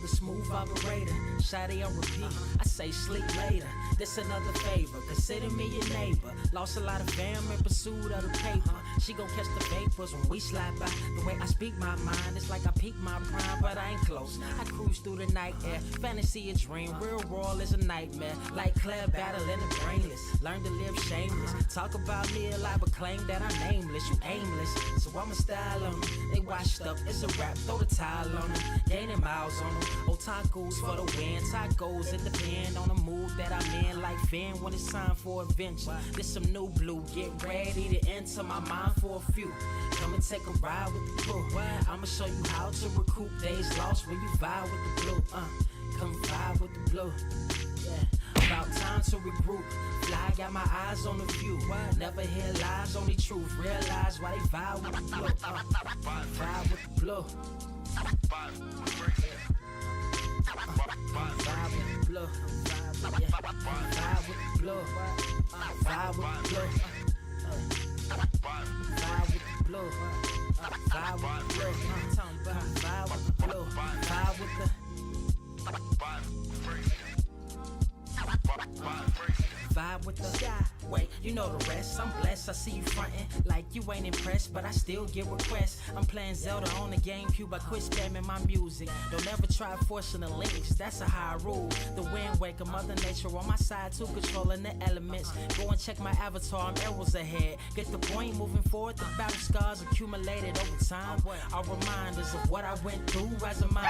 the smooth operator. Shawty on repeat, I say sleep later. This another favor, consider me your neighbor. Lost a lot of fam in pursuit of the paper. She gon' catch the vapors when we slide by. The way I speak my mind, it's like I peak my prime, but I ain't close. I cruise through the night air, fantasy a dream, real world is a nightmare. Like Claire battling the brainless, learn to live shameless. Talk about me a lot, but claim that I'm nameless. You aimless, so I'ma style on them. They washed up, it's a rap, throw the towel on them. Gaining miles on them, otakus for the win. Tacos, it depend on the mood that I'm in. Like Finn when it's time for adventure. This some new blue, get ready to enter my mind for a few. Come and take a ride with the crew. I'ma show you how to recoup days lost when you vibe with the blue. Come vibe with the blue. Yeah. About time to regroup. Fly, got my eyes on the view. Never hear lies, only truth. Realize why they vibe with the blue. Vibe with the blue. Vibe with the blue. Vibe with the blue. Vibe with the blue. Vibe with the blue. Vibe with the blue. Vibe with the blue. Vibe with the blue. Vibe with the vibe with the sky. Wait, you know the rest. I'm blessed. I see you frontin' like you ain't impressed, but I still get requests. I'm playing Zelda on the GameCube. I quit spamming my music. Don't ever try forcing the links. That's a high rule. The wind waker, Mother Nature on my side too, controlling the elements. Go and check my avatar. I'm arrows ahead. Get the point. Moving forward. The battle scars accumulated over time are reminders of what I went through as a mind.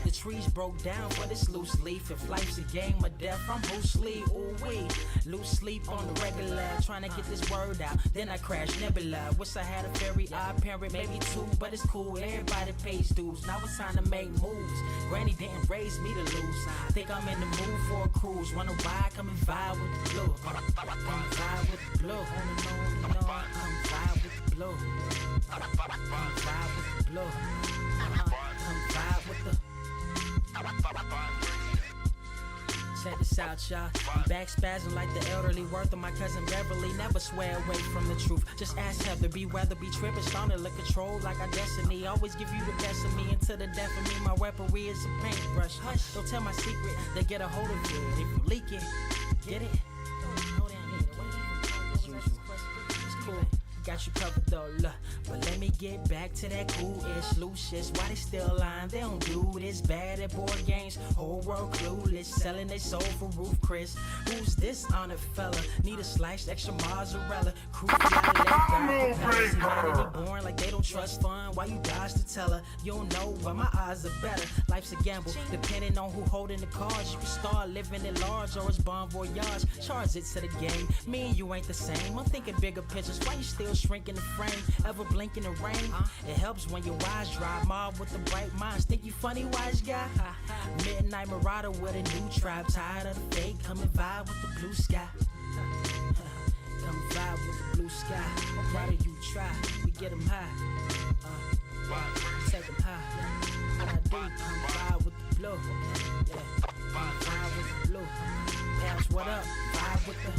The trees broke down for this loose leaf. If life's a game of death, I'm Bruce Lee. Ooh wee. Lose sleep on the regular, trying to get this word out. Then I crash Nebula. Wish I had a very odd parent, maybe two, but it's cool. Everybody pays dues. Now it's time to make moves. Granny didn't raise me to lose. Think I'm in the mood for a cruise. Wanna ride? Come and vibe with the blue. Come vibe with the blue. Come vibe with the blue. Come vibe with the blue. Come vibe with the. Check this out, y'all. I'm back spazzing like the elderly worth of my cousin Beverly. Never swear away from the truth. Just ask Heather, be weather, be tripping, starting to control like our destiny. Always give you the best of me until the death of me. My weaponry is a paintbrush. Hush, don't tell my secret. They get a hold of it. If you leak it, get it. Hold down here. It's cool. Got you covered though, look. But let me get back to that cool-ish, loose-ish. Why they still lying? They don't do this. Bad at board games, whole world clueless. Selling their soul for Roof Chris. Who's this honored fella? Need a slice, extra mozzarella. Crew born like they don't trust fun. Why you dodge to tell her? You don't know, but my eyes are better. Life's a gamble, depending on who holding the cards. You can start living at large or it's bon voyage. Charge it to the game. Me and you ain't the same. I'm thinking bigger pictures. Why you still shrinking the frame? Ever blink in the rain? It helps when your eyes dry. Mob with the bright minds. Think you funny, wise guy? Midnight Marauder with a new tribe. Tired of the fake. Come and vibe with the blue sky. Come vibe with the blue sky. Why do you try? We get them high. Take them high. What I do? Come vibe with the blue. Yeah. Come vibe with the blue. Pass what up? Vibe with the.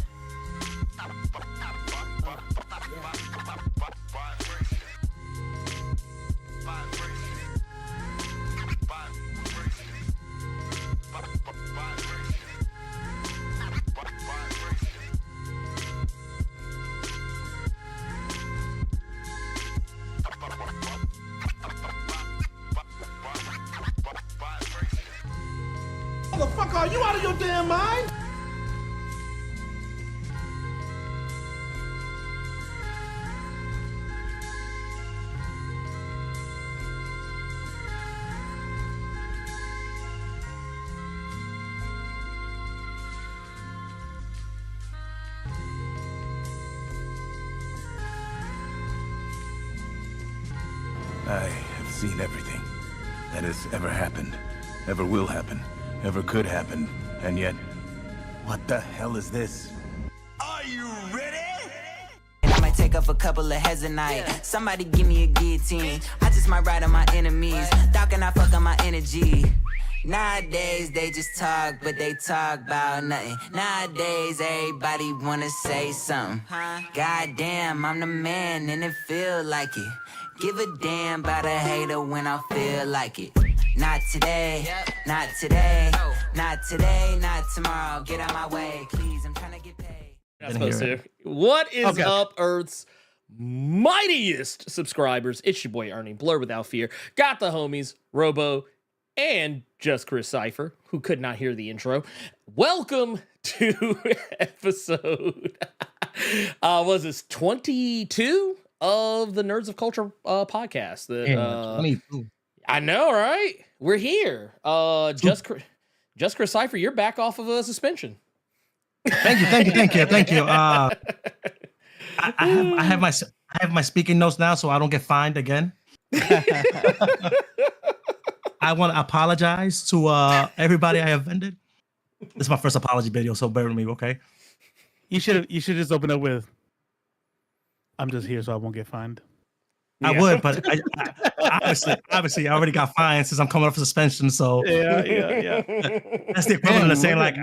Motherfucker, are you out of your damn mind? I have seen everything that has ever happened, ever will happen, ever could happen, and yet, what the hell is this? Are you ready? I might take off a couple of heads a night. Somebody give me a guillotine. I just might ride on my enemies. Dog and I fuck on my energy. Nowadays they just talk, but they talk about nothing. Nowadays everybody wanna say something. Goddamn, I'm the man and it feel like it. Give a damn about a hater when I feel like it. Not today, not today, not today, not tomorrow. Get out my way, please. I'm trying to get paid. Not supposed to. What is up, Earth's mightiest subscribers? It's your boy Ernie, Blerd without fear. Got the homies, Robo, and just Chris Cypher, who could not hear the intro. Welcome to episode, was this 22 of the Nerds of Culture podcast? That, 22. I know, right? We're here. Just Chris Cypher, you're back off of a suspension. Thank you. I have my speaking notes now, so I don't get fined again. I want to apologize to everybody I offended. This is my first apology video, so bear with me, okay? You should just open up with, "I'm just here so I won't get fined." I would, but I obviously I already got fined since I'm coming off suspension. So Yeah. that's the equivalent of saying like,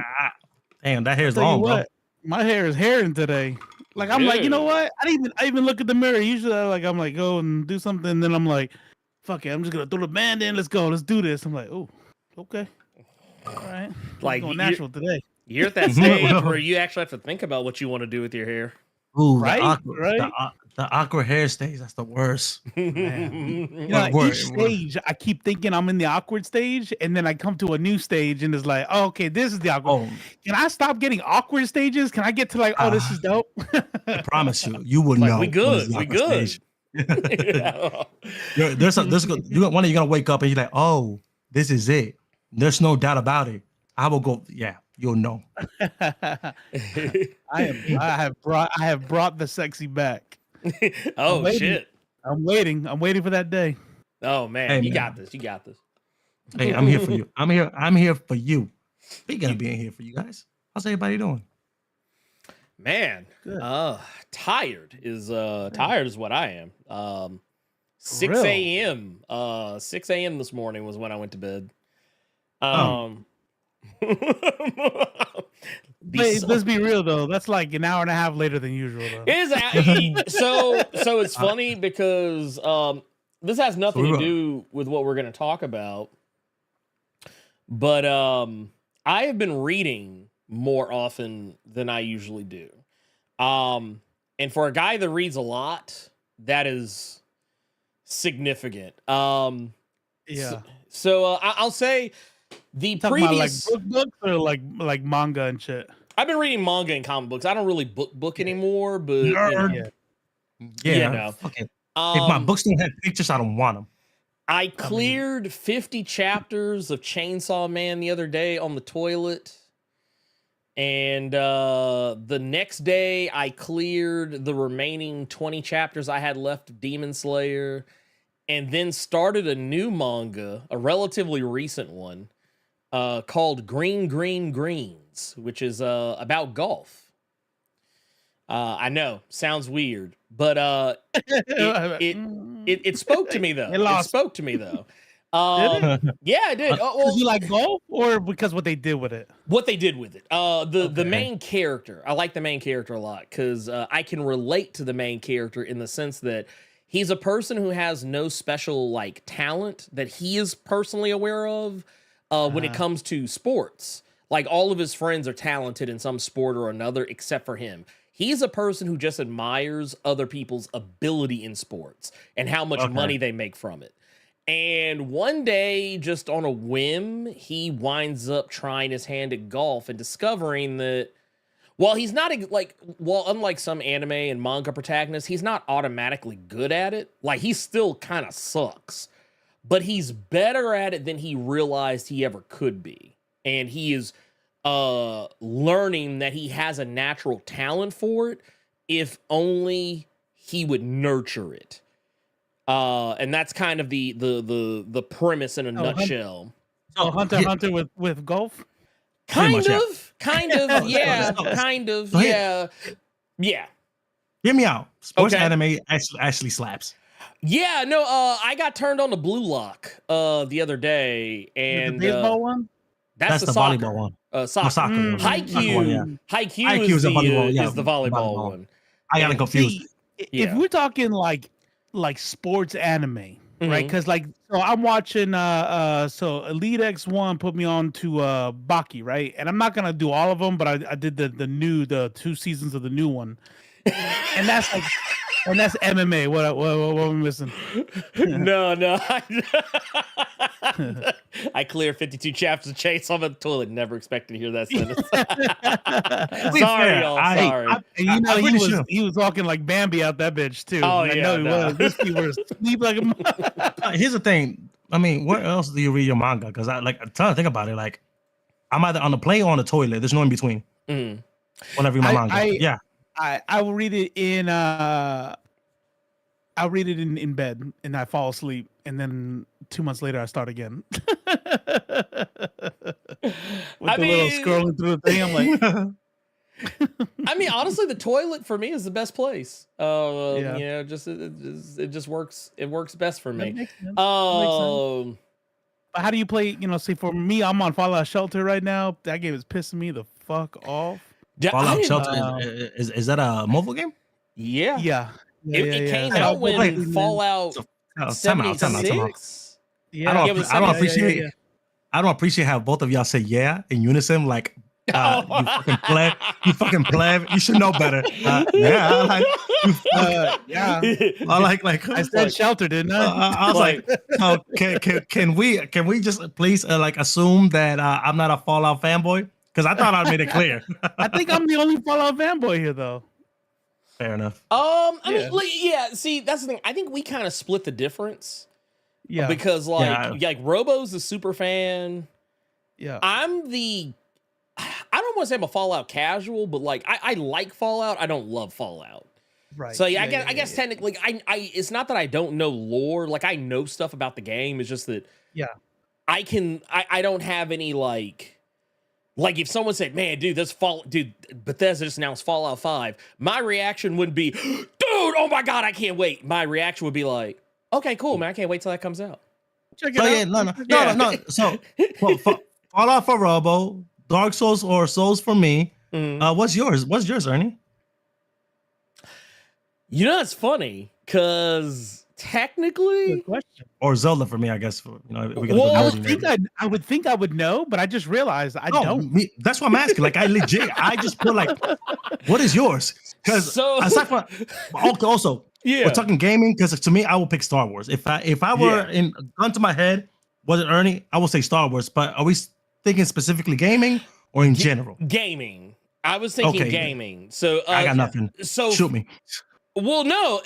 damn, that hair is long, bro. My hair is hairing today. Like I'm like, you know what? I even look at the mirror. Usually I'm like, go and do something, and then I'm like, fuck it, I'm just gonna throw the band in. Let's go. Let's do this. I'm like, oh, okay, all right. Like going natural today. You're at that stage where you actually have to think about what you want to do with your hair. Ooh, Right? The awkward hair stage. That's the worst. Man. You know, each stage, I keep thinking I'm in the awkward stage, and then I come to a new stage, and it's like, oh, okay, this is the awkward. Oh, Can I stop getting awkward stages? Can I get to like, oh, this is dope? I promise you will Like, know. we good. when it's the awkward We good. stage. You're gonna wake up and you're like, oh, this is it. There's no doubt about it. I will go. Yeah, you'll know. I have brought the sexy back. Oh shit. I'm waiting for that day. Oh man, Hey, you man. got this. You got this. Hey, I'm here for you. I'm here for you. We gotta be in here for you guys. How's everybody doing? Man, Good. tired is what I am. 6 Real? a.m. 6 a.m. this morning was when I went to bed. Let's be real though. That's like an hour and a half later than usual though. So it's funny because this has nothing to do with what we're going to talk about, but I have been reading more often than I usually do, and for a guy that reads a lot, that is significant. Yeah. So I'll say the Talking previous about like books or like manga and shit. I've been reading manga and comic books. I don't really book anymore, but you know. Nerd. Yeah. Yeah, no. fuck it. If my books don't have pictures, I don't want them. I cleared 50 chapters of Chainsaw Man the other day on the toilet. And the next day, I cleared the remaining 20 chapters I had left of Demon Slayer. And then started a new manga, a relatively recent one, called Green Greens, which is about golf. I know, sounds weird, but it spoke to me though. It spoke to me though. Yeah, I did. Because you like golf, or because what they did with it? What they did with it. The main character. I like the main character a lot because I can relate to the main character in the sense that he's a person who has no special like talent that he is personally aware of when it comes to sports. Like all of his friends are talented in some sport or another except for him. He's a person who just admires other people's ability in sports and how much money they make from it. And one day, just on a whim, he winds up trying his hand at golf and discovering that while he's not unlike some anime and manga protagonists, he's not automatically good at it. Like he still kind of sucks, but he's better at it than he realized he ever could be. And he is learning that he has a natural talent for it if only he would nurture it. And that's kind of the premise in a nutshell. So Hunter with golf? Kind of, yeah, kind of, yeah. Hear me out. Sports Okay. anime actually slaps. Yeah, no, I got turned on to Blue Lock the other day, and the baseball one? That's the soccer. volleyball one. Soccer. Soccer. Haikyuu, Haikyuu is is the volleyball, is the volleyball one. I got And confused. See, if we're talking like sports anime, right? Because like, so I'm watching. So Elite X1 put me on to Baki, right? And I'm not gonna do all of them, but I did the 2 seasons of the new one, and that's like, and that's MMA. What am I missing? No. I cleared 52 chapters of Chase on the toilet. Never expected to hear that sentence. Sorry, y'all. Sorry. You know, he was walking like Bambi out that bitch too. Oh, I yeah, know he no. was. This people were asleep like a. Here's the thing. I mean, where else do you read your manga? Because I like I'm trying to think about it. Like, I'm either on the plane or on the toilet. There's no in between. When I read my manga. I will read it in I'll read it in bed and I fall asleep, and then 2 months later I start again. With little scrolling through the thing, I'm like. I mean, honestly, the toilet for me is the best place. You know, it just works. It works best for me. But how do you play? You know, see, for me, I'm on Fallout Shelter right now. That game is pissing me the fuck off. Fallout Shelter is that a mobile game? Yeah. It came out when Fallout 76. I don't appreciate how both of y'all say yeah in unison. Like, you fucking pleb. You should know better. Yeah. I said shelter, didn't I? I was like, can we just please like assume that I'm not a Fallout fanboy? Because I thought I made it clear. I think I'm the only Fallout fanboy here, though. Fair enough. I mean, like, see, that's the thing. I think we kind of split the difference. Yeah. Because like Robo's a super fan. Yeah. I don't want to say I'm a Fallout casual, but like I like Fallout. I don't love Fallout. Right. So I guess technically I it's not that I don't know lore. Like, I know stuff about the game. It's just that I don't have any like if someone said, man, dude, Bethesda just announced Fallout 5, my reaction wouldn't be, dude, oh my God, I can't wait. My reaction would be like, okay, cool, man, I can't wait till that comes out. Check it out. No. So Fallout for Robo, Dark Souls or Souls for me. What's yours? What's yours, Ernie? You know, it's funny because technically, or Zelda for me, I guess. For, you know, I would think I would know, but I just realized I don't. That's why I'm asking. Like, I just feel like, what is yours? Because aside from, also, we're talking gaming. Because to me, I will pick Star Wars. If I were in gun to my head, was it Ernie? I would say Star Wars. But are we thinking specifically gaming or in general? Gaming. I was thinking gaming. So I got nothing. So shoot me. Well, no.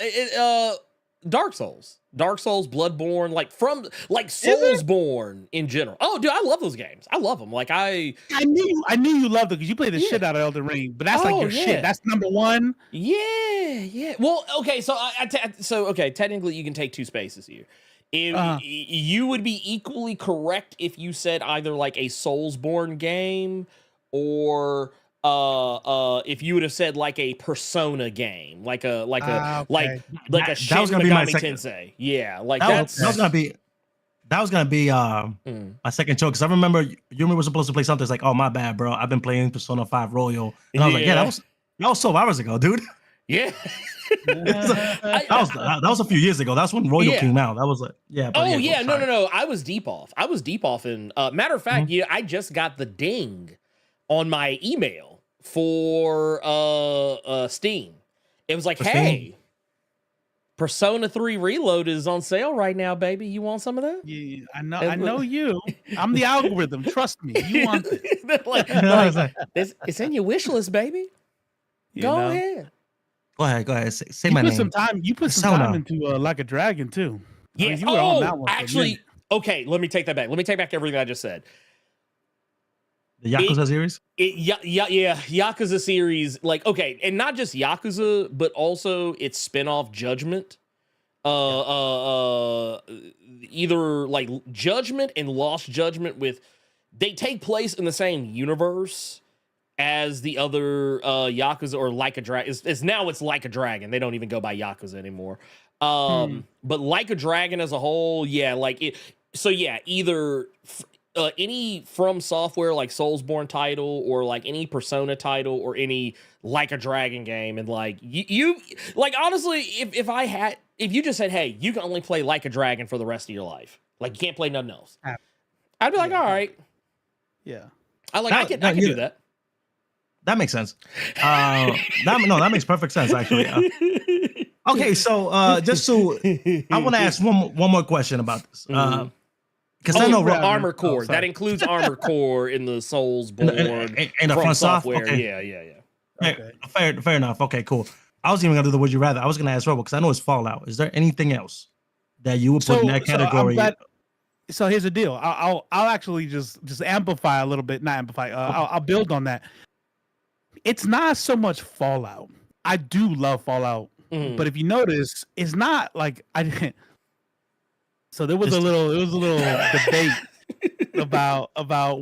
Dark Souls, Bloodborne, like Soulsborne in general. Oh, dude, I love those games. I love them. Like I knew you loved it because you play the shit out of Elden Ring. But that's like your shit. That's number one. Yeah. Well, okay. So technically, you can take 2 spaces here. If you would be equally correct if you said either like a Soulsborne game or if you would have said like a Persona game, like a Shin Megami Tensei. Yeah, like that was gonna be my second choice, because I remember Yumi was supposed to play something. It's like, oh, my bad, bro. I've been playing Persona 5 Royal, and I was like, that was 12 hours ago, dude. Yeah. that was a few years ago. That's when Royal came out. That was like, no. I was deep off in matter of fact, I just got the ding on my email for Steam. It was like, hey, Persona 3 Reload is on sale right now, baby. You want some of that? Yeah, I know you. I'm the algorithm. Trust me. You want it. It's in your wish list, baby. Go ahead. Go ahead. Say my name. You put some time into Like a Dragon too. Yeah. I mean, you were on that one. Actually, okay. Let me take that back. Let me take back everything I just said. The Yakuza series? Yeah. Yakuza series, like, okay, and not just Yakuza, but also its spin-off Judgment. Either like Judgment and Lost Judgment they take place in the same universe as the other Yakuza, or Like a Dragon. It's Like a Dragon. They don't even go by Yakuza anymore. But Like a Dragon as a whole, either any From Software like Soulsborne title or like any Persona title or any Like a Dragon game, and like you like honestly, if you just said, hey, you can only play Like a Dragon for the rest of your life, like you can't play nothing else, I'd be like, all right, yeah, I can do that. That makes sense. That makes perfect sense actually. Okay, so I want to ask one more question about this. Because I know Armor Core. That includes Armor Core in the Soulsborne and the From Software. Okay. Yeah. Okay. Fair enough. Okay, cool. I was even gonna do the Would You Rather. I was gonna ask Robo because I know it's Fallout. Is there anything else that you would put in that category? So here's the deal. I'll actually just amplify a little bit. Not amplify. I'll build on that. It's not so much Fallout. I do love Fallout, but if you notice, it's not like I didn't. So there was a little debate about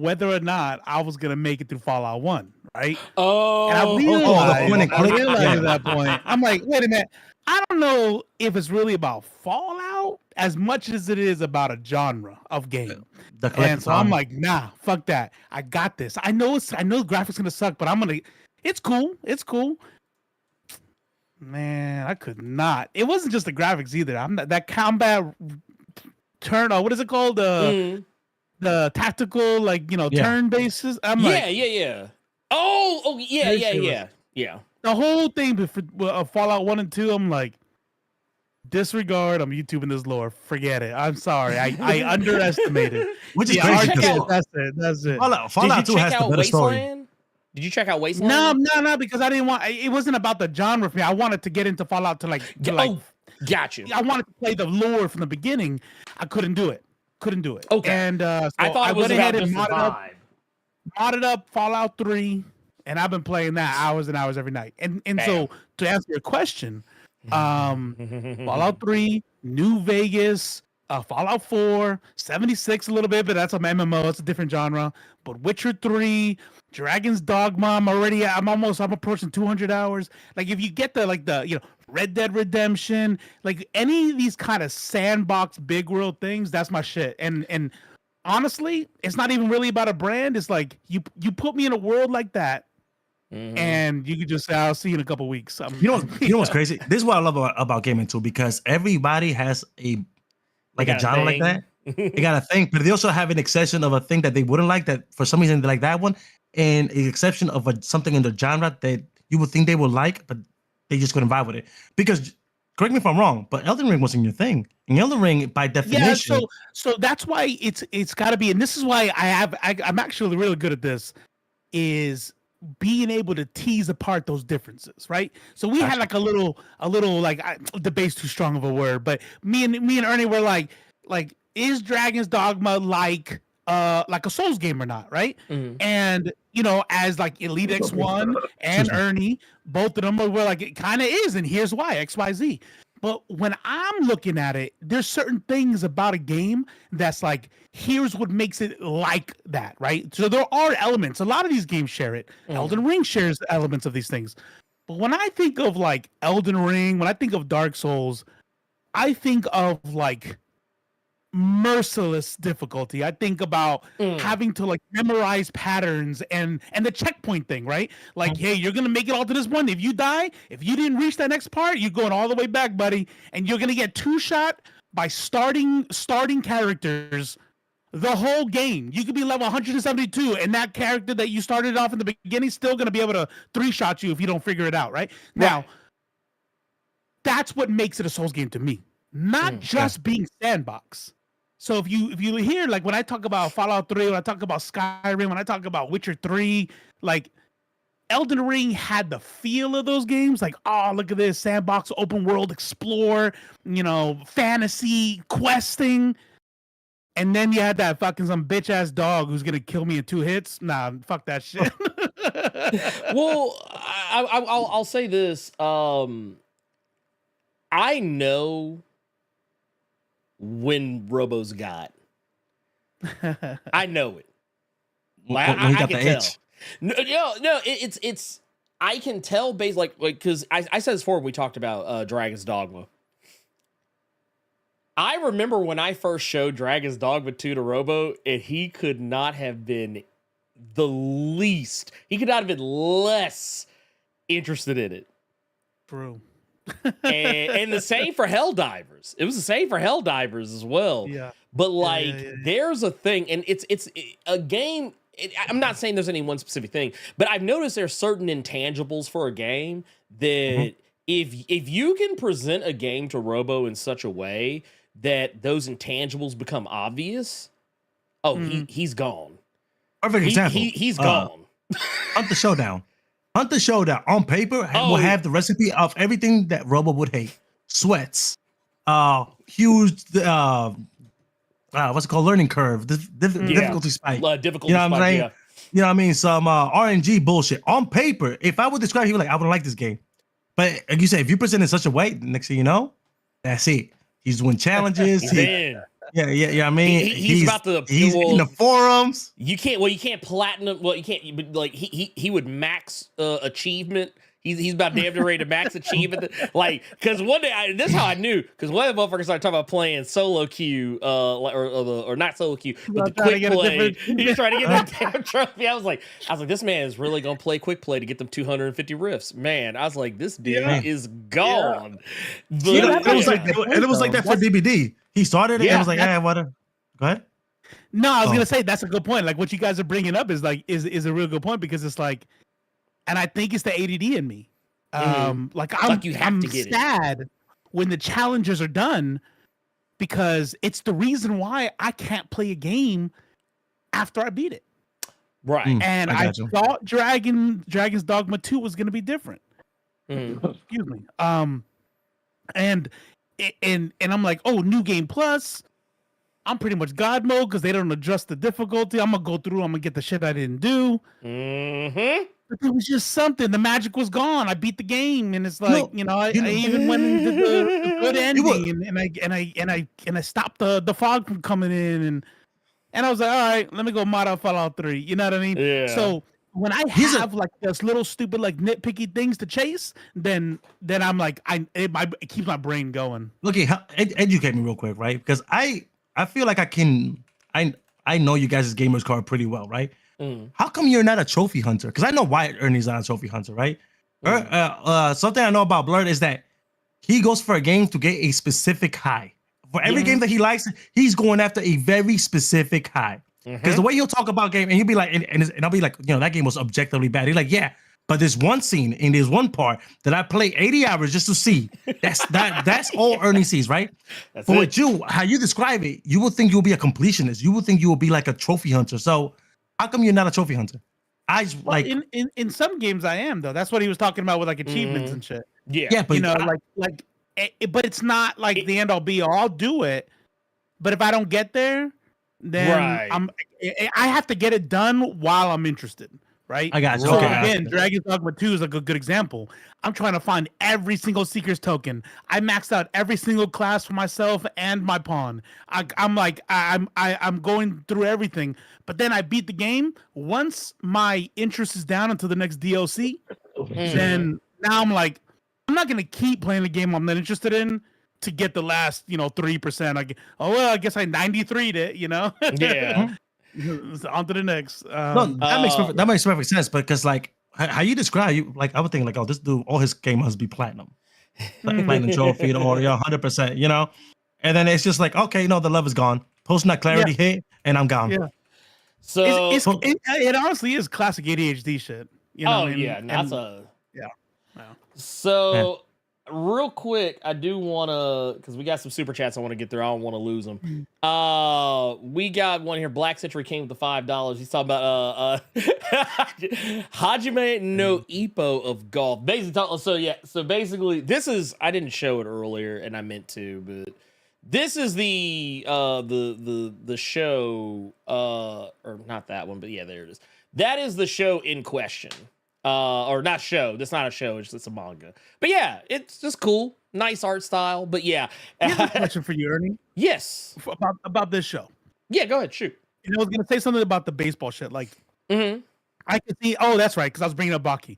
whether or not I was gonna make it through Fallout 1, right? Oh, and I realized at that point, I'm like, wait a minute, I don't know if it's really about Fallout as much as it is about a genre of game. And so I'm like, nah, fuck that. I got this. I know the graphics gonna suck, but it's cool. It's cool. Man, I could not. It wasn't just the graphics either. That combat turn, what is it called? The tactical, turn bases. Yeah. Oh, yeah. The whole thing of Fallout 1 and 2, I'm like, disregard. I'm YouTubing this lore. Forget it. I'm sorry. I underestimated. Which is crazy. That's it. Fallout 2 has the better story. Did you check out Wasteland? No, because I didn't want. It wasn't about the genre for me. I wanted to get into Fallout to got you. I wanted to play the lore from the beginning. I couldn't do it. Okay. And so I thought it was about the vibe. Modded up Fallout 3, and I've been playing that hours and hours every night. And so to answer your question, Fallout 3, New Vegas, Fallout 4, 76 a little bit, but that's an MMO. It's a different genre. But Witcher 3, Dragon's Dogma. I'm approaching 200 hours. Like if you get the Red Dead Redemption, like any of these kind of sandbox big world things, that's my shit. And honestly, it's not even really about a brand. It's like you put me in a world like that, and you could just say, I'll see you in a couple weeks. You know what's crazy? This is what I love about gaming too, because everybody has a genre like that. They got a thing, but they also have an exception of a thing that they wouldn't like, that for some reason they like that one, and an exception of something in the genre that you would think they would like, but they just couldn't vibe with it. Because correct me if I'm wrong, but Elden Ring wasn't your thing. And Elden Ring, by definition, so that's why it's got to be, and this is why I'm actually really good at this, is being able to tease apart those differences, right? So we had like a little debate's too strong of a word, but me and Ernie were like, is Dragon's Dogma like a Souls game or not, right? And as like Elite X1 and Ernie, both of them were like, it kind of is, and here's why, XYZ. But when I'm looking at it, there's certain things about a game that's like, here's what makes it like that, right? So there are elements. A lot of these games share it. Elden Ring shares elements of these things. But when I think of like Elden Ring, when I think of Dark Souls, I think of like merciless difficulty. I think about having to like memorize patterns and the checkpoint thing, right? Like, hey, you're gonna make it all to this one. If you die, if you didn't reach that next part, you're going all the way back, buddy, and you're gonna get two-shot by starting characters the whole game. You could be level 172, and that character that you started off in the beginning is still gonna be able to three-shot you if you don't figure it out, right? Now, that's what makes it a Souls game to me, not just being sandbox. So if you hear, like when I talk about Fallout 3, when I talk about Skyrim, when I talk about Witcher 3, like Elden Ring had the feel of those games, like, oh, look at this, sandbox, open world, explore, fantasy, questing. And then you had that fucking some bitch ass dog who's gonna kill me in 2 hits. Nah, fuck that shit. Well, I'll say this. I know when Robo's got. I know it. Like, I can tell. No, it's I can tell based like because I said this before when we talked about Dragon's Dogma. I remember when I first showed Dragon's Dogma 2 to Robo, and he could not have been the least. He could not have been less interested in it. True. and the same for Helldivers. It was the same for Helldivers as well. Yeah. But like, there's a thing, and it's a game. I'm not saying there's any one specific thing, but I've noticed there's certain intangibles for a game that if you can present a game to Robo in such a way that those intangibles become obvious, he's gone. Perfect example. He's gone. Hunt the Showdown. Hunt the Showdown on paper will have the recipe of everything that Robo would hate. Sweats, huge, what's it called? Learning curve, difficulty spike. Difficulty you know what I'm saying? Yeah. You know what I mean? Some RNG bullshit. On paper, if I would describe, he would like, I would like this game. But like you said, if you present it in such a way, next thing you know, that's it. He's doing challenges. Yeah. I mean, he's about to. He's in the forums. You can't platinum. Well, you can't. But like he would max achievement. He's about damn near ready to max achievement. Like, because one day, this is how I knew. Because one of the motherfuckers started talking about playing solo queue, or not solo queue, but the quick play. He's trying to get that damn trophy. I was like, this man is really gonna play quick play to get them 250 rifts. Man, I was like, this dude is gone. Yeah. But, it was like that for DBD. He started it and was like, what? Go ahead. No, I was gonna say that's a good point. Like what you guys are bringing up is a real good point, because it's like, and I think it's the ADD in me. Like I'm sad when the challenges are done, because it's the reason why I can't play a game after I beat it. Right. And I thought Dragon's Dogma 2 was gonna be different. Excuse me. And I'm like, oh, new game plus. I'm pretty much God mode because they don't adjust the difficulty. I'm gonna go through. I'm gonna get the shit I didn't do. But it was just something. The magic was gone. I beat the game, and it's like I even went into the good ending, and I stopped the fog from coming in, and I was like, all right, let me go mod out Fallout 3. You know what I mean? Yeah. So when I have like this little stupid like nitpicky things to chase, then I'm like, it keeps my brain going. Look, educate me real quick, right? Because I feel like I know you guys' gamers card pretty well, right? How come you're not a trophy hunter? Because I know why Ernie's not a trophy hunter, right? Something I know about Blerd is that he goes for a game to get a specific high. For every game that he likes, he's going after a very specific high. Because the way he'll talk about game, and he'll be like, and I'll be like, that game was objectively bad. He's like, yeah, but there's one scene and there's one part that I play 80 hours just to see. That's all Ernie sees, right? But with you, how you describe it, you would think you'll be a completionist. You would think you will be like a trophy hunter. So how come you're not a trophy hunter? In some games I am though. That's what he was talking about with like achievements and shit. Yeah, but but it's not like the end all be all. I'll do it, but if I don't get there, then I have to get it done while I'm interested. Right. I got you. So okay. Again, Dragon's Dogma 2 is like a good example. I'm trying to find every single Seeker's token. I maxed out every single class for myself and my pawn. I'm going through everything, but then I beat the game. Once my interest is down until the next DLC, then now I'm like, I'm not gonna keep playing the game I'm not interested in to get the last 3%. I guess I 93'd it. Yeah. On to the next. That makes perfect sense, because like how you describe you, like I would think like, oh, this dude, all his game must be platinum, like platinum trophy or 100%, and then it's just like, okay, the love is gone. Post nut clarity hit, and I'm gone. Yeah. So it honestly is classic ADHD shit. So. Real quick, I do want to, because we got some super chats I want to get through. I don't want to lose them. We got one here. Black Century King with the $5. He's talking about Hajime no Ippo of golf. So basically, this is, I didn't show it earlier, and I meant to, but this is the show, or not that one, but yeah, there it is. That is the show in question. Or not show. That's not a show. It's a manga. But yeah, it's just cool. Nice art style. But yeah. I have a question for you, Ernie. Yes. About this show. Yeah, go ahead. Shoot. I was going to say something about the baseball shit. Like, I could see, that's right, because I was bringing up Baki.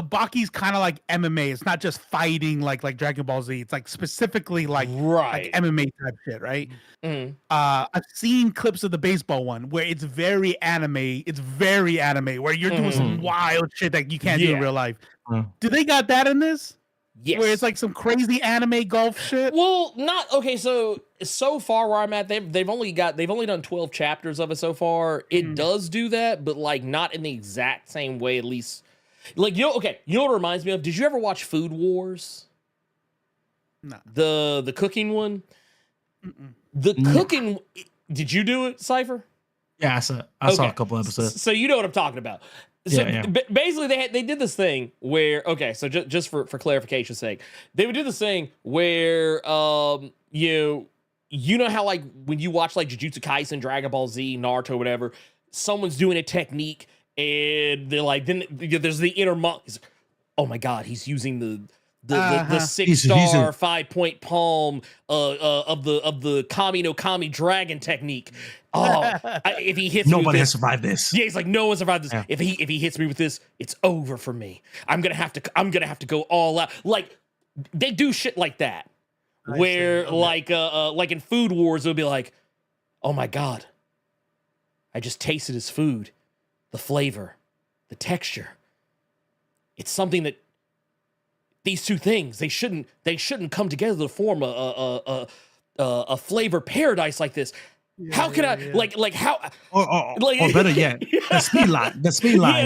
Baki's kind of like MMA. It's not just fighting like Dragon Ball Z. It's like specifically like MMA type shit, right? Mm-hmm. I've seen clips of the baseball one where it's very anime. It's very anime where you're doing some wild shit that you can't do in real life. Do they got that in this? Yes. Where it's like some crazy anime golf shit. Well, not okay. So far where I'm at, they've only done 12 chapters of it so far. It does do that, but like not in the exact same way. At least, like you know what it reminds me of? Did you ever watch Food Wars? No. The cooking one. The cooking. Did you do it, Cypher? Yeah, I saw a couple episodes. So you know what I'm talking about. So basically, they did this thing where so just for clarification's sake, they would do this thing where you know how like when you watch like Jujutsu Kaisen, Dragon Ball Z, Naruto, whatever, someone's doing a technique and they're like, then there's the inner monk. Oh my god, he's using the 6-star 5-point palm of the Kami no Kami dragon technique. Oh, if he hits nobody me with has survived this. Yeah, he's like, no one survived this. Yeah. If he hits me with this, it's over for me. I'm gonna have to go all out. Like they do shit like that, where like in Food Wars, it'll be like, oh my god, I just tasted his food, the flavor, the texture. It's something that these two things they shouldn't come together to form a flavor paradise like this. How can I like how or better yet, the speed lines.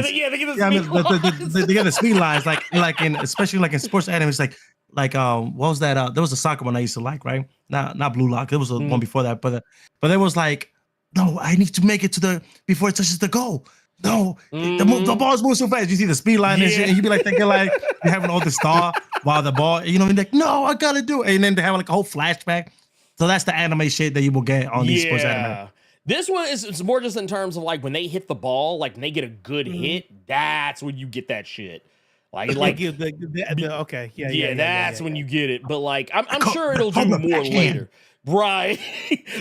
They get the speed lines like in especially like in sports anime. It's like what was that? There was a soccer one I used to like, right? Not Blue Lock. It was a one before that, but there was like, no, I need to make it to before it touches the goal. No, the ball's moving so fast. You see the speed line and shit, and you be like thinking like you're having all the star while the ball, you know, and like, no, I gotta do it. And then they have like a whole flashback. So that's the anime shit that you will get on these sports anime. This one is more just in terms of like when they hit the ball, like when they get a good hit, that's when you get that shit. Like okay, that's when you get it. But like I'm sure it'll do more later. Right.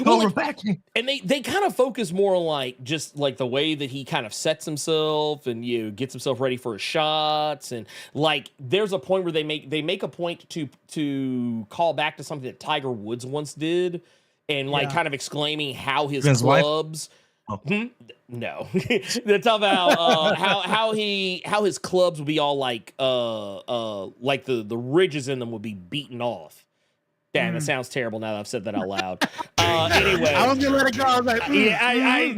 Well, like, and they kind of focus more on like just like the way that he kind of sets himself and gets himself ready for his shots, and like there's a point where they make a point to call back to something that Tiger Woods once did, and like kind of exclaiming how his clubs. No, they're talking about how his clubs would be all like the ridges in them would be beaten off. Damn, it sounds terrible now that I've said that out loud. Anyway, I was gonna let it go. I was like, I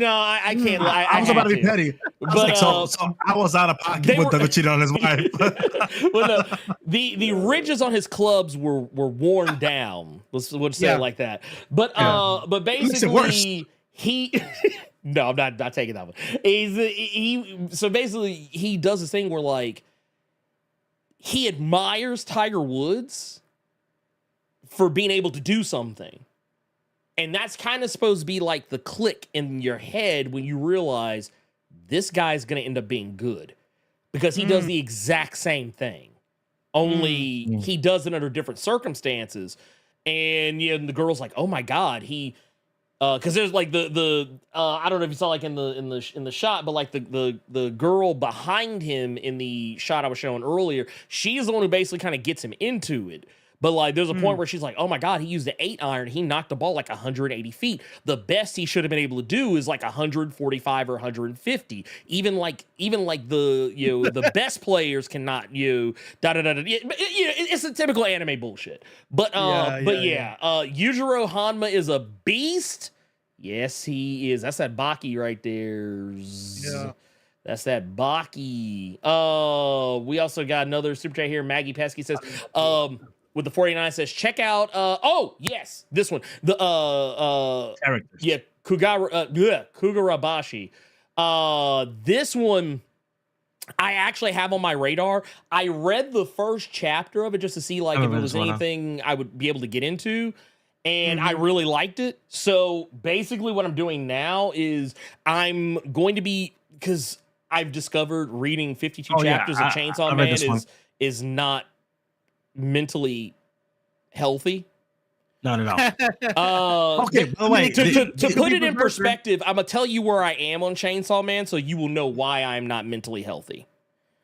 can't. I was about to be petty, but so I was out of pocket with the cheating on his wife. Well, no, the ridges on his clubs were worn down. Let's say it like that. But basically he. No, I'm not taking that one. So basically he does this thing where like he admires Tiger Woods for being able to do something. And that's kind of supposed to be like the click in your head when you realize this guy's going to end up being good because he does the exact same thing. Only he does it under different circumstances. And the girl's like, "Oh my god, he because there's like the I don't know if you saw like in the shot, but like the girl behind him in the shot I was showing earlier, she's the one who basically kind of gets him into it. But like, there's a point where she's like, "Oh my god, he used the 8-iron. He knocked the ball like 180 feet. The best he should have been able to do is like 145 or 150. Even like the the best players cannot It's a typical anime bullshit. But Yujiro Hanma is a beast. Yes, he is. That's that Baki right there. Yeah. That's that Baki. We also got another super chat here. Maggie Pesky says, with the 49 says, check out this one. The characters. Kugarabashi. This one I actually have on my radar. I read the first chapter of it just to see like if it was anything I would be able to get into. And I really liked it. So basically what I'm doing now is I'm going to be, because I've discovered reading 52 chapters of Chainsaw Man is not mentally healthy. Not at all. Okay, by the way, to put it in perspective, I'm gonna tell you where I am on Chainsaw Man, so you will know why I'm not mentally healthy.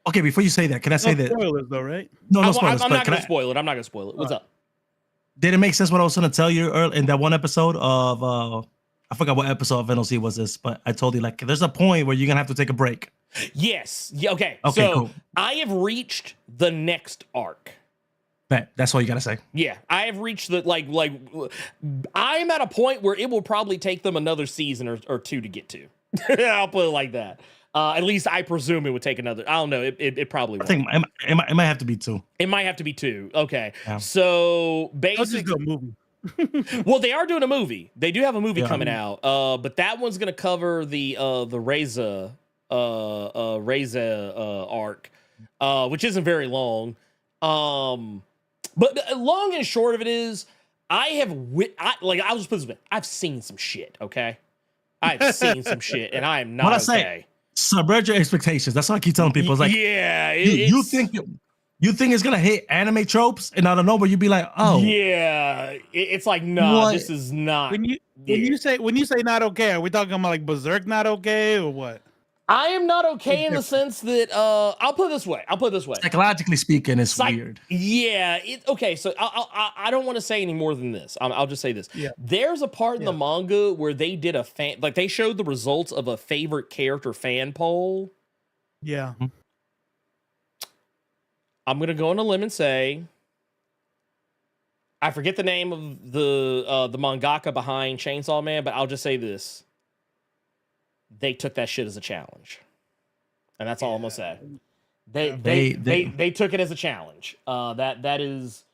Okay, before you say that, can I say that? Spoilers though, right? No spoilers. I'm not going to spoil it. I'm not going to spoil it. What's up? Did it make sense what I was going to tell you earlier in that one episode of I forgot what episode of NOC was this, but I told you like there's a point where you're gonna have to take a break. Yes. Yeah. Okay. Okay. So Cool. I have reached the next arc. That's all you gotta say. Yeah, I have reached the like. I'm at a point where it will probably take them another season or two to get to. I'll put it like that. At least I presume it would take another. I don't know. It probably. I think it might have to be 2. It might have to be 2. Okay. Yeah. So basically, movie. well, they are doing a movie. They do have a movie coming out. But that one's gonna cover the Reza arc, which isn't very long. But long and short of it is, I was just put this way, I've seen some shit. Okay, I've seen some shit, and I am not what I okay. say, subvert your expectations. That's what I keep telling people. It's like, yeah, you think it's gonna hit anime tropes, and out of nowhere you'd be like, oh, yeah, it's like, no, this is not. When you say not okay, are we talking about like Berserk not okay or what? I am not okay in the sense that I'll put it this way. Psychologically speaking, it's weird. Yeah. Okay. So I don't want to say any more than this. I'll just say this. Yeah. There's a part in the manga where they did they showed the results of a favorite character fan poll. Yeah. I'm gonna go on a limb and say I forget the name of the mangaka behind Chainsaw Man, but I'll just say this. They took that shit as a challenge, and that's all I'm gonna say. They took it as a challenge. That is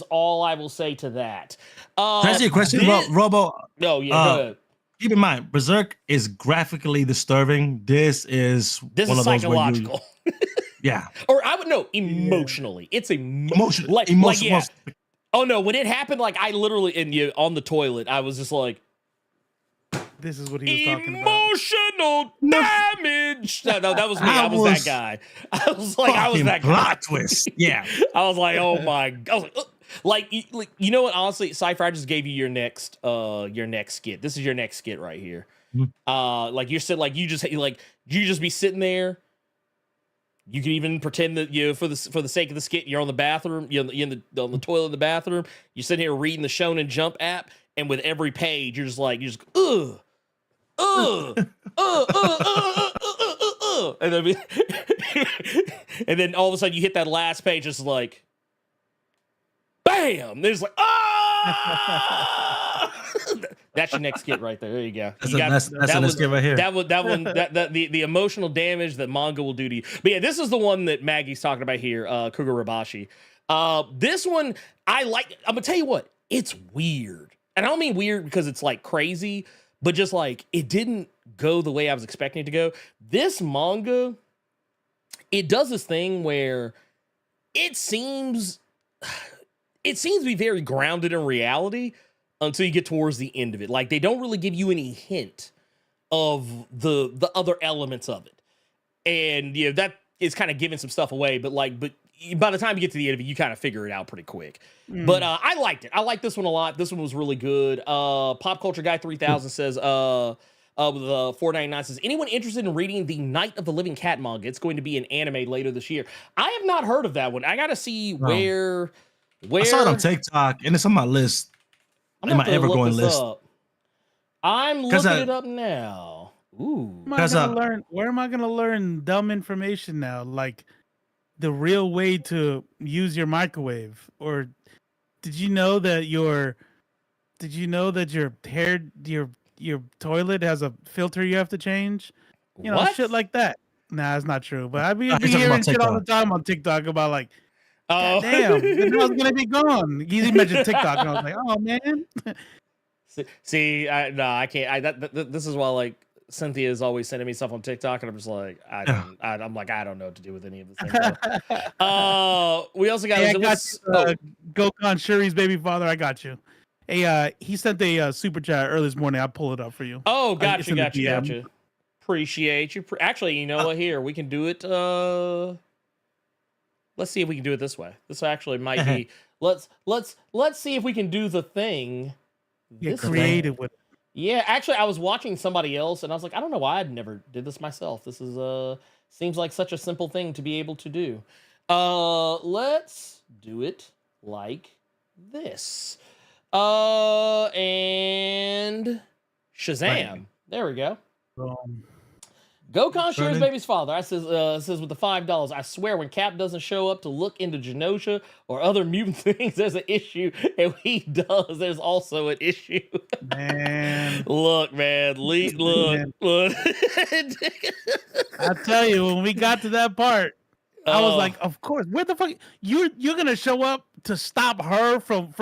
all I will say to that. Can I ask you a question, Robo? No, yeah. Go ahead. Keep in mind, Berserk is graphically disturbing. This is one of psychological. Yeah. Or I would know emotionally. It's emotional. Yeah. Oh no, when it happened, like I literally on the toilet, I was just like. This is what he was talking about. Emotional damage. No, that was me. I was that guy. I was that guy. Plot twist. Yeah. I was like, oh my. I was like, you know what? Honestly, Cypher, I just gave you your next skit. This is your next skit right here. Mm-hmm. Like you're sitting, you just be sitting there. You can even pretend that for the sake of the skit, you're on the bathroom, you're on the toilet in the bathroom. You're sitting here reading the Shonen Jump app, and with every page, you're just ugh. And then, and then all of a sudden you hit that last page, it's like, bam! There's like, ah! That's your next skit right there. There you go. That's a skit right here. The emotional damage that manga will do to you. But yeah, this is the one that Maggie's talking about here, Kugurabashi. This one I like. I'm gonna tell you what, it's weird. And I don't mean weird because it's like crazy, but just like it didn't go the way I was expecting it to go. This manga, it does this thing where it seems to be very grounded in reality until you get towards the end of it. Like they don't really give you any hint of the other elements of it. And that is kind of giving some stuff away, but by the time you get to the end of it, you kind of figure it out pretty quick. But I liked it. I liked this one a lot. This one was really good. Pop Culture Guy 3000 says, with $4.99 says, anyone interested in reading the Night of the Living Cat manga? It's going to be an anime later this year. I have not heard of that one. I got to see where. I saw it on TikTok, and it's on my list. In my ever-growing list. I'm looking it up now. Ooh. Where am I going to learn dumb information now? Like the real way to use your microwave? Or did you know that your toilet has a filter you have to change? Shit like that. Nah, it's not true. But I've been hearing shit all the time on TikTok about like, oh damn, then I was gonna be gone. You mentioned TikTok, and I was like, oh man. See, I can't. This is why like Cynthia is always sending me stuff on TikTok, and I'm just like, I don't know what to do with any of this. We also got Gokhan Shuri's baby father. I got you. Hey, he sent a super chat early this morning. I'll pull it up for you. Oh, gotcha. Appreciate you. Actually, you know what? Here we can do it. Let's see if we can do it this way. This actually might be. Let's see if we can do the thing. Get creative with it. Yeah, actually, I was watching somebody else, and I was like, I don't know why I never did this myself. This is Seems like such a simple thing to be able to do. Let's do it like this. And Shazam. There we go. Go Concierge Baby's father. I says with the $5. I swear, when Cap doesn't show up to look into Genosha or other mutant things, there's an issue, and when he does, there's also an issue. Man, look, man, look. I tell you, when we got to that part, I was like, of course. Where the fuck you're gonna show up to stop her from?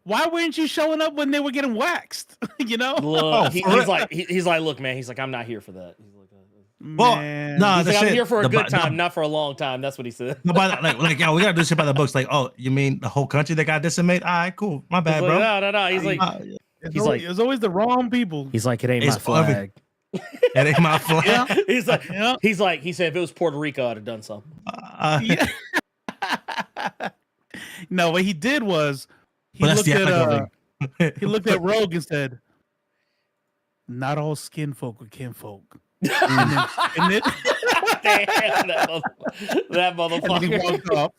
Why weren't you showing up when they were getting waxed? You know? Look, he's like, look, man. He's like, I'm not here for that. He's like, well, no, he's like, I'm here for a good time, not for a long time. That's what he said. No, like, yo, we gotta do shit by the books. Like, oh, you mean the whole country that got decimated? All right, cool. My bad, bro. No. He's like, it's always the wrong people. He's like, it ain't my flag. It ain't my flag. Yeah. He said, if it was Puerto Rico, I'd have done something. No, what he did was he looked at Rogue and said, "Not all skin folk are kinfolk." and then Damn, that motherfucker. And then he walked off.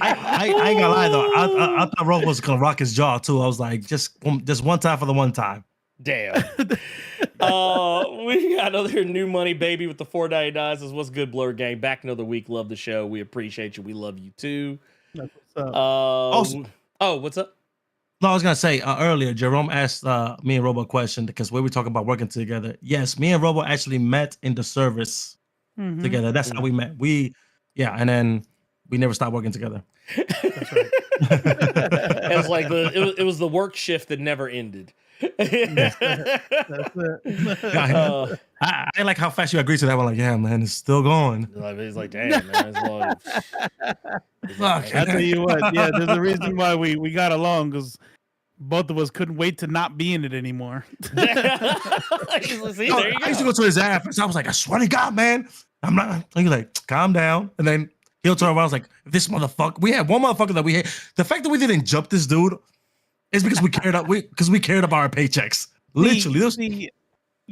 I ain't gonna lie though. I thought Rogue was gonna rock his jaw too. I was like, just one time for the one time. Damn. We got another new money baby with the $4.99. Says, what's good, Blerd Gang? Back another week. Love the show. We appreciate you. We love you too. That's what's up. What's up? No, I was gonna say earlier, Jerome asked me and Robo a question because we were talking about working together. Yes, me and Robo actually met in the service together. That's how we met. And then we never stopped working together. That's right. It was like it was the work shift that never ended. That's it. I like how fast you agree to that one. Like, yeah, man, it's still going. He's like, damn, man. Fuck. I tell you what, yeah, there's a reason why we got along, because both of us couldn't wait to not be in it anymore. I used to go to his ass. I was like, I swear to God, man, I'm not. And he's like, calm down. And then he'll turn around. I was like, this motherfucker. We had one motherfucker that we hate. The fact that we didn't jump this dude is because we cared about our paychecks. Literally.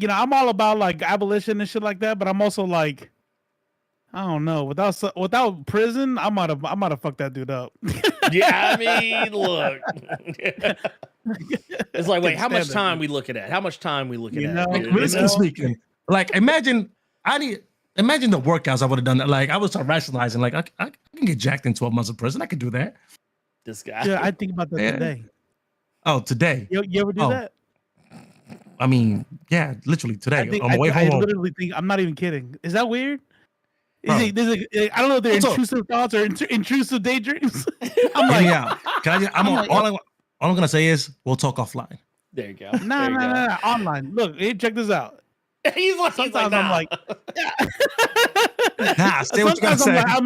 I'm all about like abolition and shit like that, but I'm also like, I don't know. Without prison, I might have fucked that dude up. Yeah, I mean, look. It's like, wait, how much time we looking at? How much time we looking at? Realistically speaking, like imagine the workouts I would have done. Like I would start rationalizing. Like I can get jacked in 12 months of prison. I could do that. This guy. Yeah, I think about that today. Oh, today. You ever do that? I mean, yeah, literally today. On my way home. I literally think, I'm not even kidding. Is that weird? I don't know if they're intrusive thoughts or intrusive daydreams. I'm like, yeah. All I'm gonna say is we'll talk offline. There you go. Nah, online. Look, hey, check this out. He's like, sometimes nah. I'm like, yeah. Nah, say what you gotta say. I'm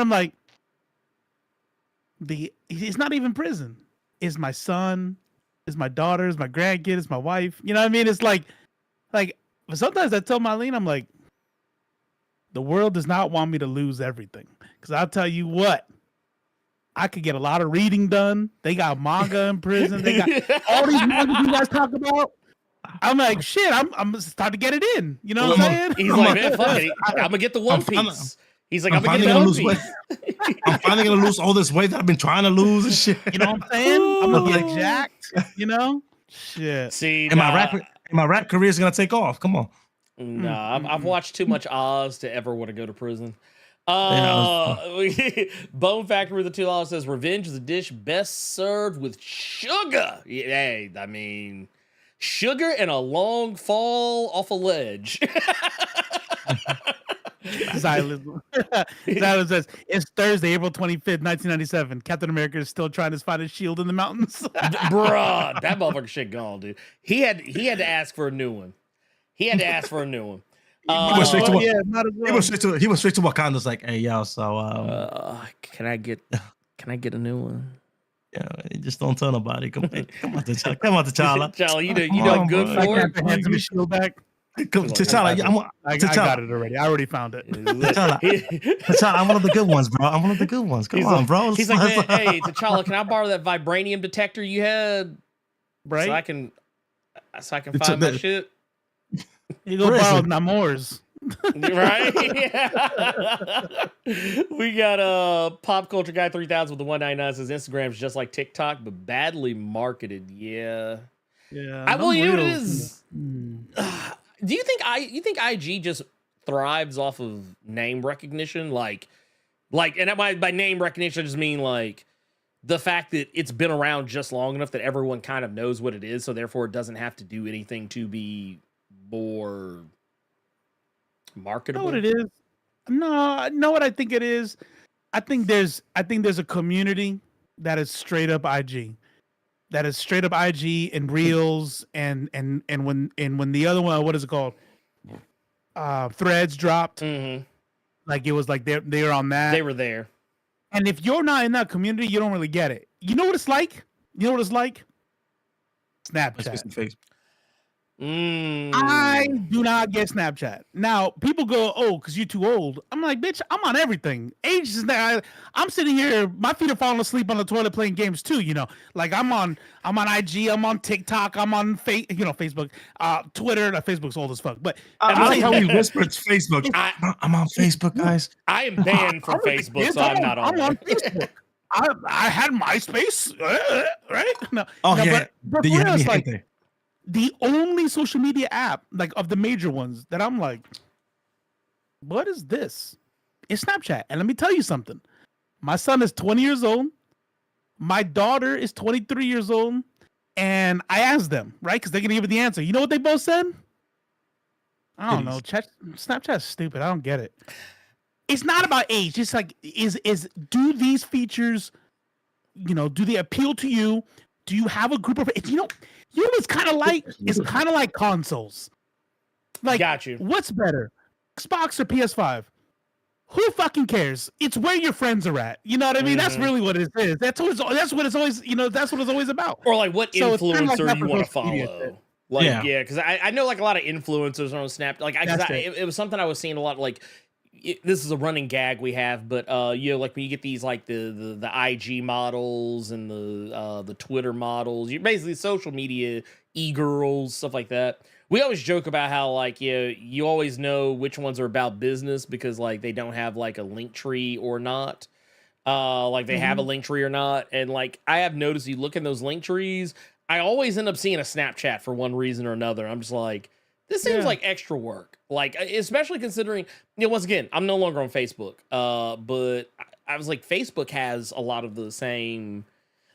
like, it's not even prison. It's my son, it's my daughter, it's my grandkid, it's my wife. You know what I mean? It's like, but sometimes I tell Marlene, I'm like, the world does not want me to lose everything. Because I'll tell you what, I could get a lot of reading done. They got manga in prison. They got all these mangas you guys talk about. I'm like, shit, I'm starting to get it in. You know what I'm saying? He's like, man, fuck it. I'm going to get the One Piece. He's like, I'm going to get the One Piece. I'm finally going to lose all this weight that I've been trying to lose and shit. You know what I'm saying? I'm going to get jacked, you know? Shit. See, my rap career is going to take off. Come on. Nah, I've watched too much Oz to ever want to go to prison. Bone Factory with the $2 says, revenge is a dish best served with sugar. Hey, I mean, sugar and a long fall off a ledge. Silas says, it's Thursday, April 25th, 1997. Captain America is still trying to find his shield in the mountains. Bruh, that motherfucker shit gone, dude. He had to ask for a new one. He went straight to Wakanda. Was like, hey, yo, so can I get a new one? Yeah, just don't tell nobody. Come on, T'Challa. T'Challa, you done good for it. Hands me shield back. T'Challa, I got it already. I already found it. T'Challa, I'm one of the good ones, bro. I'm one of the good ones. Come on, bro. He's like, man, hey, T'Challa, can I borrow that vibranium detector you had? Right. So I can find my shit. You go borrow Namor's. Right? We got Pop Culture Guy 3000 with the 199 says Instagram's just like TikTok, but badly marketed. Yeah. Yeah. Well, you know what it is. Do you think IG just thrives off of name recognition? Like, and by name recognition, I just mean like the fact that it's been around just long enough that everyone kind of knows what it is, so therefore it doesn't have to do anything to be more marketable. Know what it is? No, know what I think it is. I think there's a community that is straight up IG, and Reels, and when the other one, what is it called? Threads dropped. Mm-hmm. Like it was like they're on that. They were there. And if you're not in that community, you don't really get it. You know what it's like? Snapchat. I do not get Snapchat. Now, people go, oh, because you're too old. I'm like, bitch, I'm on everything. Age is not. I'm sitting here, my feet are falling asleep on the toilet playing games too, you know. Like I'm on IG, I'm on TikTok, I'm on Facebook, Twitter. Facebook's old as fuck. But I like how he whispered Facebook. I'm on Facebook, guys. I am banned from Facebook, so I'm not on I'm on Facebook. I had MySpace, right? No. But you had me like, there. the only social media app, like of the major ones, that I'm like, what is this? It's Snapchat. And let me tell you something. My son is 20 years old. My daughter is 23 years old. And I asked them, right? Because they're going to give me the answer. You know what they both said? I don't know. Snapchat's stupid. I don't get it. It's not about age. It's like, do these features, do they appeal to you? Do you have a group of, it's kind of like, consoles. Like, got you. What's better, Xbox or PS5? Who fucking cares? It's where your friends are at. You know what I mean? Mm-hmm. That's really what it is. That's what it's always about. Or like what influencer you want to follow. Like, yeah, because I know like a lot of influencers on Snap. Like, it was something I was seeing a lot. Like, this is a running gag we have, but like when you get these like the IG models and the Twitter models, you're basically social media e-girls, stuff like that. We always joke about how like you always know which ones are about business because like they don't have like a link tree or not. Like they have a link tree or not. And like I have noticed, you look in those link trees, I always end up seeing a Snapchat for one reason or another. I'm just like, this seems like extra work. Like, especially considering, once again, I'm no longer on Facebook. But I was like, Facebook has a lot of the same,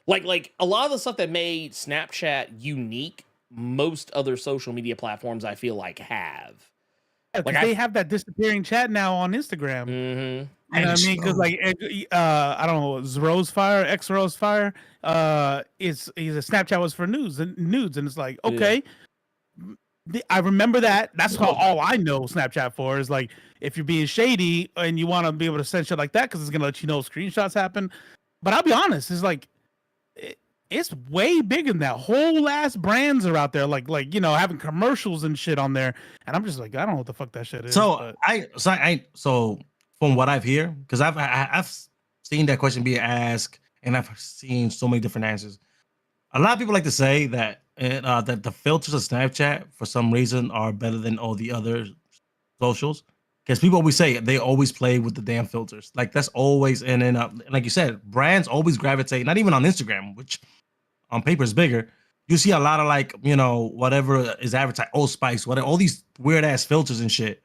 like a lot of the stuff that made Snapchat unique. Most other social media platforms, I feel like, have. Yeah, like they have that disappearing chat now on Instagram. Mm-hmm. You know what I mean? Because like, I don't know, Rosefire, Rosefire, he's a Snapchat was for nudes, and it's like, okay. Yeah. I remember that. That's all I know Snapchat for is like if you're being shady and you want to be able to send shit like that because it's gonna let you know screenshots happen. But I'll be honest, it's like it's way bigger than that. Whole ass brands are out there, like having commercials and shit on there, and I'm just like, I don't know what the fuck that shit is. So from what I've heard, because I've seen that question be asked, and I've seen so many different answers. A lot of people like to say that that the filters of Snapchat for some reason are better than all the other socials, because people always say they always play with the damn filters. Like that's always, and then like you said, brands always gravitate. Not even on Instagram, which on paper is bigger. You see a lot of like whatever is advertised, Old Spice, whatever, all these weird ass filters and shit.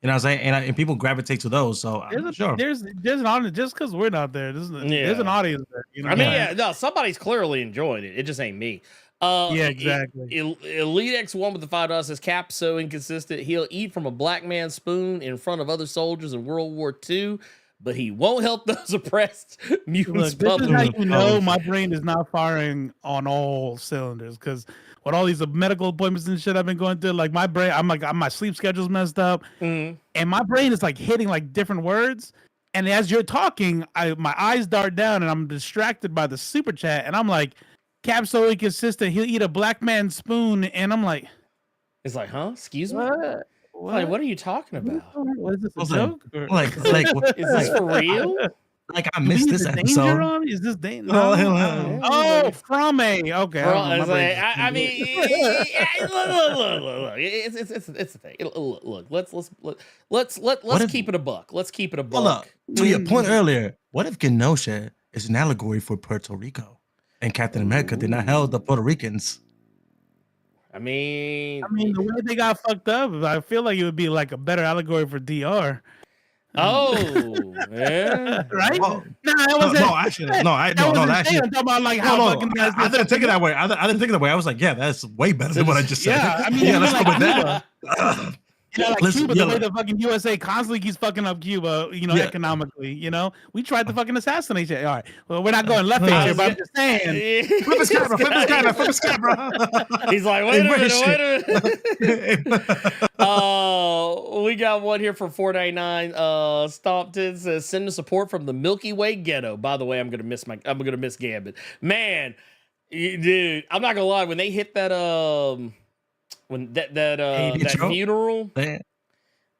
You know what I'm saying? And people gravitate to those. So I'm sure there's an audience just because we're not there. There's an audience there. You know I mean, no, somebody's clearly enjoying it. It just ain't me. Yeah, exactly. Elite X1 with the $5 says Cap so inconsistent. He'll eat from a black man's spoon in front of other soldiers in World War II, but he won't help those oppressed mutants. Look, this is how you know my brain is not firing on all cylinders, because with all these medical appointments and shit I've been going through, like my brain, my sleep schedule's messed up, and my brain is like hitting like different words. And as you're talking, my eyes dart down, and I'm distracted by the super chat, and I'm like, Cap so inconsistent, he'll eat a black man's spoon, and I'm like, it's like, huh? Excuse me? What? Like, what are you talking about? What is this, a joke? Like, is this for real? Like I missed this episode. Danger on? Is this danger? Oh, from a okay. I mean, look. It's the thing. Look, let's keep it a buck. Let's keep it a buck. Hold up. To your point earlier, what if Kenosha is an allegory for Puerto Rico, and Captain America did not help the Puerto Ricans? I mean, the way they got fucked up, I feel like it would be like a better allegory for DR. Oh, yeah. Right? Well, no, I'm talking about like how fucking guys. I didn't take it that way. I didn't think it that way. I was like, yeah, that's way better than what I just said. Yeah, I mean, yeah, let's like go with that. Cuba, the way the fucking USA constantly keeps fucking up Cuba, economically, we tried to fucking assassinate you. All right, well, we're not going left here, but I'm just saying. Flip his camera. He's like, wait a minute. We got one here for $4.99. Stompton says, send the support from the Milky Way ghetto. By the way, I'm gonna miss Gambit. Man, dude, I'm not gonna lie. When they hit that when that funeral,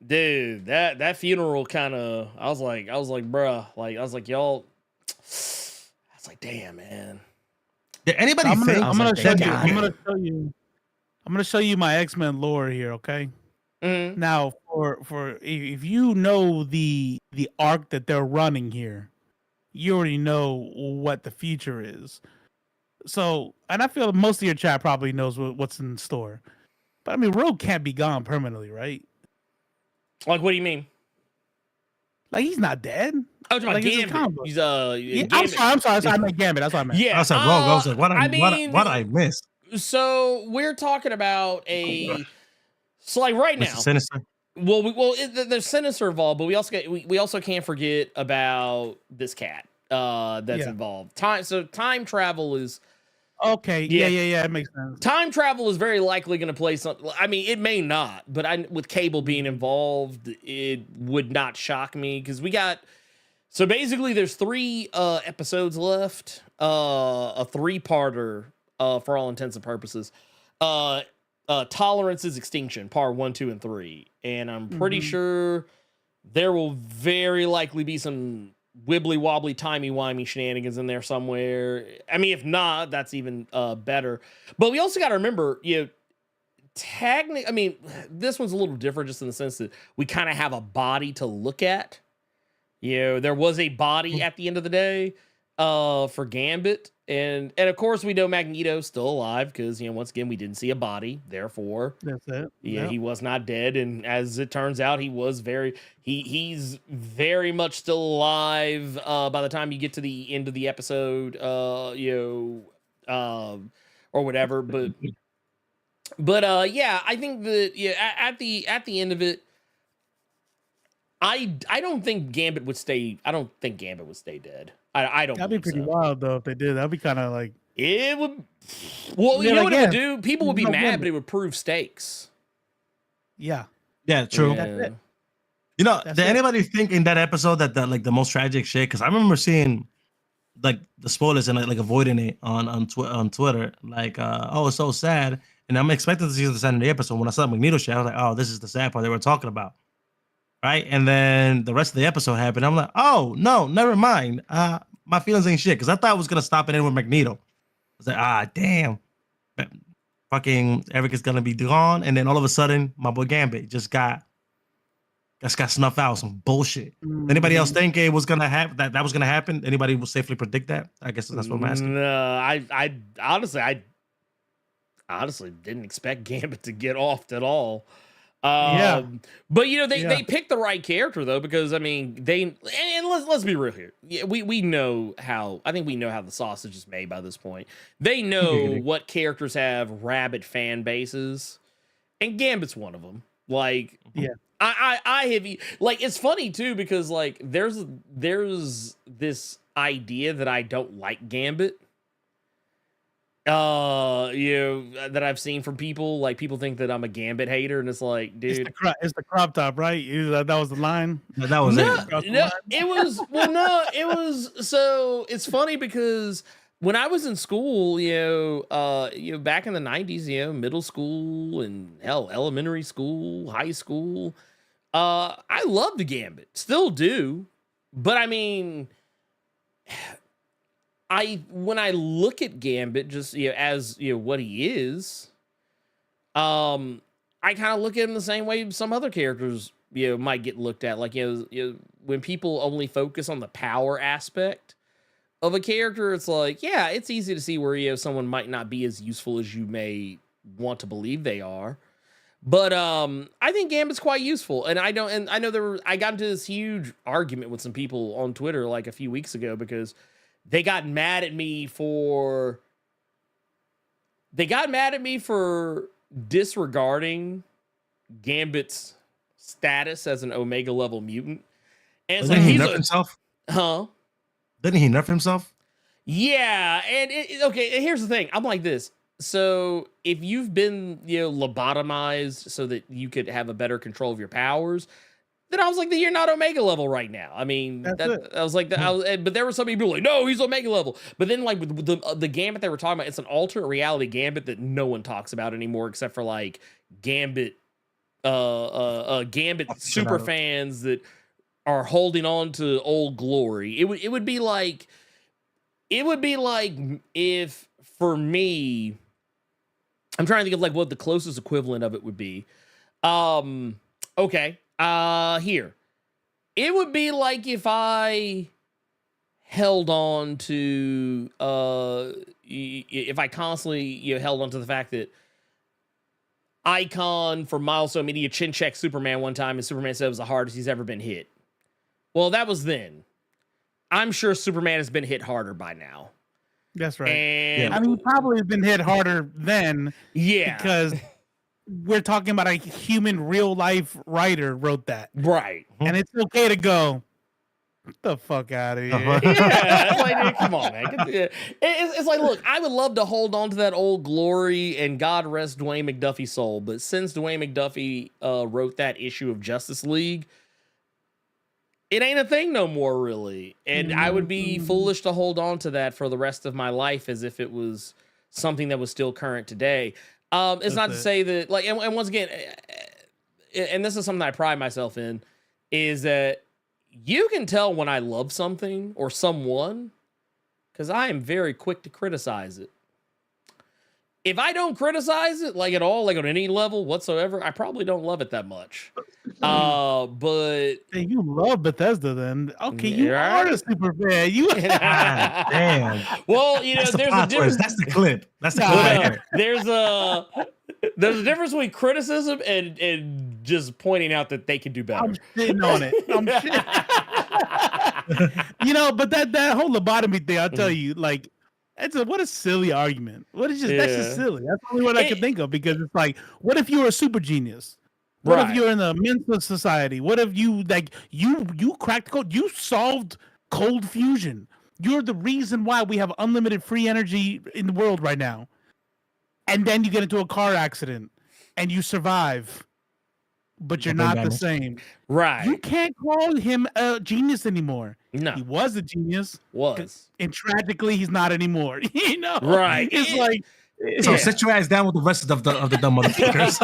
dude, that funeral kind of, I was like, bruh, like, I was like, y'all, I was like, damn, man. Did anybody I'm think? gonna show you my X-Men lore here, okay? Mm-hmm. Now, for if you know the arc that they're running here, you already know what the future is. So, and I feel most of your chat probably knows what's in store. But I mean, Rogue can't be gone permanently, right? Like, what do you mean? Like, he's not dead. I was about Gambit. He's Gambit. I'm sorry. I meant Gambit. That's what I meant. Yeah, I said Rogue. I was like, what I missed? So we're talking about so like right now. Sinister. Well, there's Sinister involved, but we also can't forget about this cat that's involved. Time travel is. Okay. Yeah. It makes sense. Time travel is very likely going to play something. I mean, it may not, but with Cable being involved, it would not shock me because we got. So basically, there's 3 episodes left. A 3-parter for all intents and purposes. Tolerance is Extinction, part 1, 2, and 3, and I'm pretty sure there will very likely be some wibbly wobbly timey-wimey shenanigans in there somewhere. I mean, if not, that's even better. But we also got to remember, technically, I mean, this one's a little different just in the sense that we kind of have a body to look at. There was a body at the end of the day for Gambit, and of course we know Magneto's still alive because once again we didn't see a body, therefore that's it. He was not dead, and as it turns out, he's very much still alive by the time you get to the end of the episode, or whatever. But I think that at the end of it, I don't think Gambit would stay. I don't think Gambit would stay dead. I don't. That'd be pretty wild though if they did. That'd be kind of like it would. Well, you know what it would do? People would be mad, but it would prove stakes. Yeah. Yeah. True. That's it. Did anybody think in that episode that the most tragic shit? Because I remember seeing like the spoilers and like avoiding it on Twitter. Like, oh, it's so sad, and I'm expecting to see the sad of the episode. When I saw Magneto shit, I was like, oh, this is the sad part they were talking about. Right, and then the rest of the episode happened. I'm like, oh no, never mind. My feelings ain't shit because I thought it was gonna stop it in with Magneto. I was like, damn, fucking Eric is gonna be gone, and then all of a sudden, my boy Gambit just got snuffed out. Some bullshit. Anybody else think it was gonna happen? That was gonna happen? Anybody will safely predict that? I guess that's what I'm asking. No, I honestly didn't expect Gambit to get off at all. But they picked the right character though, because I mean let's be real here. Yeah, we know how the sausage is made by this point. They know what characters have rabid fan bases, and Gambit's one of them. Like, I have, like, it's funny too because like there's this idea that I don't like Gambit. That I've seen from people. Like, people think that I'm a Gambit hater, and it's like, dude, it's the crop top, right? That was the line. That was it. No, it was. Well, no, it was. So it's funny because when I was in school, back in the 90s, middle school and hell, elementary school, high school, I loved the Gambit, still do, but I mean, when I look at Gambit, just as what he is, I kind of look at him the same way some other characters might get looked at. Like when people only focus on the power aspect of a character, it's like, yeah, it's easy to see where someone might not be as useful as you may want to believe they are. But I think Gambit's quite useful, and I know I got into this huge argument with some people on Twitter like a few weeks ago because they got mad at me for disregarding Gambit's status as an Omega level mutant. And didn't he nerf himself? Huh? Didn't he nerf himself? Yeah, and okay, here's the thing. I'm like this. So if you've been, lobotomized so that you could have a better control of your powers, then I was like, you're not Omega level right now. I mean, I was like, but there were some people like, no, he's Omega level. But then like with the Gambit they were talking about, it's an alternate reality Gambit that no one talks about anymore except for like Gambit super fans that are holding on to old glory. It would be like if, for me, I'm trying to think of like what the closest equivalent of it would be. Okay. Here. It would be like if I held on to if I constantly held on to the fact that Icon for Milestone Media chin checked Superman one time and Superman said it was the hardest he's ever been hit. Well, that was then. I'm sure Superman has been hit harder by now. That's right. And I mean, he probably has been hit harder then. Yeah. Because we're talking about a human real life writer wrote that. Right. And it's okay to go, get the fuck out of here. Yeah. It's like, dude, come on, man. It's like, look, I would love to hold on to that old glory and God rest Dwayne McDuffie's soul. But since Dwayne McDuffie wrote that issue of Justice League, it ain't a thing no more, really. And I would be foolish to hold on to that for the rest of my life as if it was something that was still current today. It's not to say that, like, and once again, and this is something I pride myself in, is that you can tell when I love something or someone because I am very quick to criticize it. If I don't criticize it, like at all, like on any level whatsoever, I probably don't love it that much. But hey, you love Bethesda, then? Okay, you are a super fan. You damn. Well, there's a difference. That's the clip. That's the clip. There's a difference between criticism and just pointing out that they can do better. I'm shitting on it. But that whole lobotomy thing, I'll tell you, like, what a silly argument. That's just silly. That's the only one I can think of, because it's like, what if you were a super genius? What if you're in the Mensa Society? What if you cracked code? You solved cold fusion. You're the reason why we have unlimited free energy in the world right now. And then you get into a car accident and you survive, but you're not the same. Right. You can't call him a genius anymore. No. He was a genius. And tragically, he's not anymore. Right. It's like, so sit your ass down with the rest of the dumb motherfuckers.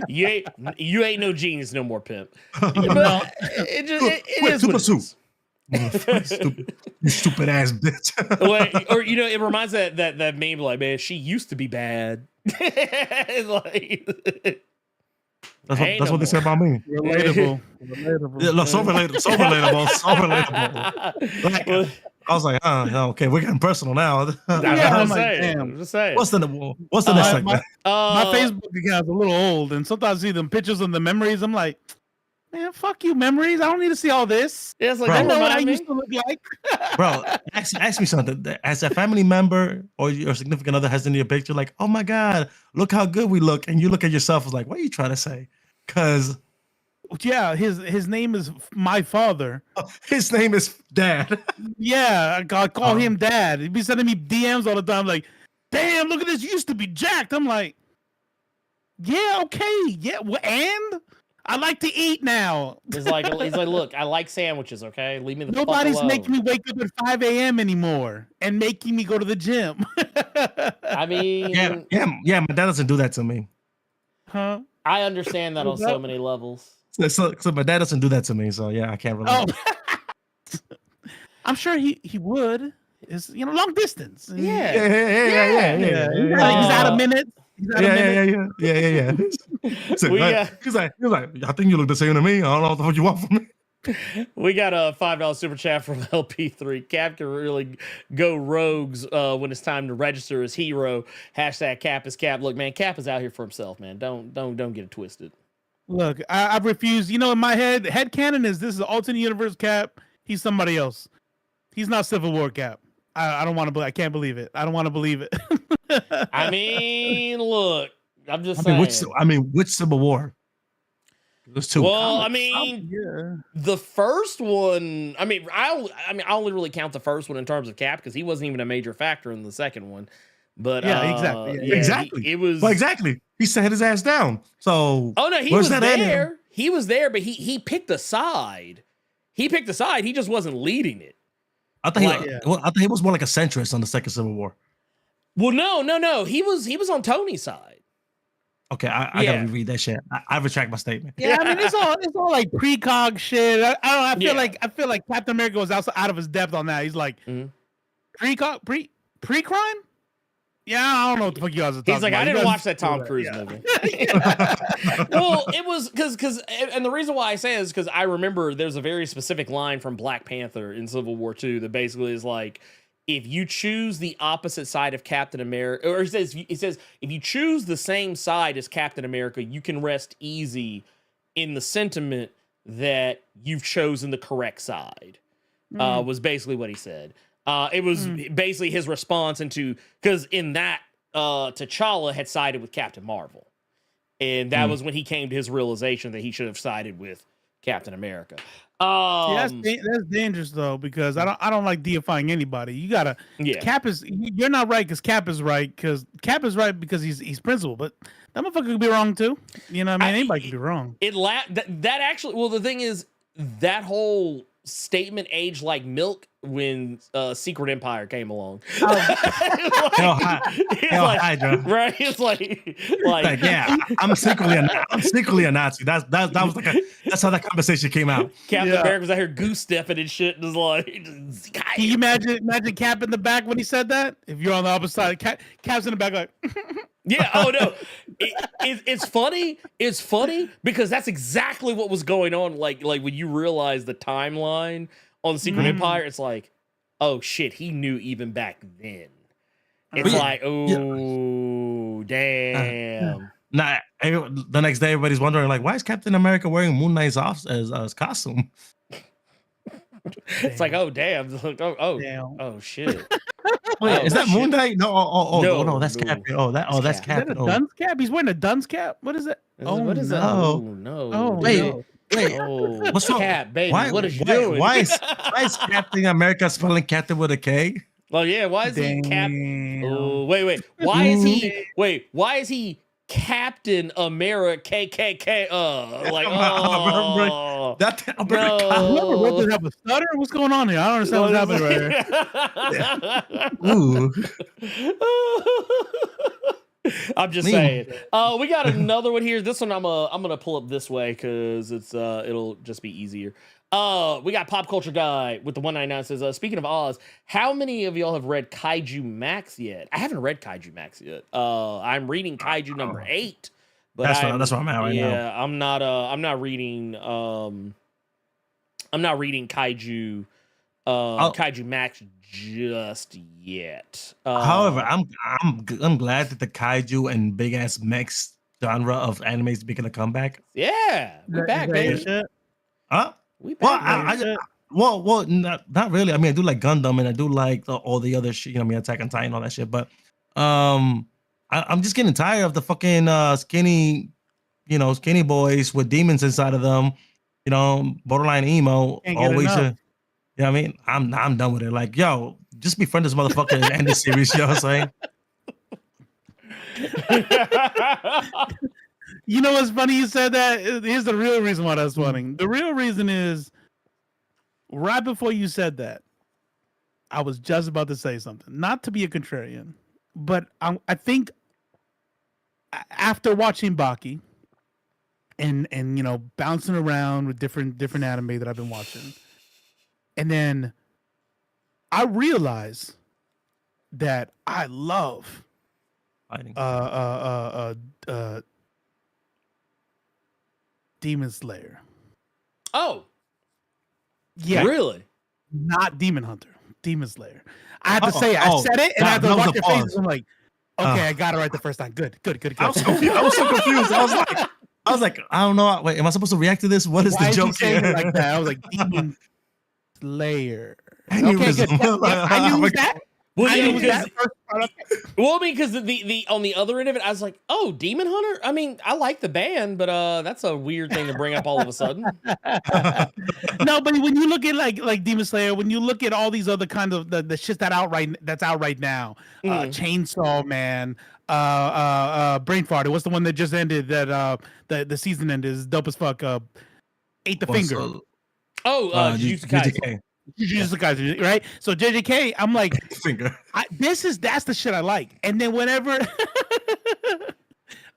you ain't no genius no more, pimp. It is super what it is. You stupid ass bitch. Or it reminds that meme, like, man, she used to be bad. Like, that's what they said about me. Relatable. Yeah, look, so relatable. Like, I was like, okay, we're getting personal now. I'm just saying. What's the next segment? My Facebook account's a little old, and sometimes I see them pictures and the memories. I'm like, man, fuck you, memories. I don't need to see all this. Yeah, it's like, I know what I used to look like. Bro, ask me something. As a family member or your significant other has in your picture, like, oh my God, look how good we look. And you look at yourself as like, what are you trying to say? Because yeah, his name is my father. His name is Dad. Yeah, I call him Dad. He'd be sending me DMs all the time, like, damn, look at this. You used to be jacked. I'm like, yeah, okay. Yeah, and I like to eat now. He's like, look, I like sandwiches, okay? Leave me the Nobody's fuck alone. making me wake up at 5 a.m. anymore and making me go to the gym. I mean... Yeah, my dad doesn't do that to me. Huh? I understand that on so many levels. So my dad doesn't do that to me, so yeah, I can't relate. I'm sure he would. It's long distance. Yeah. He's out of minutes. Yeah. He's like, I think you look the same to me. I don't know what the fuck you want from me. We got a $5 super chat from LP3. Cap can really go rogues when it's time to register as hero. Hashtag Cap is Cap. Look, man, Cap is out here for himself, man. Don't get it twisted. Look, I refuse. In my head canon is this is alternate universe Cap. He's somebody else. He's not Civil War Cap. I don't want to believe. I can't believe it. I don't want to believe it. I mean, look, I'm just saying. Which Civil War? There's two. Well, the first one. I only really count the first one in terms of Cap because he wasn't even a major factor in the second one. But exactly. Exactly. It was exactly. He set his ass down. So he was there. He was there, but he picked a side. He picked a side. He just wasn't leading it. I thought he was more like a centrist on the second Civil War. Well, no. He was on Tony's side. Okay, I gotta reread that shit. I retract my statement. Yeah, it's all like precog shit. I feel like Captain America was out of his depth on that. He's like pre-crime. Yeah, I don't know what the fuck you guys are talking about. He's like, I didn't watch that Tom Cruise movie. Well, it was because and the reason why I say it is because I remember there's a very specific line from Black Panther in Civil War II that basically is like, if you choose the opposite side of Captain America, or he says if you choose the same side as Captain America, you can rest easy in the sentiment that you've chosen the correct side. Was basically what he said. It was basically his response because in that T'Challa had sided with Captain Marvel, and that was when he came to his realization that he should have sided with Captain America. That's dangerous though, because I don't like deifying anybody. You gotta Cap is you're not right because Cap is right because he's principled, but that motherfucker could be wrong too. You know what I mean? Anybody could be wrong. That actually, well, the thing is that whole statement aged like milk when Secret Empire came along. Hydra. Right? It's like yeah, I'm secretly a Nazi. That's how that conversation came out. Captain America was out here goose stepping and shit, and was like, can you imagine Cap in the back when he said that? If you're on the opposite side, Cap's in the back like. Yeah. Oh no. It's funny. It's funny because that's exactly what was going on. Like when you realize the timeline on the Secret Empire, it's like, oh shit, he knew even back then. It's damn. Nah, the next day everybody's wondering like, why is Captain America wearing Moon Knight's as costume? It's like, oh damn, damn. Oh shit. Wait, is that Moon Knight? No, that's Captain. That's Captain. Is that a dunce cap? He's wearing a dunce cap. What is it? What is that? Oh no. Oh wait. Oh, what's wrong? Cap, baby? What is you doing? Why is Captain America spelling Captain with a K? Well, yeah. Why is he Cap? Oh, wait. Why is he? Wait. Why is he Captain America? KKK. That Whoever wrote that have a stutter. What's going on here? I don't understand what's happening right here. Ooh. I'm just saying. We got another one here. This one I'm gonna pull up this way because it'll just be easier. We got Pop Culture Guy with the 199 says, speaking of Oz, how many of y'all have read Kaiju Max yet? I haven't read Kaiju Max yet. I'm reading Kaiju number 8. But that's where I'm at right now. Yeah, I'm not reading Kaiju Kaiju Max just yet. However, I'm glad that the Kaiju and big ass mechs genre of anime is making a comeback. Yeah, we're back, baby. Huh? We back. Well, not really. I mean, I do like Gundam and I do like all the other shit. You know, Attack on Titan, all that shit. But I'm just getting tired of the fucking skinny boys with demons inside of them. You know, borderline emo. Always. Yeah, I mean, I'm done with it. Like, yo, just befriend this motherfucker and end the series. You know what I'm saying? You know what's funny? You said that. Here's the real reason why that's funny. The real reason is right before you said that, I was just about to say something. Not to be a contrarian, but I think after watching Baki and you know bouncing around with different anime that I've been watching. And then I realize that I love Fighting. Demon Slayer. Oh, Yeah, really? not Demon Hunter. Demon Slayer. I had to Oh, say it. I said it, and I had to that was watch a your faces. pause. I'm like, okay, I got it right the first time. Good. I was confused. I was so confused. I was like, I don't know. Wait, am I supposed to react to this? What is Why the is he joke saying here? it like that? I was like, Demon Slayer. Aneurysm. Okay, good. Yep, I knew it was that. Well, I yeah, knew it was because that first part. Okay. well, because the on the other end of it, I was like, oh, Demon Hunter. I mean, I like the band, but that's a weird thing to bring up all of a sudden. No, but when you look at like Demon Slayer, when you look at all these other kinds of the shit that's out right now, Chainsaw Man, Brain Farted. What's the one that just ended? That the season ended is dope as fuck. Ate the Finger. Jujutsu Kaisen. Jujutsu Kaisen, right? So JJK, I'm like, Finger. that's the shit I like. And then whenever,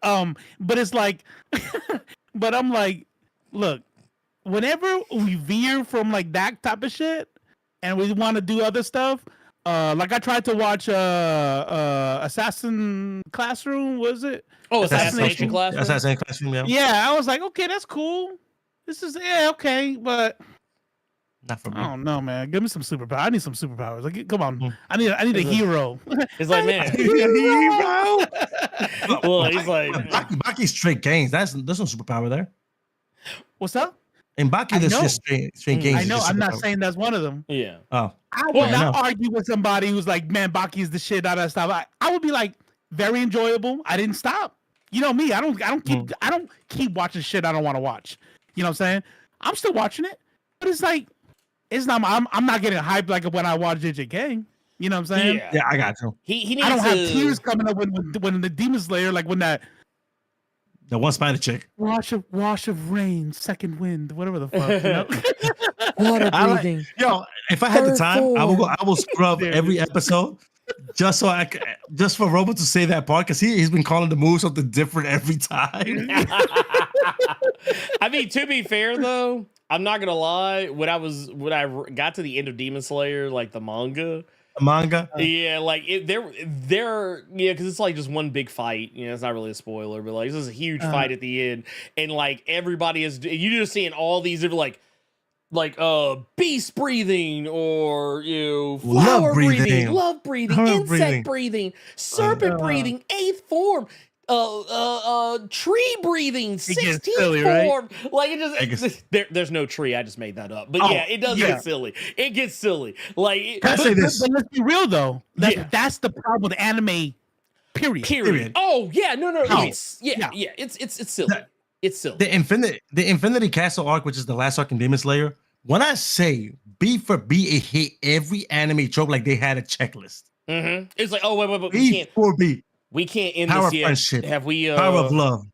but it's like, but I'm like, look, whenever we veer from like that type of shit, and we want to do other stuff, like I tried to watch Assassin Classroom, was it? Oh, Assassination Classroom. Assassination Classroom. Yeah. Yeah, I was like, okay, that's cool. This is okay, but. Not for me. I don't know, man. Give me some superpower. I need some superpowers. Like, come on. I need a hero. It's like, man, Hero. well, he's like, Baki's straight gains. There's no superpower there. What's up? In Baki, I there's know. just straight gains. I know. I'm not saying that's one of them. yeah. Oh, I would Well, not no. argue with somebody who's like, man, Baki is the shit, all that stuff. I would be like, very enjoyable. I didn't stop. You know me. I don't keep watching shit I don't want to watch. You know what I'm saying? I'm still watching it, but it's like, it's not. I'm not getting hyped like when I watch JJK. You know what I'm saying? Yeah. yeah, I got you. He needs I don't have to- tears coming up when the Demon Slayer, like when that The one spider chick. wash of rain, second wind, whatever the fuck. You know? water I like- breathing. Yo, if I had the Third time, I will scrub There it every is. episode just so just for Robo to say that part because he's been calling the move something different every time. I mean, to be fair though, I'm not gonna lie. When I got to the end of Demon Slayer, like the manga, yeah, like they're yeah, because it's like just one big fight. You know, it's not really a spoiler, but like this is a huge fight at the end, and like everybody is you just seeing all these different like beast breathing or flower breathing, love breathing, Herb insect breathing, serpent breathing, eighth form. Tree breathing, 16th silly, form. Right? Like it just there's no tree. I just made that up. But yeah, it does get silly. It gets silly. Like Can I say this? But let's be real though. That's the problem with anime. Period. Oh yeah, no. No. It's silly. It's silly. The Infinity Castle arc, which is the last arc in Demon Slayer. When I say B for B, it hit every anime trope like they had a checklist. Mm-hmm. It's like, oh wait, B for B. we can't end Power this of yet. friendship. Have we? Power of love.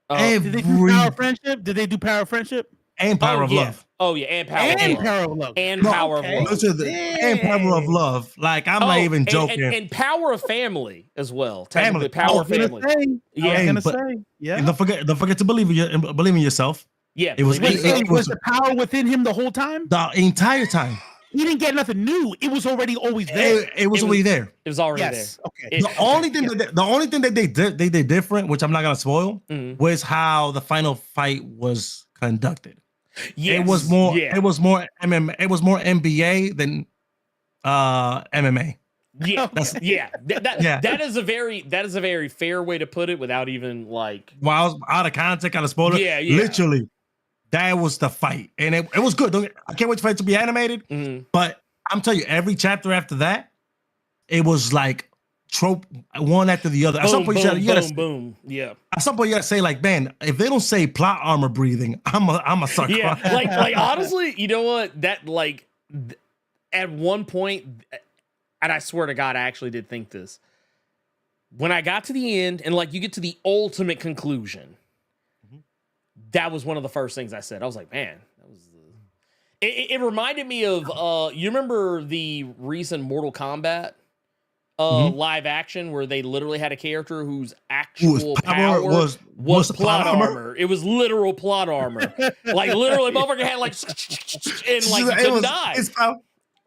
Did they do Power of Friendship? Did they do Power of Friendship? And Power of Love. Oh yeah, and Power And of Love. Power of Love. And No, Power okay. of Love. Those are and Power of Love. Like I'm not even joking. And Power of Family as well. Technically, Family. Power of I was Family. gonna say, Yeah. I was But- gonna say, yeah. And don't forget to believe in yourself. Yeah, It was- please. it Was the power within him the whole time? The entire time. He didn't get nothing new. It was already always there. It was already there. It was already Yes. there. Okay. It- The only thing that they did different, which I'm not gonna spoil, was how the final fight was conducted. Yes. It was more Yeah. it was more MMA, it was more NBA than MMA. Yeah. Yeah. That is a very fair way to put it without even like. While I was out of context, out of spoiler, Yeah. literally, that was the fight, and it was good. I can't wait for it to be animated. But I'm telling you, every chapter after that, it was like trope one after the other. At some point, you gotta boom. Yeah. At some point, you gotta say like, man, if they don't say plot armor breathing, I'm a sucker. Yeah. like honestly, you know what? That at one point, and I swear to God, I actually did think this. When I got to the end, and like you get to the ultimate conclusion, that was one of the first things I said. I was like, man, that was. It reminded me of you remember the recent Mortal Kombat live action where they literally had a character whose actual power was plot armor. It was literal plot armor. Like literally, motherfucker had like and like couldn't die.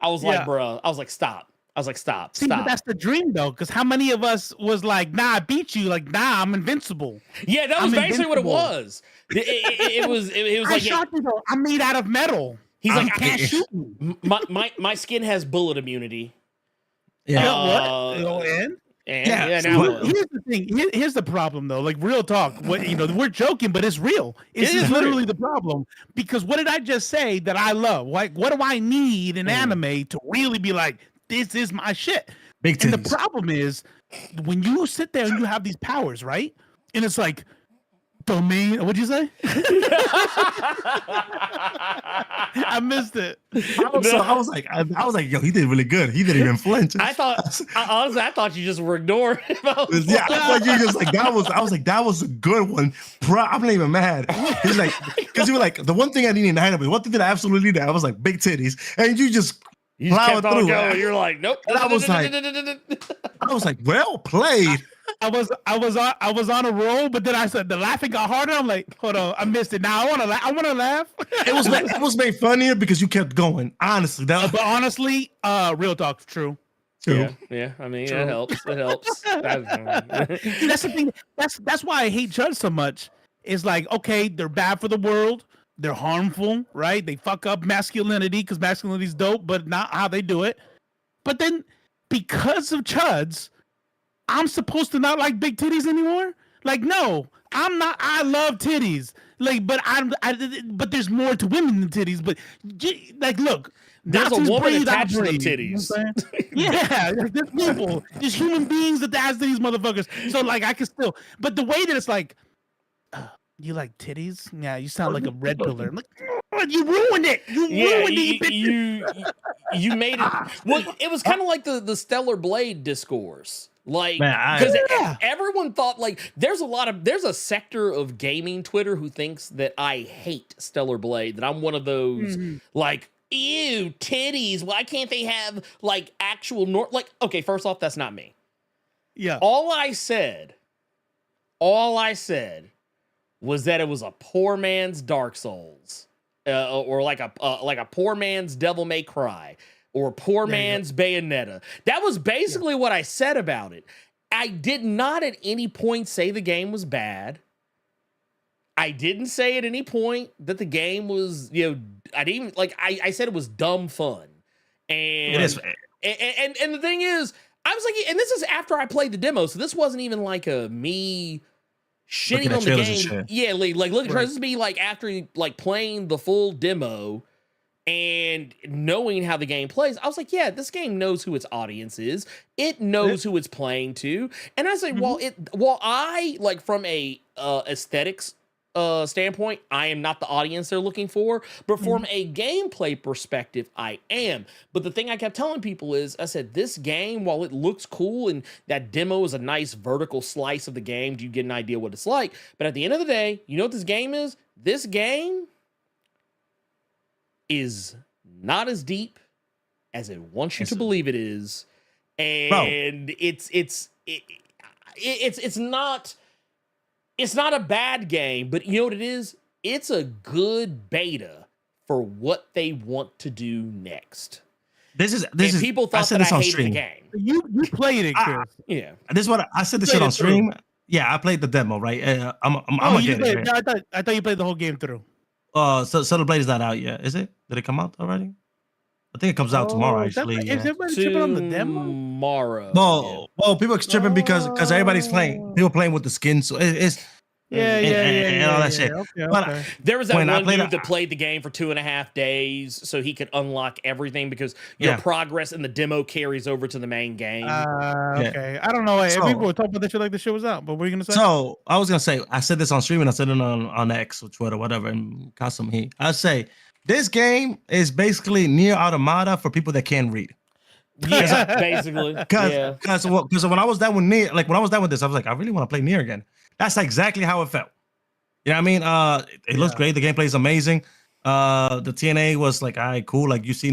I was like, bro, I was like, stop. I was like, stop. See, but that's the dream though, because how many of us was like, nah, I beat you, like, nah, I'm invincible. Yeah, that was basically what it was. It was I like shot you though. I'm made out of metal. He's like, I can't shoot me. My skin has bullet immunity. Yeah. What? Yeah. Now, here's the thing. Here's the problem, though. Like real talk. What we're joking, but it's real. This is literally the problem. Because what did I just say that I love? Like, what do I need in anime to really be like, this is my shit? Big and the problem is when you sit there and you have these powers, right? And it's like domain. What'd you say? I missed it. I was like, yo, he did really good. He didn't even flinch. Honestly, I thought you just were ignoring him. I thought you just like that was. I was like, that was a good one, bro. I'm not even mad. He's like, because you were like, the one thing I didn't handle, but one thing that I absolutely did, I was like, big titties, and you just plowed through. You're like, nope. And I was like, well played. I was on a roll, but then I said the laughing got harder. I'm like, hold on, I missed it. Now I want to laugh. It was made funnier because you kept going. Honestly, but honestly, real talk, true. Yeah. I mean, it helps. It helps. That's the thing. That's why I hate Judge so much. Is like, okay, they're bad for the world. They're harmful, right? They fuck up masculinity because masculinity is dope, but not how they do it. But then because of Chuds, I'm supposed to not like big titties anymore? Like, no, I'm not. I love titties. Like, but but there's more to women than titties. But like, look, there's a woman attached to the titties. You know yeah, like, there's people, there's human beings attached to these motherfuckers. So like, I can still. But the way that it's like, you like titties? Yeah, you sound like a red pillar. I'm like, oh, you ruined it. You ruined it. You made it. Well, it was kind of like the Stellar Blade discourse. Like, because everyone thought like there's a sector of gaming Twitter who thinks that I hate Stellar Blade, that I'm one of those like, ew, titties. Why can't they have like actual like, okay, first off, that's not me. Yeah. All I said was that it was a poor man's Dark Souls, or like a poor man's Devil May Cry, or poor man's Bayonetta. That was basically what I said about it. I did not at any point say the game was bad. I didn't say at any point that the game was, I didn't even, like, I said it was dumb fun. And it is. And the thing is, I was like, and this is after I played the demo, so this wasn't even like a me shitting on the game. Yeah, like look at this is me like after like playing the full demo and knowing how the game plays. I was like, yeah, this game knows who its audience is. It knows who it's playing to. And I say, while I like from a aesthetics standpoint, I am not the audience they're looking for, but from a gameplay perspective, I am. But the thing I kept telling people is, I said, this game, while it looks cool and that demo is a nice vertical slice of the game, do you get an idea what it's like? But at the end of the day, you know what this game is? This game is not as deep as it wants you to believe it is, and it's not a bad game, but you know what it is? It's a good beta for what they want to do next. This is people thought that I hated the game. You played it, Chris. Yeah. This is what I said. This shit on stream. Yeah, I played the demo. Right. I'm gonna get it. I thought you played the whole game through. So the Blade is not out yet, is it? Did it come out already? I think it comes out tomorrow. Actually, is everybody tripping on the demo? Tomorrow. Well, people are tripping because everybody's playing. People playing with the skin, so it's and all that shit. Okay, but there was that one dude that played the game for 2.5 days so he could unlock everything because your progress in the demo carries over to the main game. Okay. I don't know. So, people were talking about this shit like the shit was out, but what are you gonna say? So I was gonna say, I said this on stream and I said it on X or Twitter, whatever, and got some heat. I say this game is basically Nier Automata for people that can't read. Yeah, basically. Because when I was done with Nier, like when I was done with this, I was like, I really want to play Nier again. That's exactly how it felt. You know what I mean? It looks great. The gameplay is amazing. The TNA was like, all right, cool. Like you see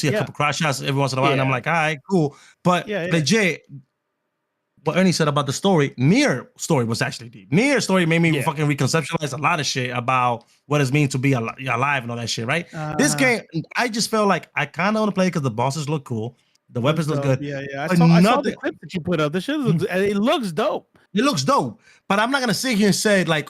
a couple cross shots every once in a while, and I'm like, all right, cool. But legit, what Ernie said about the story. Nier story was actually deep. Nier story made me fucking reconceptualize a lot of shit about what it means to be alive and all that shit, right? This game, I just felt like I kind of want to play because the bosses look cool. The weapons look good. Yeah. I But saw the clip that you put up. The shit it looks dope. It looks dope. But I'm not going to sit here and say, like,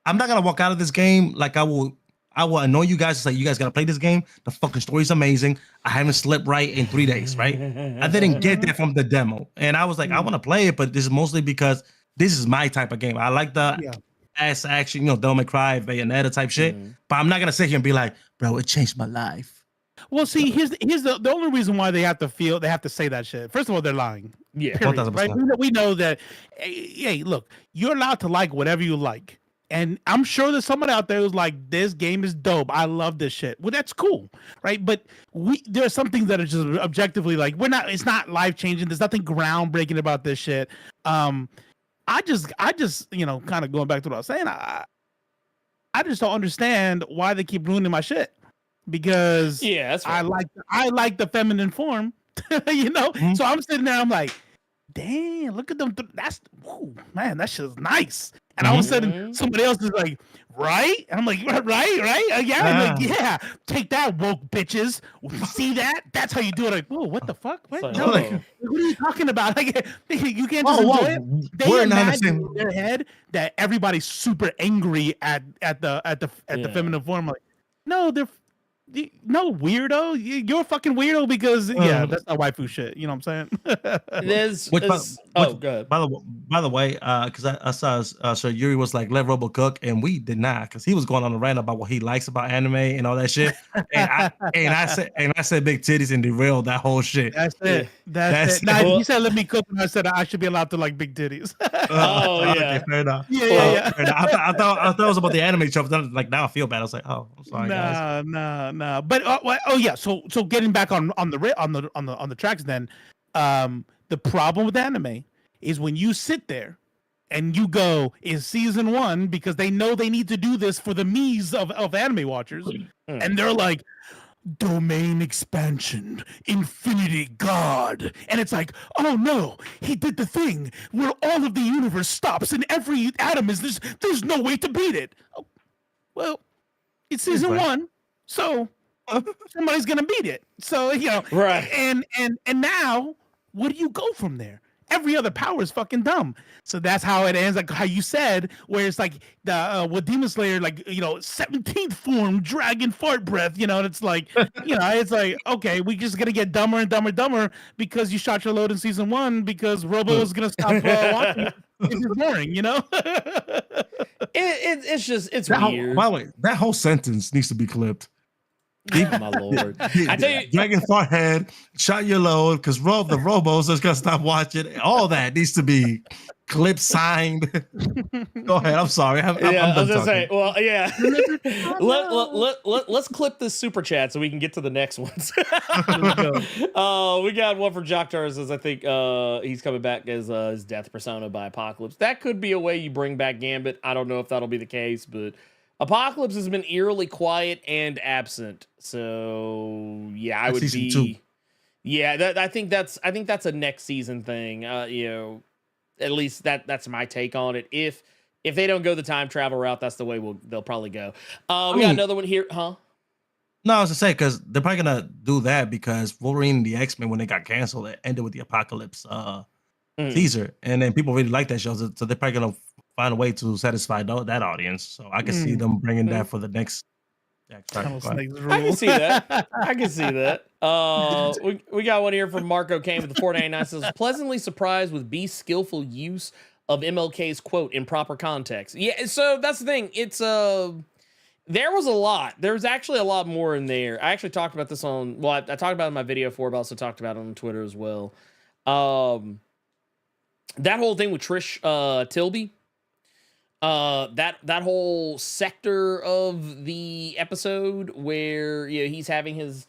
I'm not going to walk out of this game like I will annoy you guys. It's like, you guys got to play this game. The fucking story's amazing. I haven't slept right in 3 days, right? I didn't get that from the demo. And I was like, I want to play it, but this is mostly because this is my type of game. I like the ass action, Devil May Cry, Bayonetta type shit. But I'm not going to sit here and be like, bro, it changed my life. Well, see, here's the only reason why they have to say that shit. First of all, they're lying. Yeah, period, right? We know that. Hey, look, you're allowed to like whatever you like, and I'm sure there's somebody out there who's like, "This game is dope. I love this shit." Well, that's cool, right? But there are some things that are just objectively like it's not life changing. There's nothing groundbreaking about this shit. I just kind of going back to what I was saying. I just don't understand why they keep ruining my shit. Because that's right. I like the feminine form, So I'm sitting there, I'm like, damn, look at them. Man, that shit's nice. And all of a sudden, somebody else is like, right? And I'm like, right? Yeah, yeah. Take that, woke bitches. See that? That's how you do it. Like, whoa, what the fuck? What? Like, No, like, what are you talking about? Like, you can't just enjoy it. They imagine in their head that everybody's super angry at the feminine form. Like, no, no, weirdo. You're a fucking weirdo because that's not waifu shit. You know what I'm saying? Go ahead. By the way, because I saw Sir Yuri was like, let Robo cook, and we did not, because he was going on a rant about what he likes about anime and all that shit. And I said big titties and derailed that whole shit. That's it. That's it. Now, he said let me cook, and I said I should be allowed to like big titties. Okay, fair enough. Yeah. Fair enough. I thought it was about the anime stuff. Then like now I feel bad. I was like, oh, I'm sorry, guys. Nah. But So getting back on the tracks, then the problem with anime is when you sit there and you go, is season 1, because they know they need to do this for the me's of anime watchers, and they're like, domain expansion, infinity god, and it's like, oh no, he did the thing where all of the universe stops and every atom is there's no way to beat it. Oh, well, it's season 1, so somebody's gonna beat it. So right. And now, where do you go from there? Every other power is fucking dumb. So that's how it ends, like how you said, where it's like the with Demon Slayer, like 17th form dragon fart breath. And it's like it's like, okay, we just gonna get dumber and dumber because you shot your load in season 1 because Robo is gonna stop watching. It's boring, It's weird. By the way, that whole sentence needs to be clipped. Oh, my lord! I tell you, Dragon Fart Head shot your load because the Robos is gonna stop watching. All that needs to be clip signed. Go ahead. I'm sorry. I'm I was gonna say. Well, yeah. Let's clip this super chat so we can get to the next ones. We got one for Jock Tarzan. I think he's coming back as his death persona by Apocalypse. That could be a way you bring back Gambit. I don't know if that'll be the case, but Apocalypse has been eerily quiet and absent. So yeah, I would be. 2. Yeah, I think that's a next season thing. At least that's my take on it. If they don't go the time travel route, that's the way they'll probably go. We got another one here, huh? No, I was to say because they're probably gonna do that because Wolverine and the X-Men, when they got canceled, it ended with the Apocalypse teaser, and then people really like that show, so they're probably gonna find a way to satisfy that audience. So I can see them bringing that for the next. I can see that. I can see that. We got one here from Marco Kane with the 499. Says, pleasantly surprised with B's skillful use of MLK's quote in proper context. Yeah, so that's the thing. It's there was a lot. There's actually a lot more in there. I actually talked about this on. Well, I talked about it in my video before, but I also talked about it on Twitter as well. That whole thing with Trish Tilby. That whole sector of the episode where he's having his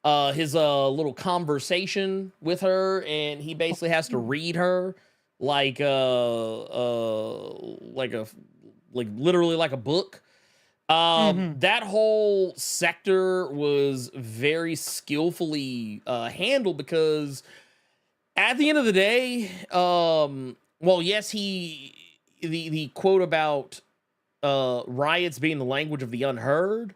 little conversation with her, and he basically has to read her like literally like a book. That whole sector was very skillfully handled because At the end of the day, well, yes, the quote about riots being the language of the unheard.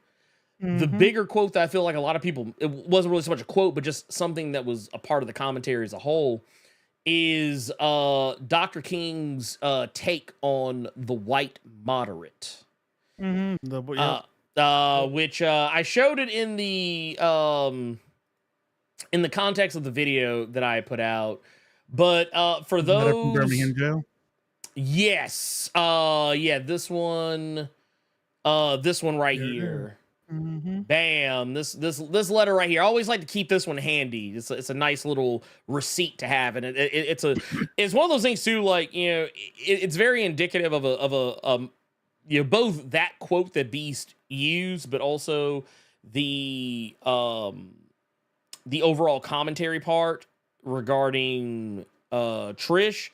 The bigger quote that I feel like a lot of people, it wasn't really so much a quote, but just something that was a part of the commentary as a whole, is Dr. King's take on the white moderate. Which I showed it in the context of the video that I put out. But for those Birmingham jail. Yes. Yeah, this one right here. Bam. This letter right here. I always like to keep this one handy. It's a nice little receipt to have, and it's one of those things too. Like, you know, it's very indicative of a you know, both that quote that Beast used, but also the overall commentary part regarding Trish.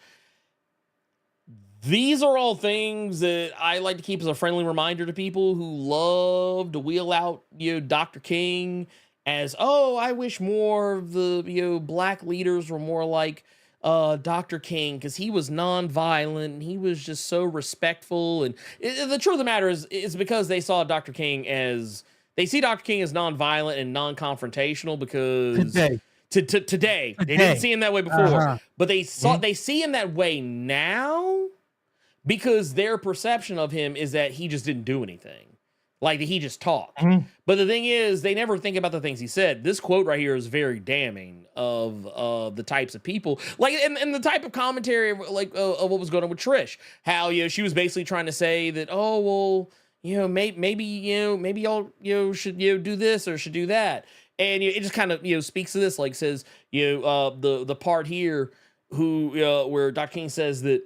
These are all things that I like to keep as a friendly reminder to people who love to wheel out, you know, Dr. King as, oh, I wish more of the, you know, black leaders were more like Dr. King, because he was nonviolent and he was just so respectful. And the truth of the matter is because they saw Dr. King as, they see Dr. King as nonviolent and non-confrontational because today they didn't see him that way before, but they see him that way now because their perception of him is that he just didn't do anything, like that he just talked. But the thing is, they never think about the things he said. This quote right here is very damning of the types of people, like, and the type of commentary, like, of what was going on with Trish. How, you know, she was basically trying to say that, oh, well, you know, maybe y'all, you know, should, you know, do this or should do that. And, you know, it just kind of, you know, speaks to this, like, says, you know, the part here where Dr. King says that,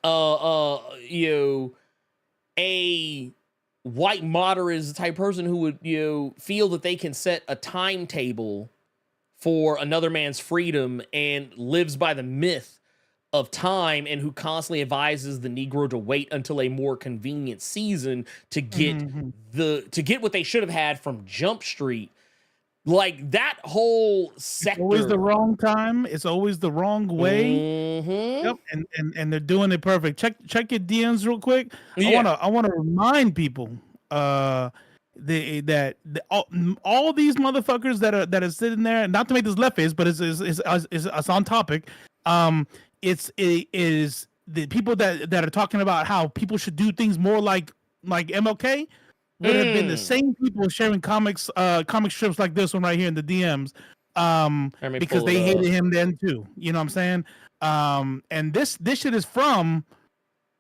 you know, a white moderate is the type of person who would, you know, feel that they can set a timetable for another man's freedom and lives by the myth of time, and who constantly advises the Negro to wait until a more convenient season to get what they should have had from Jump Street. Like, that whole sector. It's always the wrong time. It's always the wrong way. Yep. And they're doing it perfect. Check your DMs real quick. Yeah. I wanna remind people all these motherfuckers that are sitting there, not to make this left face, but it's on topic. It is the people that are talking about how people should do things more like MLK. Would have been the same people sharing comic strips like this one right here in the DMs, because they hated him then too. You know what I'm saying? And this shit is from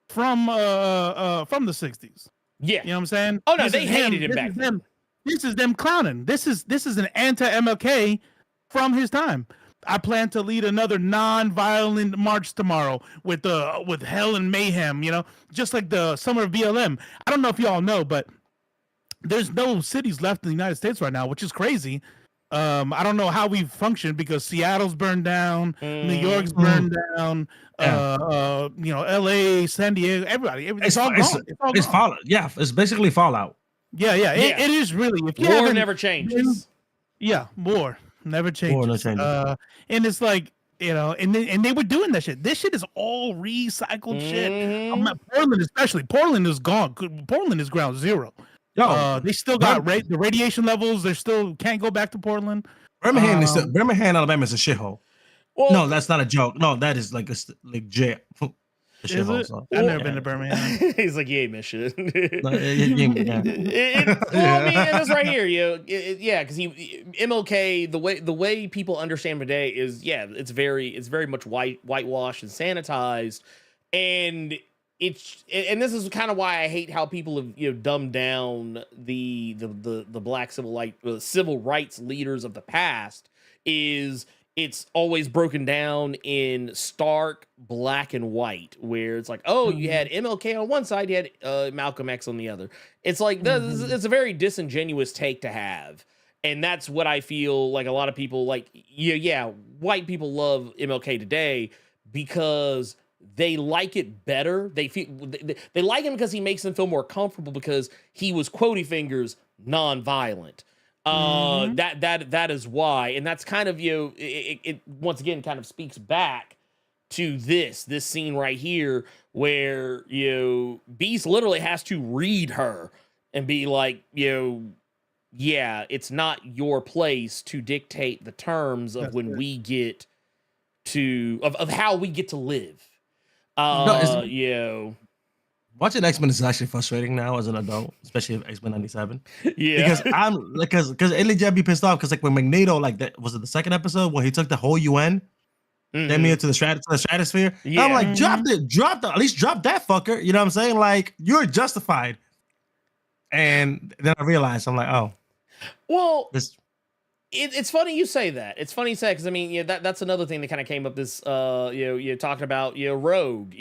the 60s. Yeah, you know what I'm saying? Oh no, they hated him back then. This is them clowning. This is an anti-MLK from his time. I plan to lead another non-violent march tomorrow with hell and mayhem. You know, just like the summer of BLM. I don't know if y'all know, but there's no cities left in the United States right now, which is crazy. I don't know how we function because Seattle's burned down, New York's burned down, you know, LA, San Diego, everybody. It's all gone. It's fallout. Yeah, it's basically fallout. Yeah. It is really. If you war never changes. War never changes. War never changes. And it's like, you know, and they were doing that shit. This shit is all recycled shit. Portland, especially. Portland is gone. Portland is ground zero. They still got the radiation levels. They still can't go back to Portland. Birmingham, Alabama is a shithole. Well, no, that's not a joke. No, that is like jail. Is it? So. I've never been to Birmingham. He's like, you ain't miss shit. No, well, I mean, it's right here, because MLK, the way people understand today is, it's very much whitewashed and sanitized, and this is kind of why I hate how people have, you know, dumbed down the black civil rights leaders of the past. Is it's always broken down in stark black and white, where it's like, oh, you had MLK on one side, you had Malcolm X on the other. It's like it's a very disingenuous take to have, and that's what I feel like a lot of people like. White people love MLK today because they like it better. They like him because he makes them feel more comfortable because he was quotey fingers non-violent. That is why, and that's kind of it once again kind of speaks back to this scene right here where Beast literally has to read her and be like, yeah, it's not your place to dictate the terms of when we get to of how we get to live. Watching X-Men is actually frustrating now as an adult, especially X-Men 97. Yeah, because it legit be pissed off because like when Magneto, like that was it the second episode when he took the whole UN, then me into the stratosphere. Yeah. I'm like, at least drop that fucker. You know what I'm saying? Like you're justified. And then I realized I'm like, oh, well, it's funny you say that. It's funny you say because I mean, that's another thing that kind of came up. This you're talking about Rogue.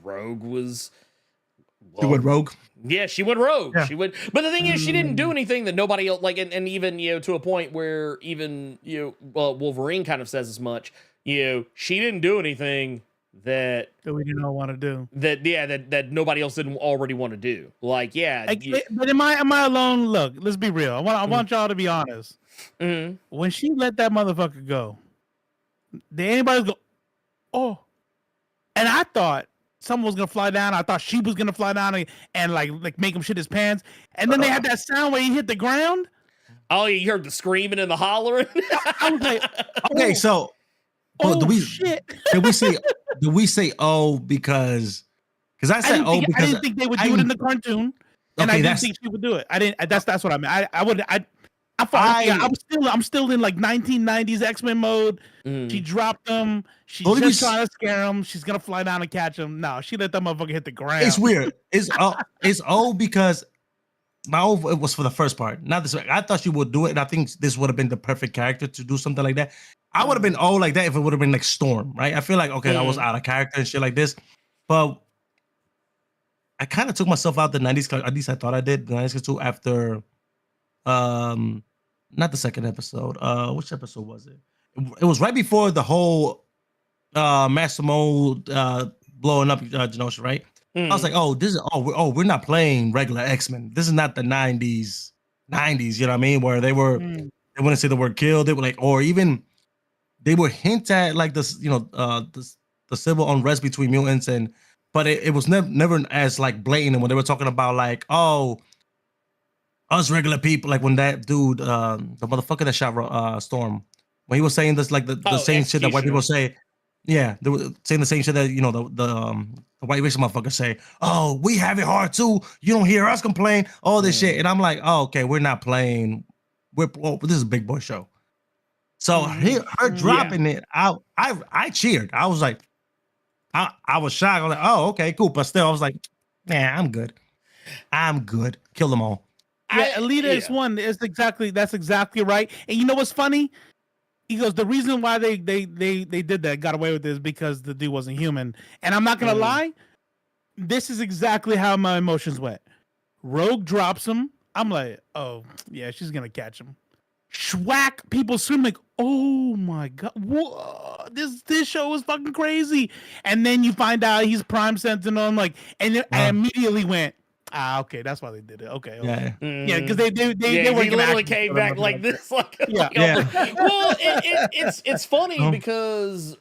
Rogue was. She went rogue. Yeah, she went rogue. Yeah. She went, but the thing is, she didn't do anything that nobody else like, and even to a point where even Wolverine kind of says as much. She didn't do anything that we didn't all want to do. That nobody else didn't already want to do. Like, but am I alone? Look, let's be real. I want y'all to be honest. When she let that motherfucker go, did anybody go? Oh, and I thought. Someone was gonna fly down. I thought she was gonna fly down and like make him shit his pants. And then they had that sound where he hit the ground. Oh, you heard the screaming and the hollering. I was like, okay, so shit. Did we say because I said because I didn't think they would do it in the cartoon, and I didn't think she would do it. I didn't. That's what I meant. I'm still in like 1990s X-Men mode. She dropped them. She's just trying to scare him. She's gonna fly down and catch him. No, she let that motherfucker hit the ground. It's weird. It's because it was for the first part. Not this. I thought she would do it, and I think this would have been the perfect character to do something like that. I would have been like that if it would have been like Storm, right? I feel like I was out of character and shit like this, but I kind of took myself out the 90s. At least I thought I did the 90s too after. Not the second episode. Which episode was it? It was right before the whole Master Mold blowing up Genosha, right? I was like, we're not playing regular X-Men. This is not the 90s, you know what I mean? Where they wouldn't say the word kill. They were like, or even they would hint at like this, the civil unrest between mutants but it was never as like blatant. And when they were talking about like, us regular people, like when that dude, the motherfucker that shot Storm, when he was saying this, like the same shit that white people say. Yeah, they were saying the same shit that the white rich motherfuckers say. Oh, we have it hard too. You don't hear us complain. All this shit, and I'm like, oh, okay, we're not playing. This is a big boy show. So her dropping it out, I cheered. I was like, I was shocked. I was like, oh, okay, cool. But still, I was like, man, I'm good. Kill them all. Yeah, Alita is one. That's exactly right. And you know what's funny? He goes, the reason why they did that, got away with this, because the dude wasn't human. And I'm not gonna lie, this is exactly how my emotions went. Rogue drops him. I'm like, oh yeah, she's gonna catch him. Schwack, people scream like, oh my god, whoa, this show is fucking crazy. And then you find out he's Prime Sentinel. I'm like, and I immediately went, okay, that's why they did it. Okay, yeah, because they were literally came back like this, Well, it's funny because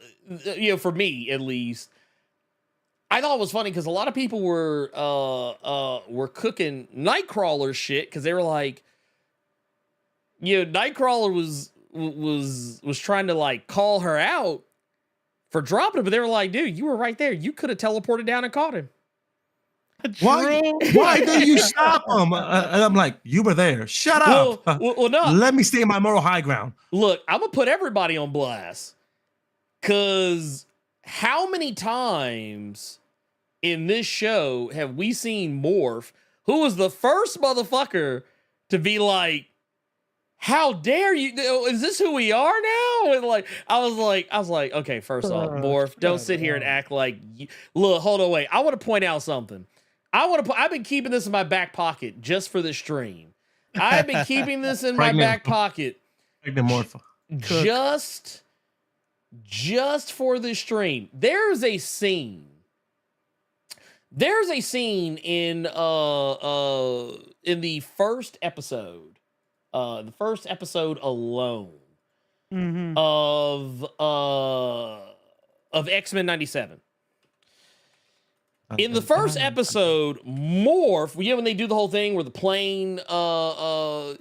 for me at least, I thought it was funny because a lot of people were cooking Nightcrawler shit because they were like, Nightcrawler was trying to like call her out for dropping it, but they were like, dude, you were right there. You could have teleported down and caught him. Why did you stop him? And I'm like, you were there. Shut up. Well, no. Let me stay in my moral high ground. Look, I'm gonna put everybody on blast. Cause how many times in this show have we seen Morph, who was the first motherfucker to be like, how dare you? Is this who we are now? And like, I was like, okay, first off, Morph, don't sit here and act like look, hold on, wait. I want to point out something. I've been keeping this in my back pocket just for this stream. I've been keeping this in my back pocket just for this stream. There's a scene in the first episode the first episode alone Mm-hmm. of X-Men 97. In the first episode, Morph, when they do the whole thing where the plane, the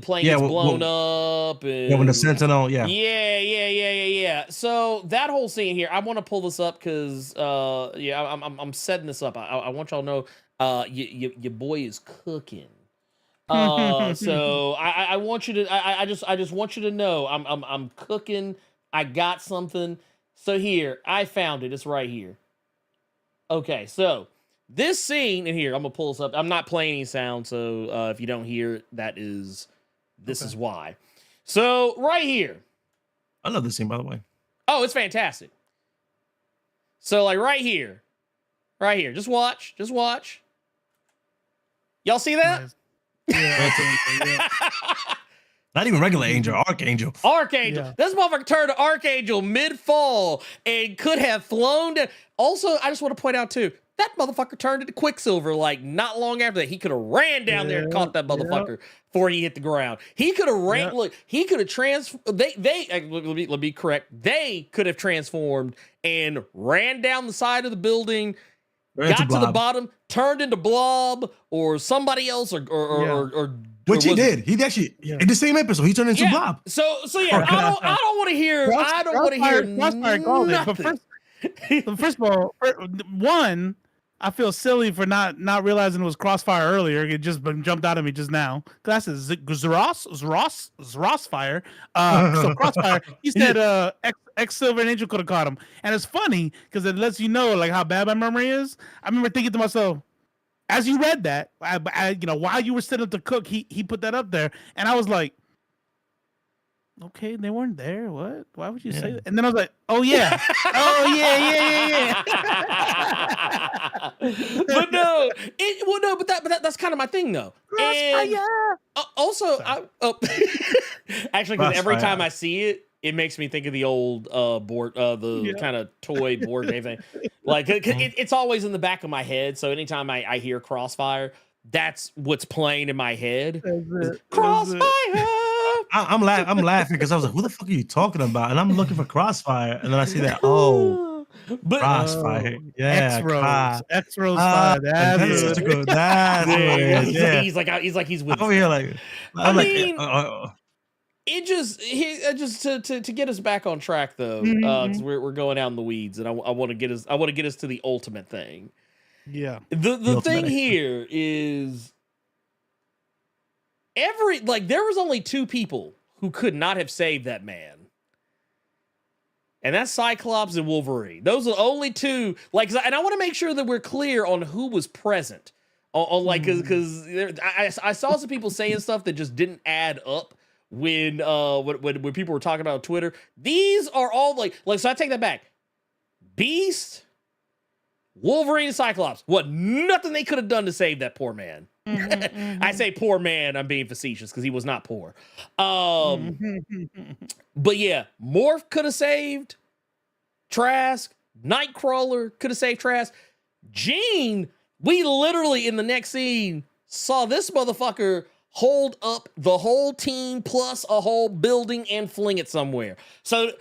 plane gets blown up. And, when the Sentinel, Yeah. So that whole scene here, I want to pull this up because, I'm setting this up. I want y'all to know, your boy is cooking. So I want you to, I just want you to know, I'm cooking. I got something. So here, I found it. It's right here. Okay, so this scene in here, I'm gonna pull this up. I'm not playing any sound, so if you don't hear it, this is why. So right here. I love this scene, by the way. Oh, it's fantastic. So like right here. Just watch. Y'all see that? Nice. Yeah. Not even regular Angel, Archangel. Yeah. This motherfucker turned to Archangel mid-fall and could have flown down. Also, I just want to point out too, that motherfucker turned into Quicksilver like not long after that. He could have ran down there and caught that motherfucker before he hit the ground. He could have ran. Look, he could have transformed. Let me correct. They could have transformed and ran down the side of the building. Got to the bottom, turned into Blob or somebody else, or which he did. He actually in the same episode he turned into Blob. So yeah, I don't want to hear. I don't want to hear nothing. But first of all, one, I feel silly for not realizing it was Crossfire earlier. It just jumped out at me just now. That's Rossfire. So Crossfire. He said X-Silver and Angel could have caught him, and it's funny because it lets you know like how bad my memory is. I remember thinking to myself, as you read that, I while you were setting up to cook, he put that up there, and I was like, okay, they weren't there. What? Why would you say that? And then I was like, oh yeah, yeah. but that's kind of my thing though. And also, actually, because every time I see it, it makes me think of the old board, kind of toy board game thing. Like it's always in the back of my head. So anytime I hear Crossfire, that's what's playing in my head. Crossfire. I'm laughing because I was like, "Who the fuck are you talking about?" And I'm looking for Crossfire, and then I see that. But Crossfire, X-Rose fire. That's such a good. That's he's like he's with. Over here, like it just to get us back on track though, because we're going out in the weeds, and I want to get us to the ultimate thing. Yeah. The thing here is there was only two people who could not have saved that man. And that's Cyclops and Wolverine. Those are the only two. And I want to make sure that we're clear on who was present. Because I saw some people saying stuff that just didn't add up when people were talking about on Twitter. These are all so I take that back. Beast, Wolverine, and Cyclops. Nothing they could have done to save that poor man. I say poor man, I'm being facetious because he was not poor. But yeah, Morph could have saved Trask. Nightcrawler could have saved Trask. Jean, we literally in the next scene saw this motherfucker hold up the whole team plus a whole building and fling it somewhere. So it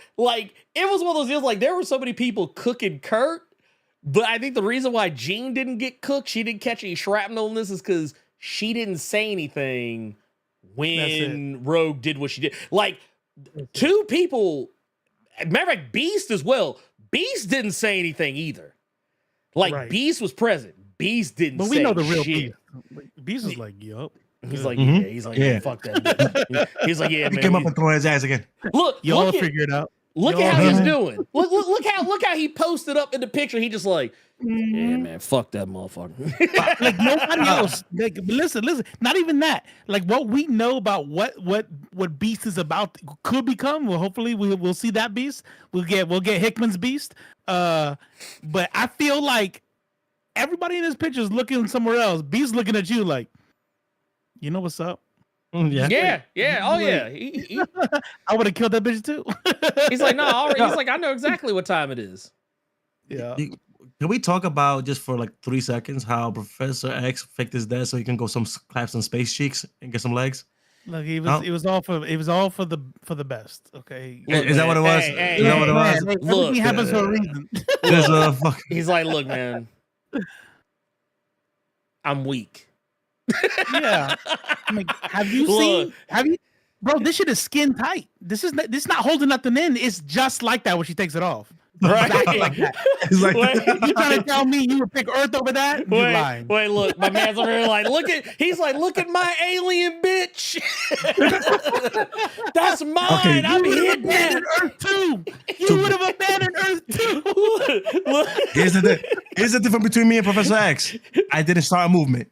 was one of those deals, there were so many people cooking Kurt. But I think the reason why Jean didn't get cooked, she didn't catch any shrapnel in this, is because she didn't say anything when Rogue did what she did. Two people, matter of fact, Beast as well. Beast didn't say anything either. Beast was present. Beast didn't say shit. But we know the real Beast. Beast is like, yup. He's like, yeah, fuck that. He's like, yeah, man. He came up and throw his ass again. Look, y'all figure it out. Look at how he's doing. Look how he posted up in the picture. He just yeah, man, fuck that motherfucker. Nobody else. Listen. Not even that. What we know about what Beast is about could become. Well, hopefully we'll see that Beast. We'll get Hickman's Beast. But I feel like everybody in this picture is looking somewhere else. Beast looking at you like, you know what's up? Yeah. Oh yeah. I would have killed that bitch too. He's like, no. He's like, I know exactly what time it is. Yeah. Can we talk about just for 3 seconds how Professor X faked his death so he can go clap some space cheeks and get some legs? Look, it was all for the best. Okay, Is that what it was? Hey, is that what it was? Hey, Look, everything happens for a reason. He's like, look, man, I'm weak. Yeah, I mean, have you seen? Have you, bro? This shit is skin tight. This is not holding nothing in. It's just like that when she takes it off. Right? Exactly like that. It's like You trying to tell me you would pick Earth over that? You're lying. Wait, look, my man's over here like, he's like, look at my alien bitch. That's mine. Okay. I'm You would have hitting that. abandoned Earth too. You would have abandoned Earth too. Look. Here's the difference between me and Professor X. I didn't start a movement.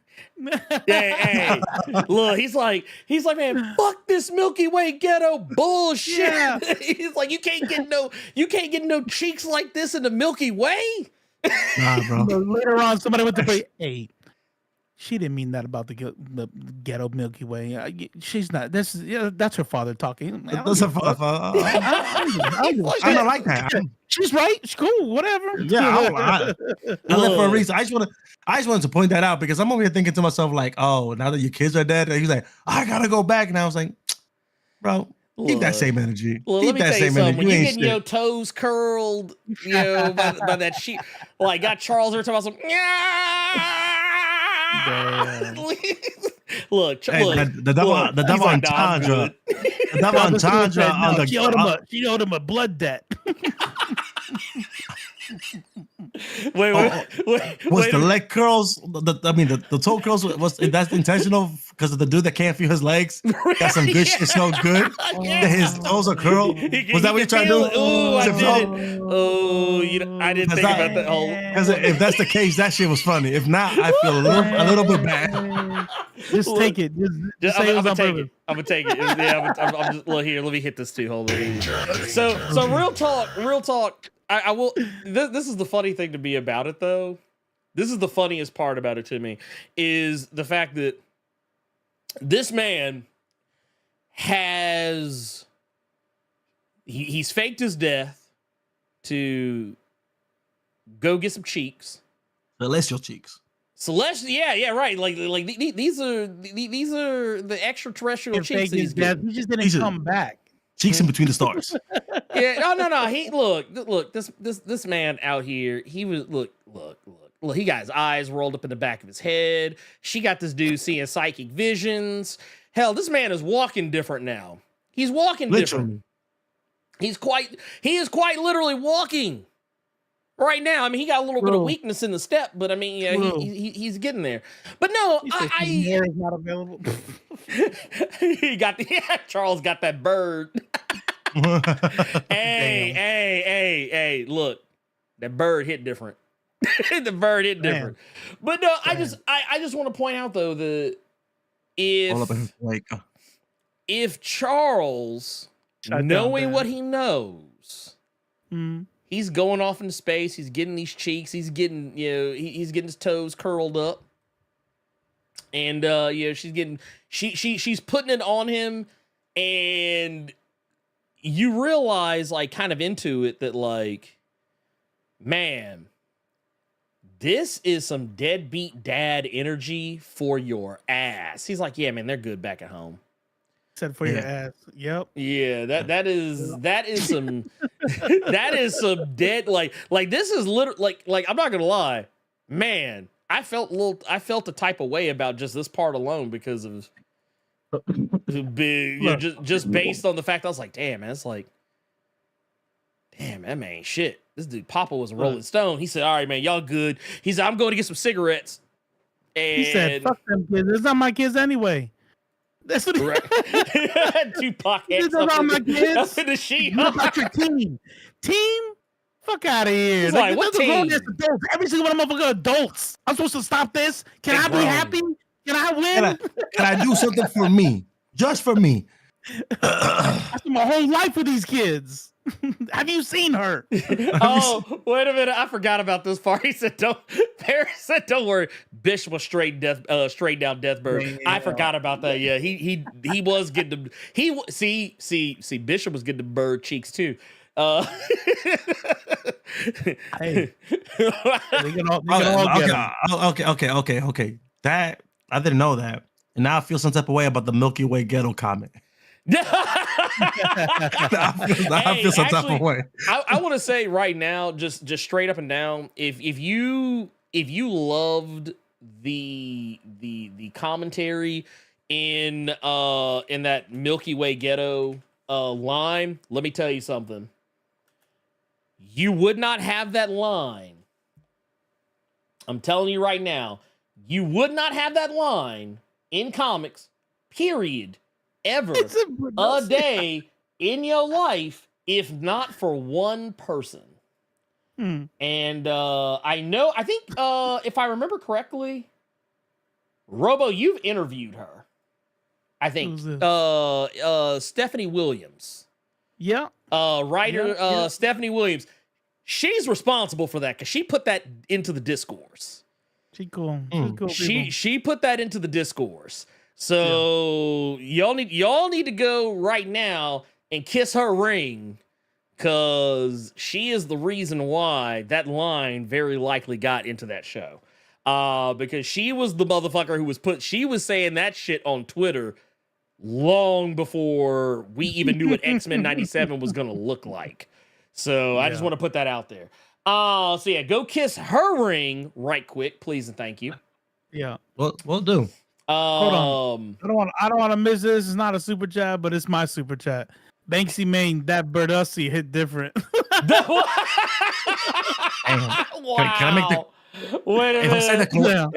Hey, look, he's like, man, fuck this Milky Way ghetto bullshit. Yeah. He's like, you can't get no cheeks like this in the Milky Way. Nah, bro. But later on, somebody went to say, "Hey, she didn't mean that about the ghetto Milky Way. She's not. That's her father talking. That's a I don't like that. She's right. She's cool. Whatever. Yeah, I left for a reason. I just wanted to point that out because I'm over here thinking to myself like, oh, now that your kids are dead, and he's like, I gotta go back, and I was like, bro, keep that same energy. Well, keep let me that tell you same something. energy. When You you ain't getting shit. your toes curled, by that sheet, like got Charles there talking about some. Look, the double entendre. The double entendre on the. She owed him a blood debt. Wait. Was the leg curls? The toe curls. Was that's intentional because of the dude that can't feel his legs? Got some good shit, so good. Yeah. His toes are curled. Was that what you trying to do? Ooh, I did. Oh, I didn't think about that whole. Because if that's the case, that shit was funny. If not, I feel a little bit bad. Just take it. Just say I'm it was gonna on take purpose. it. I'm gonna take it. Yeah, I'm just look here. Let me hit this too. Hold on. So real talk. I will. This is the funny thing to me about it, though. This is the funniest part about it to me is the fact that this man has he's faked his death to go get some cheeks. Celestial cheeks. Celestial, yeah, right. Like these are the extraterrestrial cheeks that he's Death. getting. He just didn't come back. Cheeks in between the stars. Yeah, no. He look. This man out here. He was look. He got his eyes rolled up in the back of his head. She got this dude seeing psychic visions. Hell, this man is walking different now. He's walking different. He is quite literally walking right now. I mean, he got a little bit of weakness in the step, but I mean, yeah, he's getting there. But no, hair is not available. Charles got that bird. Hey, look, that bird hit different. The bird hit different. Man. But no, I just want to point out though that if Charles, knowing what he knows, he's going off into space, he's getting these cheeks, he's getting he's getting his toes curled up, and she's putting it on him, and you realize like kind of into it that like, man, this is some deadbeat dad energy for your ass. He's like, yeah, man, they're good back at home. Said for your ass. Yep. Yeah, that is some that is some dead like this is literally like I'm not gonna lie, man. I felt the type of way about just this part alone because of big, just based on the fact I was like, damn, man, it's like, damn, that man ain't shit. This dude Papa was a Rolling Stone. He said, all right, man, y'all good. He said, I'm going to get some cigarettes. And he said, fuck them kids. It's not my kids anyway. That's what Tupac It's not my kids. Up in the sheet. What about your team? Team? Fuck out of here. Like, what team? Adults. Every single one of them are adults. I'm supposed to stop this? Can I be happy? Can I win? Can I do something for me? Just for me. I spent my whole life with these kids. Have you seen her? Oh, wait a minute. I forgot about this part. He said, Paris said, don't worry. Bish was straight down Deathbird. Yeah. I forgot about that. Yeah, he was getting the see Bishop was getting the bird cheeks too. Hey. Okay. That I didn't know that. and now I feel some type of way about the Milky Way ghetto comment. I feel some type of way. I want to say right now, just straight up and down, if you loved the commentary in that Milky Way ghetto line, let me tell you something. You would not have that line. I'm telling you right now, you would not have that line in comics, period, ever, a day in your life, if not for one person. And I think if I remember correctly, Robo, you've interviewed her. I think Stephanie Williams. Yeah. Writer Stephanie Williams. She's responsible for that because she put that into the discourse. She's cool. She put that into the discourse. So y'all need to go right now and kiss her ring, because she is the reason why that line very likely got into that show. Because she was the motherfucker who she was saying that shit on Twitter long before we even knew what X-Men 97 was gonna look like. So I just want to put that out there. So yeah, go kiss her ring right quick, please and thank you. Yeah, we'll do. Hold on. I don't want to miss this. It's not a super chat, but it's my super chat. Banksy Main, that Birdussy hit different. Wow. Can I make the? Wait a minute.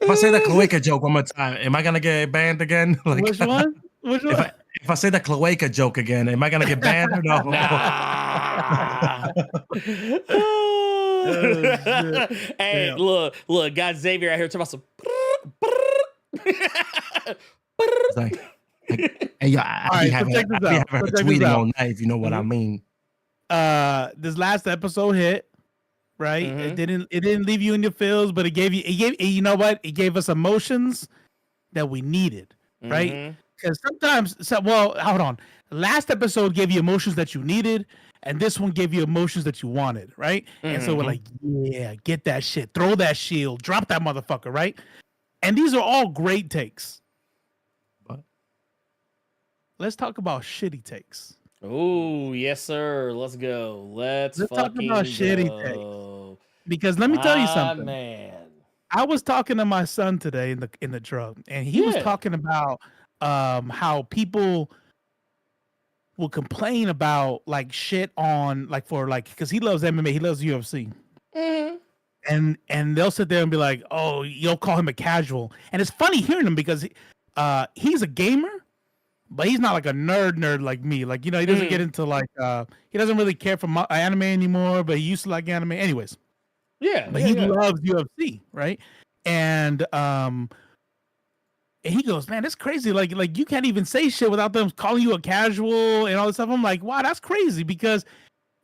If I say the cloaca joke one more time, am I gonna get banned again? Like, which one? Which one? If I say the cloaca joke again, am I gonna get banned or no? Hey, look, got Xavier out here talking about some. Like, hey, yo, I be having a tweeting all night, if you know what I mean. This last episode hit, right? It didn't leave you in your feels, but it gave you know what? It gave us emotions that we needed, right? Because sometimes, hold on. Last episode gave you emotions that you needed, and this one gave you emotions that you wanted, right? And so we're like, yeah, get that shit, throw that shield, drop that motherfucker, right? And these are all great takes. But let's talk about shitty takes. Oh, yes, sir. Let's go. Let's talk about shitty takes. Because let me tell you something. Man. I was talking to my son today in the truck, and he was talking about how people will complain about like shit on because he loves MMA, he loves UFC. And they'll sit there and be like, oh, you'll call him a casual. And it's funny hearing him because he's a gamer, but he's not like a nerd like me. Like, you know, he doesn't get into like, he doesn't really care for anime anymore, but he used to like anime anyways. Yeah. But he loves UFC, right? And he goes, man, that's crazy. Like you can't even say shit without them calling you a casual and all this stuff. I'm like, wow, that's crazy, because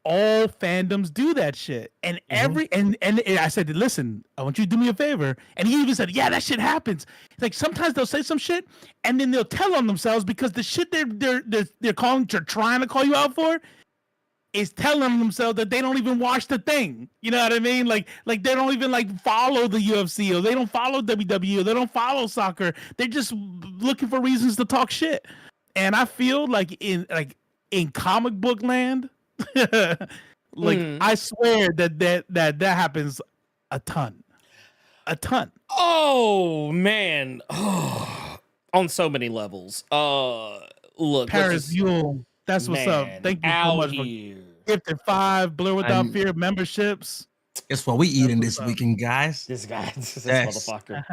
all fandoms do that shit. And and I said, listen, I want you to do me a favor. And he even said, yeah, that shit happens. It's like sometimes they'll say some shit and then they'll tell on themselves because the shit they're trying to call you out for is telling themselves that they don't even watch the thing. You know what I mean? Like they don't even like follow the UFC, or they don't follow WWE, or they don't follow soccer. They're just looking for reasons to talk shit. And I feel like in comic book land, I swear that happens a ton. Oh man. On so many levels. Look, Paris Yule, that's what's up. Thank you so much for gifted 5 Blerd Without Fear memberships. Guess what we eating this weekend, guys? This motherfucker.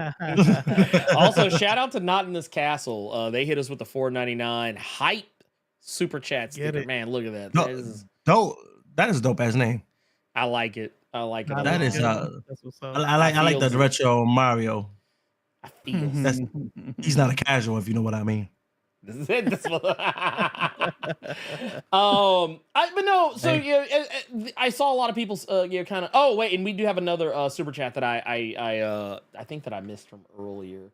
Also, shout out to Not in This Castle. They hit us with the $4.99 hype super chat sticker. Man, look at that. That is a dope ass name. I like it. That is that's what's up. I like the retro Mario. I feel he's not a casual, if you know what I mean. I saw a lot of people kind of. Oh wait, and we do have another super chat that I think that I missed from earlier.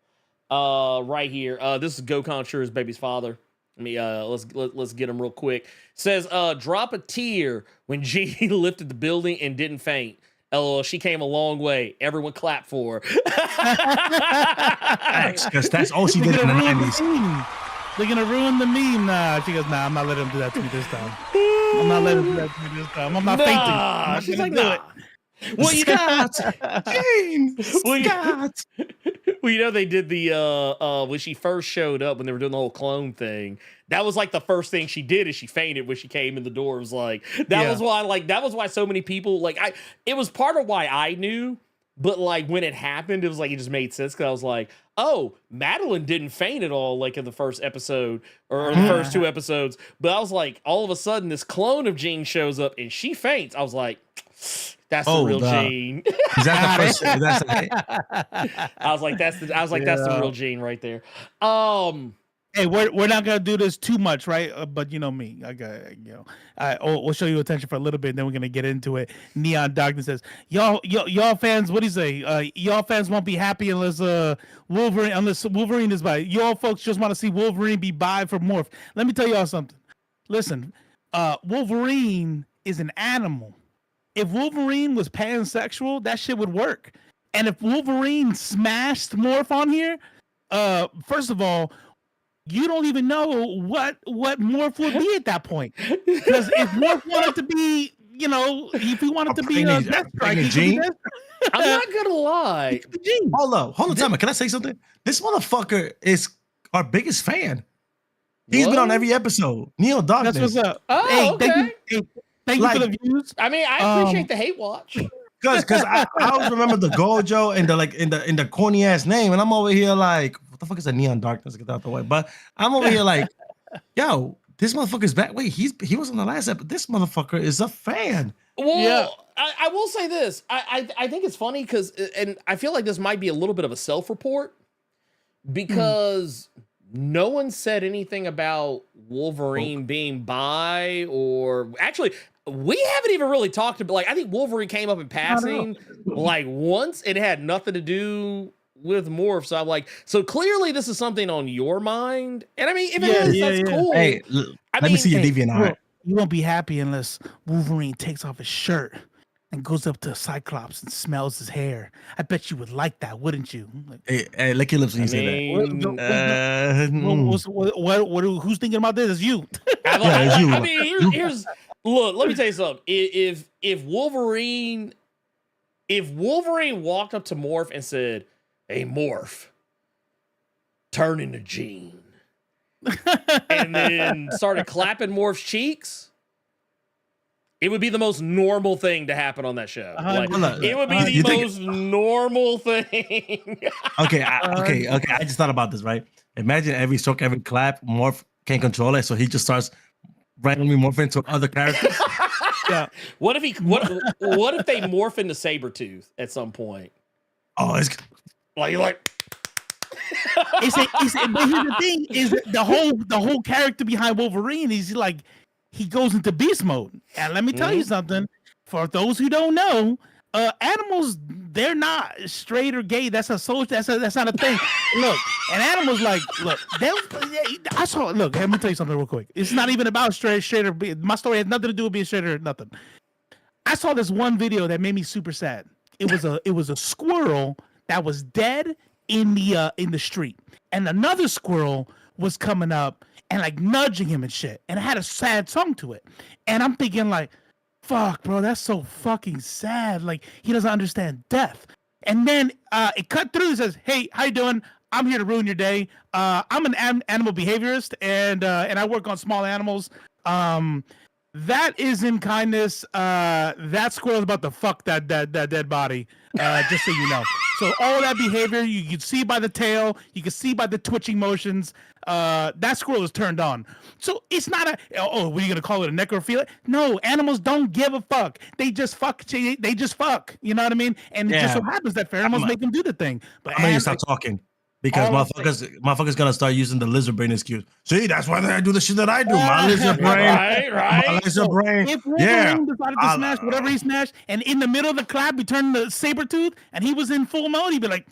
Right here. This is Gokon Sure's baby's father. Let me let's get him real quick. Says drop a tear when G lifted the building and didn't faint. LOL, she came a long way. Everyone clap for her. Because that's all she did in the 90s. They're gonna ruin the meme. Nah, she goes, nah, I'm not letting him do that to me this time. I'm not letting him do that to me this time. I'm not fainting. I'm not She's like, do nah. it. Well, you know, Scott. well, you know, they did the when she first showed up when they were doing the whole clone thing. That was like the first thing she did is she fainted when she came in the door. It was like that was why so many people it was part of why I knew, but like when it happened, it was like it just made sense because I was like, oh, Madeline didn't faint at all like in the first episode or the first 2 episodes, but I was like, all of a sudden this clone of Jean shows up and she faints. I was like, that's the real Jean. Is that the first? I was like, that's the real Jean right there. Hey, we're not gonna do this too much, right? But you know me, I got we'll show you attention for a little bit, and then we're gonna get into it. Neon Darkness says, y'all fans, what do you say? Y'all fans won't be happy unless Wolverine is by. Y'all folks just want to see Wolverine be by for Morph. Let me tell y'all something. Listen, Wolverine is an animal. If Wolverine was pansexual, that shit would work. And if Wolverine smashed Morph on here, first of all, you don't even know what Morph would be at that point. Because if Morph wanted to be, if he wanted to be a Deathstrike, he could be Deathstrike. I'm not gonna lie. Hold on, time. Can I say something? This motherfucker is our biggest fan. He's been on every episode. Neon Darkness. That's what's up. Oh, hey, okay. Thank you for the views. I mean, I appreciate the hate watch. Because I always remember the Gojo and the corny ass name, and I'm over here like, what the fuck is a Neon Darkness? Get out the way. But I'm over here like, yo, this motherfucker's back. Wait, he was on the last episode. This motherfucker is a fan. Well, yeah. I will say this. I think it's funny because, and I feel like this might be a little bit of a self-report because no one said anything about Wolverine being bi, or actually, we haven't even really talked about, I think Wolverine came up in passing once. It had nothing to do with Morph. So I'm like, so clearly this is something on your mind. And I mean, if it is, that's cool. Hey, let me see your DeviantArt. You won't be happy unless Wolverine takes off his shirt and goes up to Cyclops and smells his hair. I bet you would like that, wouldn't you? Hey, lick your lips when you say that. Who's thinking about this? It's you. I mean, here's look. Let me tell you something. If Wolverine walked up to Morph and said, "Hey, Morph, turn into Jean," and then started clapping Morph's cheeks, it would be the most normal thing to happen on that show. It would be the most normal thing. Okay. I just thought about this, right? Imagine every stroke, every clap, Morph can't control it, so he just starts randomly morphing into other characters. Yeah. What if they morph into Sabretooth at some point? Oh, it's like but here's the thing: is the whole character behind Wolverine is like, he goes into beast mode. And let me tell you something, for those who don't know, animals, they're not straight or gay. That's not a thing. Look, and animals let me tell you something real quick. It's not even about straight or gay. My story has nothing to do with being straight or nothing. I saw this one video that made me super sad. It was a squirrel that was dead in the street, and another squirrel was coming up and like nudging him and shit, and it had a sad song to it. And I'm thinking like, fuck, bro, that's so fucking sad. Like, he doesn't understand death. And then it cut through and says, "Hey, how you doing? I'm here to ruin your day. I'm an animal behaviorist, and I work on small animals. That isn't kindness. That squirrel's about to fuck that dead body. Just so you know. So all that behavior, you can see by the tail, you can see by the twitching motions. That squirrel is turned on. So it's not what are you gonna call it, a necrophilia? No, animals don't give a fuck. They just fuck. They just fuck. You know what I mean? And it just so happens that pheromones make them do the thing. But I'm gonna stop talking. Because motherfuckers gonna start using the lizard brain excuse. See, that's why I do the shit that I do. My lizard brain, right? My lizard brain. If Wolverine decided to smash whatever he smashed, and in the middle of the clap, he turned the Sabretooth, and he was in full mode, he'd be like,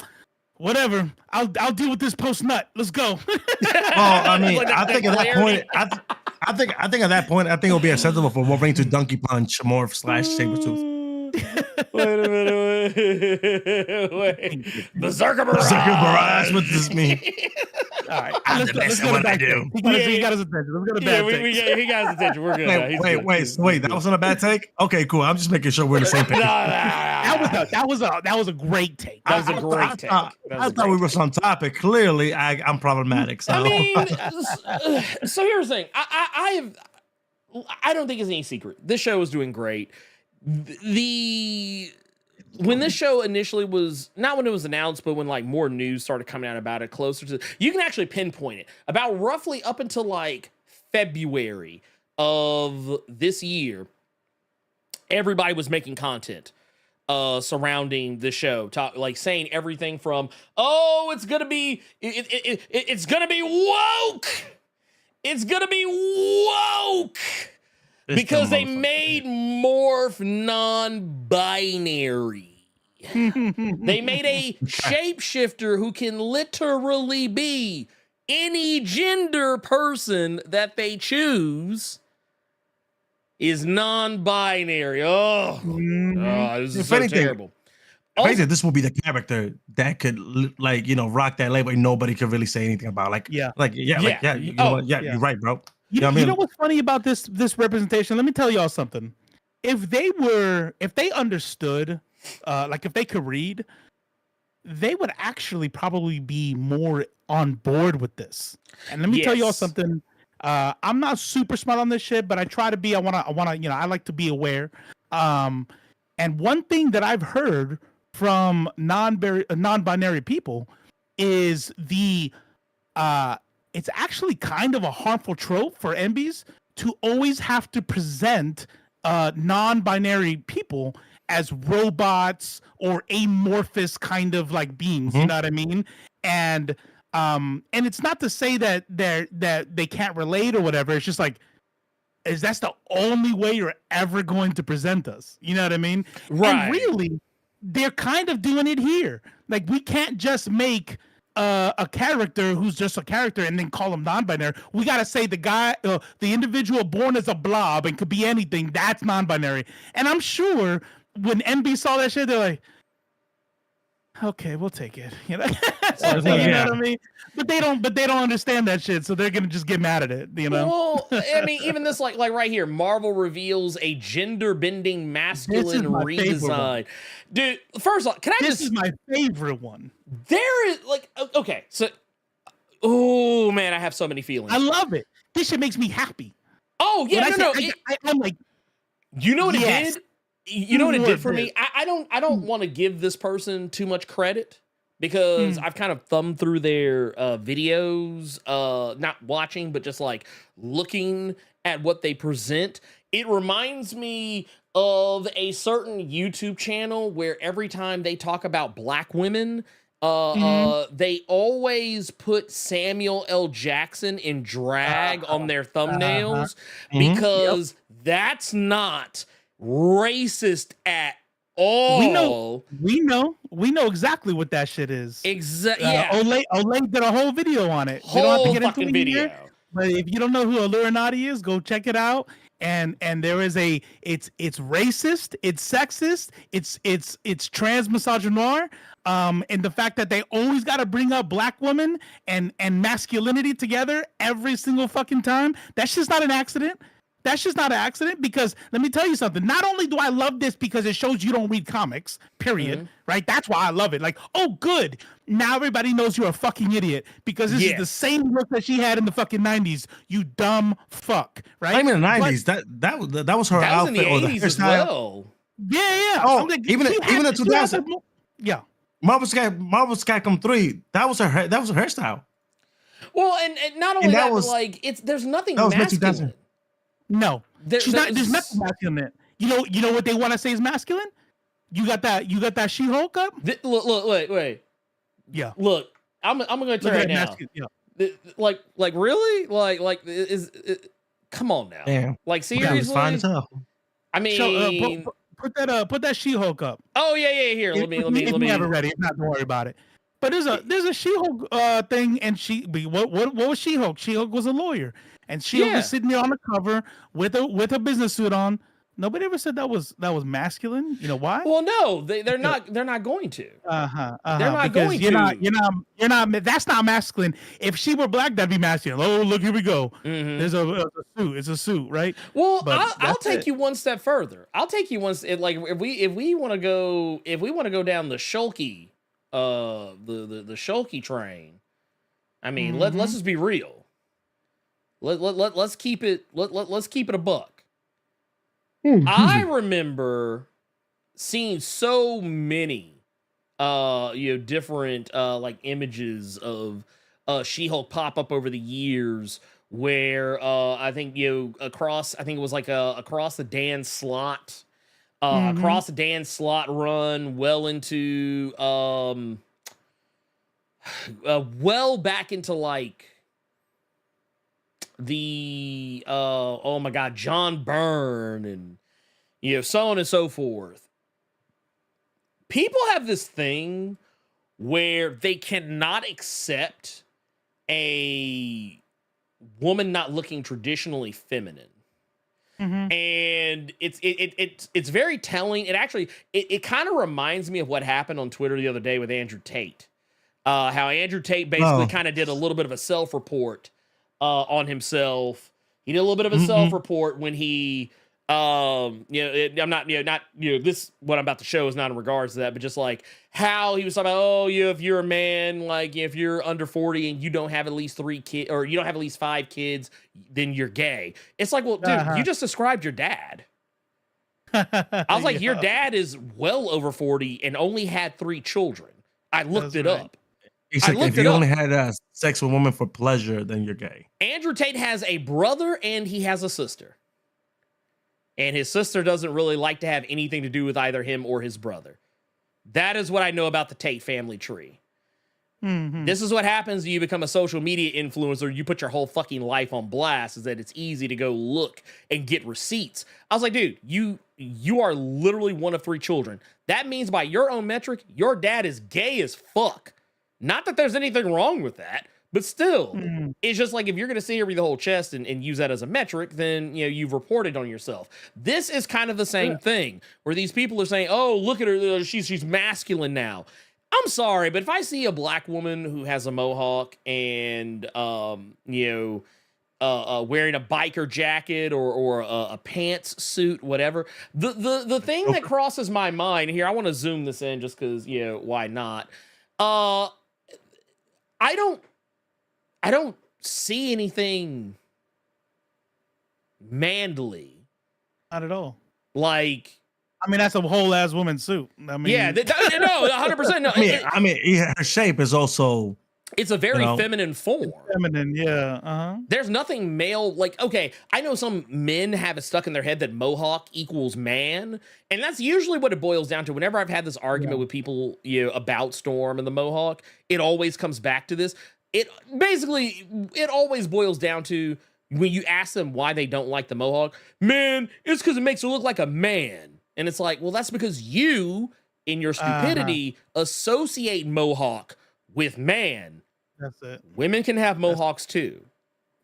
"Whatever, I'll deal with this post nut. Let's go." Well, I mean, I think at that point, I think at that point, it'll be acceptable for Wolverine to donkey punch Morph / Sabretooth. Wait a minute. Wait. Berserker Barrage. Berserker Barrage. What does this mean? All right. I'm the best at what I do. He got his attention. Let's go to bad takes. He got his attention. We're good. now. He's good. Wait. That wasn't a bad take? Okay, cool. I'm just making sure we're on the same page. That was a great take. That was a great take. I thought we were on topic. Clearly, I'm problematic. So. I mean, so here's the thing. I don't think it's any secret. This show is doing great. When this show initially was, not when it was announced, but when like more news started coming out about it closer to, you can actually pinpoint it about roughly up until like February of this year, everybody was making content surrounding the show, like saying everything from, oh, it's gonna be woke. It's gonna be woke. Because they made morph non-binary. They made a shapeshifter who can literally be any gender person that they choose is non-binary. This is so terrible. Basically, this will be the character that could, like, rock that label and nobody could really say anything about. You're right, bro. You know what's funny about this representation? Let me tell y'all something. If they understood, if they could read, they would actually probably be more on board with this. And let me tell y'all something. I'm not super smart on this shit, but I try to be. I like to be aware. And one thing that I've heard from non-binary people is it's actually kind of a harmful trope for MBs to always have to present non-binary people as robots or amorphous kind of like beings. You know what I mean? And it's not to say that they can't relate or whatever. It's just like, that's the only way you're ever going to present us. You know what I mean? Right. And really, they're kind of doing it here. Like, we can't just make a character who's just a character and then call him non-binary. We got to say the guy, the individual born as a blob and could be anything, that's non-binary. And I'm sure when MB saw that shit, they're like, okay, we'll take it. You know what I mean? But they don't understand that shit, so they're gonna just get mad at it, Well, I mean, even this like right here, Marvel reveals a gender-bending masculine redesign. Dude, first off, this is my favorite one. There is okay, so oh man, I have so many feelings. I love it. This shit makes me happy. Oh yeah, I'm like, you know what it did? You know what it did for me? I don't want to give this person too much credit because I've kind of thumbed through their videos, not watching, but just like looking at what they present. It reminds me of a certain YouTube channel where every time they talk about black women, they always put Samuel L. Jackson in drag on their thumbnails because that's not racist at all. We know exactly what that shit is. Exactly. Yeah. Olay did a whole video on it. We don't have to get into video. Here, but if you don't know who Illuminati is, go check it out. And there is it's racist, it's sexist, it's trans misogynoir. And the fact that they always got to bring up black women and masculinity together every single fucking time. That's just not an accident. That's just not an accident, because let me tell you something. Not only do I love this because it shows you don't read comics, period, right? That's why I love it. Like, oh, good. Now everybody knows you're a fucking idiot because this is the same look that she had in the fucking 90s. You dumb fuck, right? I'm in the 90s. That was her outfit. That was in the 80s as well. Yeah. Oh, even in 2000. Yeah. Marvel Skycom 3. That was her hairstyle. Well, and not only that, but like there's nothing masculine. No, there's nothing masculine in it. You know what they want to say is masculine? You got that She-Hulk up? Look, wait. Yeah. Look, I'm gonna tell you right now. Like really? Like is come on now. Damn. Like seriously? It's fine as hell. I mean, put that She-Hulk up. Oh yeah. Here, let me have it ready. Not to worry about it. But there's a She-Hulk thing, and what was She-Hulk? She-Hulk was a lawyer. And she was sitting there on the cover with a business suit on, Nobody ever said that was masculine. You know why? Well, no, they're not going to. They're not because going you're not. That's not masculine. If she were black, that'd be masculine. Oh, look, here we go. Mm-hmm. There's a suit. It's a suit, right? Well, I'll take you one step further. I'll take you like if we want to go down the Shulky, the Shulky train. I mean, let's just be real. Let's keep it a buck. I remember seeing so many different like images of She-Hulk pop up over the years where I think across the Dan Slott across the Dan Slott run well into well back into like the oh my god, John Byrne and so on and so forth. People have this thing where they cannot accept a woman not looking traditionally feminine. And it's very telling. It kind of reminds me of what happened on Twitter the other day with Andrew Tate. How Andrew Tate basically kind of did a little bit of a self-report on himself. He did a little bit of a self-report when he I'm not this what I'm about to show is not in regards to that, but just like how he was talking about, if you're a man, like if you're under 40 and you don't have at least 3 kids or you don't have at least 5 kids, then you're gay. It's like, well, dude, you just described your dad. I was like, your dad is well over 40 and only had 3 children. I looked it up. He's like, if you only had sex with women for pleasure, then you're gay. Andrew Tate has a brother and he has a sister. And his sister doesn't really like to have anything to do with either him or his brother. That is what I know about the Tate family tree. This is what happens when you become a social media influencer. You put your whole fucking life on blast, is that it's easy to go look and get receipts. I was like, dude, you are literally one of 3 children. That means by your own metric, your dad is gay as fuck. Not that there's anything wrong with that, but still, it's just like if you're going to sit here with the whole chest and use that as a metric, then you've reported on yourself. This is kind of the same thing where these people are saying, "Oh, look at her, she's masculine now." I'm sorry, but if I see a black woman who has a mohawk and wearing a biker jacket or a pants suit, whatever, the thing that crosses my mind here, I want to zoom this in just because why not? I don't see anything manly. Not at all. Like, I mean, that's a whole ass woman's suit. I mean, yeah, no, 100%. No, I mean, her shape is also. It's a very feminine form. Feminine, yeah. There's nothing male. Like, okay, I know some men have it stuck in their head that mohawk equals man, and that's usually what it boils down to. Whenever I've had this argument with people, about Storm and the mohawk, it always comes back to this. It always boils down to when you ask them why they don't like the mohawk. Man, it's because it makes her look like a man, and it's like, well, that's because you, in your stupidity, associate mohawk with man. That's it. Women can have mohawks too.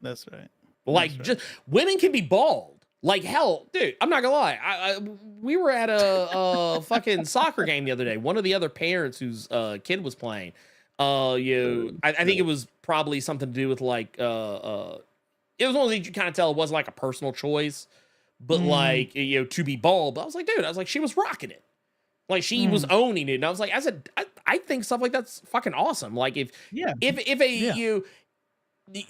That's right. Like, just women can be bald. Like, hell, dude, I'm not gonna lie. We were at a fucking soccer game the other day. One of the other parents whose kid was playing, I think it was probably something to do with like, it was one of those you kind of tell it wasn't like a personal choice, but like, to be bald. But I was like, dude, she was rocking it. Like she was owning it. And I was like, I think stuff like that's fucking awesome. Like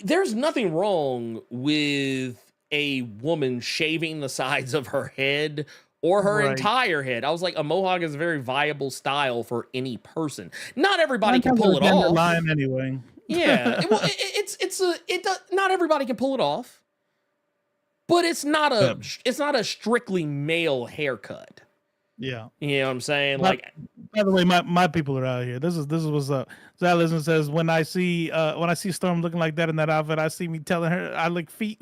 there's nothing wrong with a woman shaving the sides of her head or her entire head. I was like, a mohawk is a very viable style for any person. Not everybody can pull it off. Line anyway. Yeah. Not everybody can pull it off, but it's not a strictly male haircut. Yeah. You know what I'm saying? By the way, my people are out here. This is what's up. Zalism says, when I see Storm looking like that in that outfit, I see me telling her I lick feet.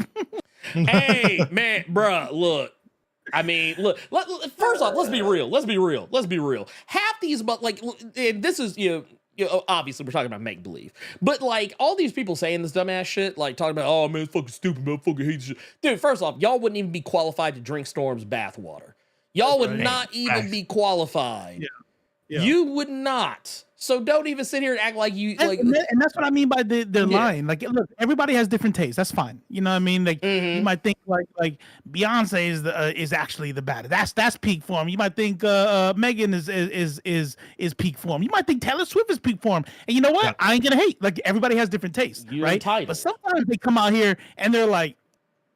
Hey, man, bruh, look. I mean, look, first off, let's be real. Half these, but like, and this is, you know, obviously we're talking about make believe, but like all these people saying this dumbass shit, like talking about, oh man, it's fucking stupid, man, I fucking hate this shit. Dude, first off, y'all wouldn't even be qualified to drink Storm's bathwater. Y'all would not even be qualified. Yeah. You would not. So don't even sit here and act like you like. And that's what I mean by the line. Like, look, everybody has different tastes. That's fine. You know what I mean? Like, you might think like Beyonce is actually the baddest. That's peak form. You might think Megan is peak form. You might think Taylor Swift is peak form. And you know what? I ain't gonna hate. Like, everybody has different tastes, right? Entitled. But sometimes they come out here and they're like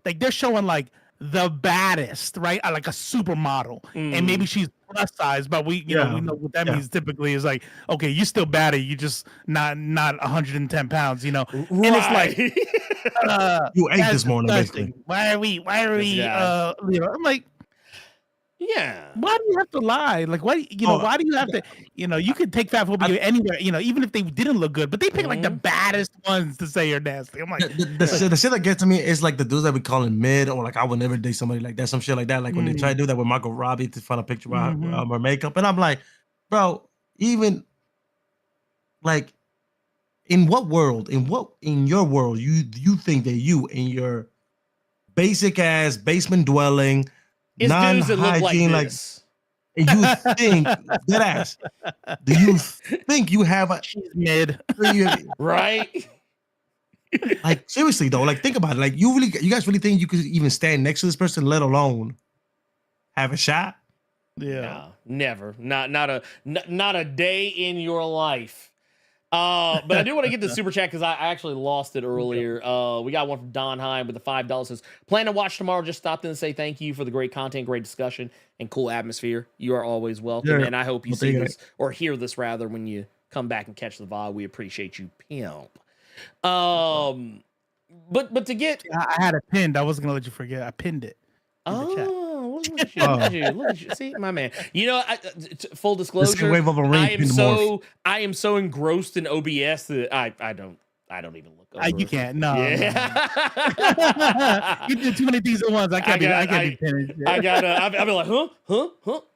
they're showing like the baddest, right? Like a supermodel, and maybe she's plus size, but we know what that means. Typically, is like, okay, you're still baddie, you just not 110 pounds, you know. Right. And it's like, you ate this morning, basically. Why are we? You know, I'm like, yeah. Why do you have to lie? Like, why? Why do you have to? You know, you could take fat phobia anywhere. You know, even if they didn't look good, but they pick like the baddest ones to say you're nasty. I'm like, the shit that gets to me is like the dudes that we call in mid, or like I would never date somebody like that, some shit like that. Like when they try to do that with Margot Robbie to find a picture of her makeup, and I'm like, bro, even like in what world, in your world, you think that you in your basic ass basement dwelling, non-hygiene, like and you think that ass, do you think you have a mid right? Like seriously though, like think about it. Like you guys really think you could even stand next to this person, let alone have a shot? Yeah, no, never. Not a day in your life. But I do want to get the super chat because I actually lost it earlier. We got one from Don Heim with the $5. Says, plan to watch tomorrow. Just stopped in and say thank you for the great content, great discussion, and cool atmosphere. You are always welcome. And I hope you see this or hear this rather when you come back and catch the VOD. We appreciate you, pimp. But to get, I had it pinned. I wasn't gonna let you forget. I pinned it. Oh, look at you. Look at you. See, my man. You know, full disclosure, I am so engrossed in OBS that I don't even look over. You can't. No. You do too many things at once. I can't be pinned. I'll be like, huh?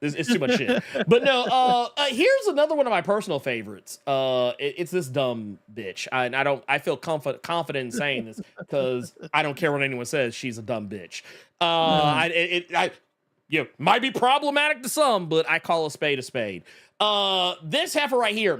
It's too much shit. But no, here's another one of my personal favorites. It's this dumb bitch. I feel confident in saying this because I don't care what anyone says. She's a dumb bitch. Might be problematic to some, but I call a spade a spade. This heifer right here,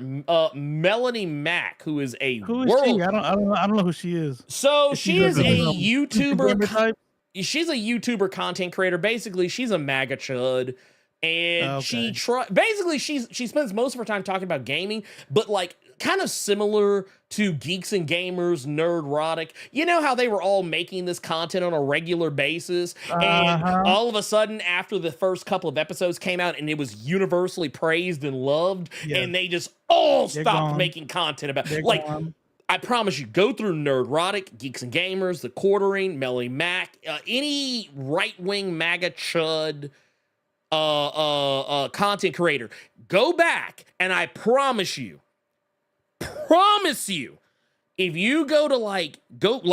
Melanie Mack, who is a who is she? I don't know who she is. So she is a YouTuber. She's a YouTuber content creator. Basically, she's a MAGA chud. And she spends most of her time talking about gaming, but like kind of similar to Geeks and Gamers, Nerdrotic. You know how they were all making this content on a regular basis, and all of a sudden, after the first couple of episodes came out, and it was universally praised and loved, and they just all stopped making content about I promise you, go through Nerdrotic, Geeks and Gamers, The Quartering, Melanie Mack, any right-wing MAGA chud content creator, go back and I promise you, if you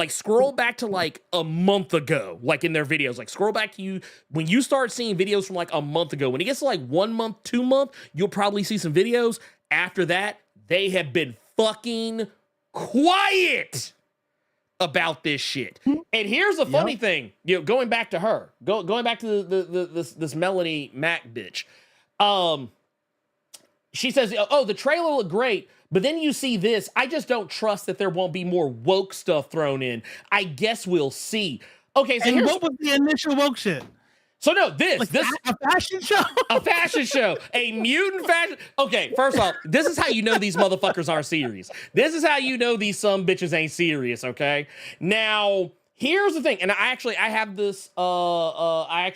scroll back to like a month ago, like in their videos, like scroll back to when you start seeing videos from like a month ago, when it gets to like 1 month, 2 month, you'll probably see some videos. After that, they have been fucking quiet about this shit. And here's the funny thing, going back to her, going back to this Melanie Mack bitch. She says, oh, the trailer looked great, but then you see this. I just don't trust that there won't be more woke stuff thrown in. I guess we'll see. Okay, so what was the initial woke shit? So no, this a fashion show, a mutant fashion. Okay, first off, this is how you know these motherfuckers aren't serious. This is how you know these some bitches ain't serious. Okay, now here's the thing, and I have this. I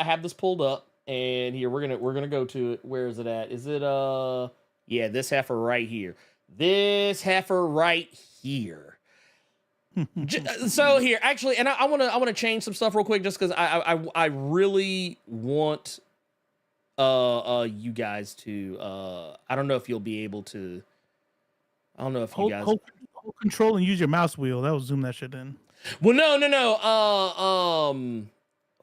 have this pulled up, and here we're gonna go to it. Where is it at? Is it yeah, this heifer right here. This heifer right here. So here, actually, and I want to change some stuff real quick, just because I really want you guys to I don't know if you'll be able to. I don't know if you guys hold control and use your mouse wheel. That will zoom that shit in. Well, no.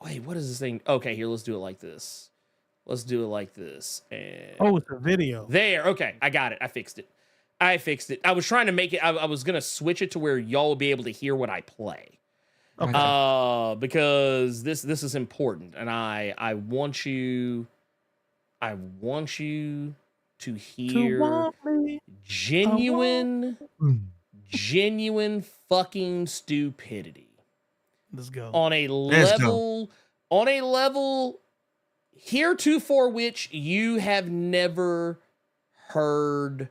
Wait, what is this thing? Okay, here, let's do it like this. And it's a video. There, okay, I got it. I fixed it. I fixed it. I was trying to make it. I was gonna switch it to where y'all will be able to hear what I play. Okay. Because this is important, and I want you to hear genuine fucking stupidity. Let's go. On a level heretofore which you have never heard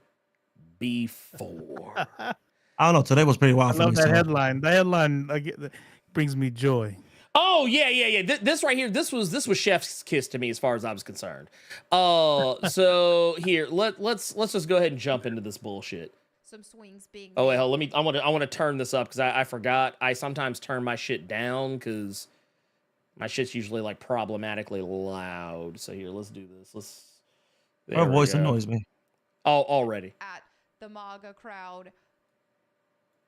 before. I don't know. Today was pretty wild. I love that headline. That headline brings me joy. Oh yeah. This right here, this was chef's kiss to me as far as I was concerned. So here, let's just go ahead and jump into this bullshit. Some swings being. Oh wait, hold, I want to turn this up because I forgot. I sometimes turn my shit down because my shit's usually like problematically loud. So here, let's do this. Her voice annoys me. Oh, already. At the MAGA crowd.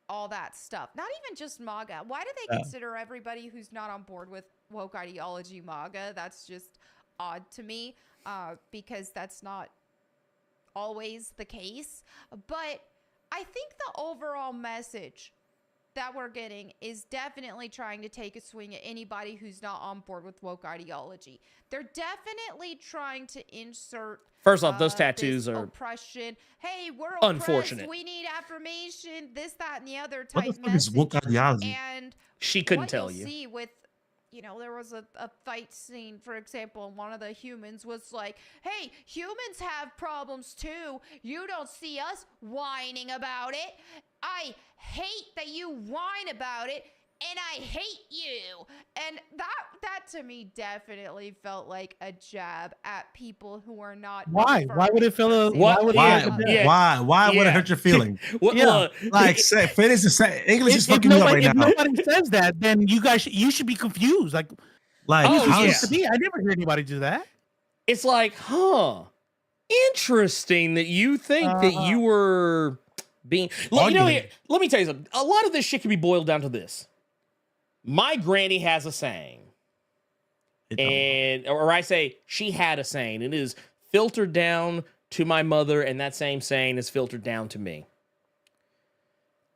All that stuff. Not even just MAGA. Why do they consider everybody who's not on board with woke ideology MAGA? That's just odd to me because that's not always the case. But I think the overall message that we're getting is definitely trying to take a swing at anybody who's not on board with woke ideology. They're definitely trying to insert. First off, those tattoos are oppression. Hey, we're unfortunate. Oppressed. We need affirmation. This, that, and the other type. What the fuck message. is woke ideology? And she couldn't tell you. See with, there was a fight scene, for example, and one of the humans was like, "Hey, humans have problems too. You don't see us whining about it. I hate that you whine about it, and I hate you." And that to me definitely felt like a jab at people who are not. Why? Why would it feel? Why would it hurt your feeling? Like finish the say English is fucking me up right now. If nobody says that, then you should be confused. Like how used to be? I never heard anybody do that. It's like, interesting that you think that you were being. Let me tell you something. A lot of this shit can be boiled down to this. My granny has a saying, or I say she had a saying. It is filtered down to my mother, and that same saying is filtered down to me.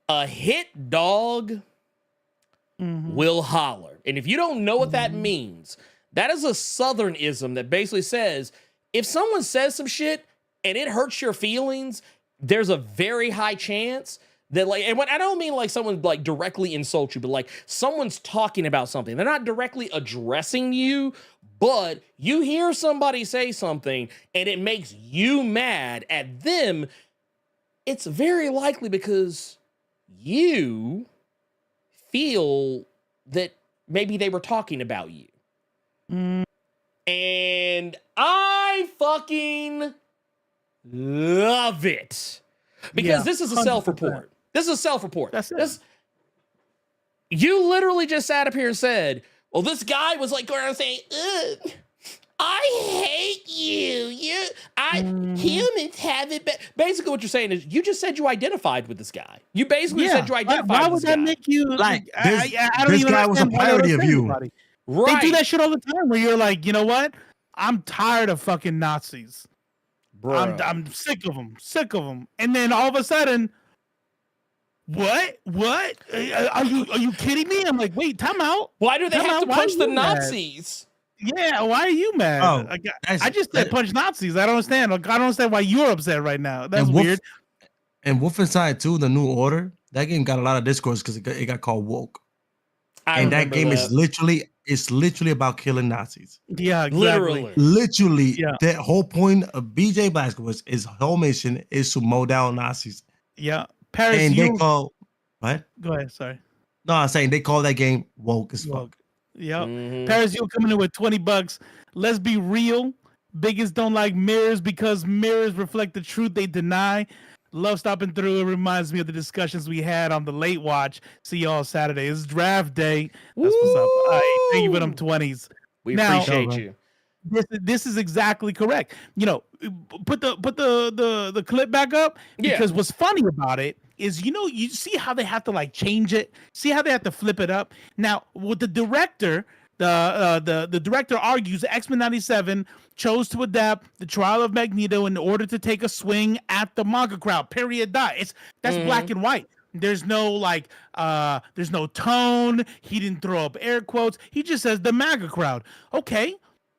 A hit dog will holler. And if you don't know what that means, that is a Southernism that basically says if someone says some shit and it hurts your feelings, there's a very high chance that, like, and what I don't mean like someone like directly insults you, but like someone's talking about something. They're not directly addressing you, but you hear somebody say something and it makes you mad at them. It's very likely because you feel that maybe they were talking about you. And I fucking love it. Because this is a 100%. Self-report. This is a self-report. That's it. You literally just sat up here and said, well, this guy was like going around saying, I hate you. Humans have it bad. Basically what you're saying is you just said you identified with this guy. You basically said you identified with this guy. Why would that make you like I don't this even guy was a parody of you. Right. They do that shit all the time where you're like, you know what? I'm tired of fucking Nazis. Bro. I'm sick of them. And then all of a sudden, what? Are you kidding me? I'm like, wait, time out. Why do they have to punch the Nazis? Yeah, why are you mad? Oh, I just said punch Nazis. I don't understand. Like, I don't understand why you're upset right now. That's weird. And Wolfenstein 2, The New Order, that game got a lot of discourse because it got called woke. And that game is literally about killing Nazis. Yeah, exactly. Literally, that whole point of BJ Blazkowicz, his whole mission is to mow down Nazis. Yeah, Paris. And they call what? Go ahead. Sorry. No, I'm saying they call that game woke as fuck. Yeah, Paris, you coming in with $20. Let's be real. Biggest don't like mirrors because mirrors reflect the truth they deny. Love stopping through. It reminds me of the discussions we had on the late watch. See y'all Saturday. It's draft day. That's what's up. All right, thank you for them 20s. We appreciate you. This is exactly correct. Put the clip back up because what's funny about it is you see how they have to like change it. See how they have to flip it up. Now with the director. The director argues X-Men 97 chose to adapt the trial of Magneto in order to take a swing at the manga crowd. Period. That's black and white. There's no there's no tone. He didn't throw up air quotes. He just says the MAGA crowd. Okay,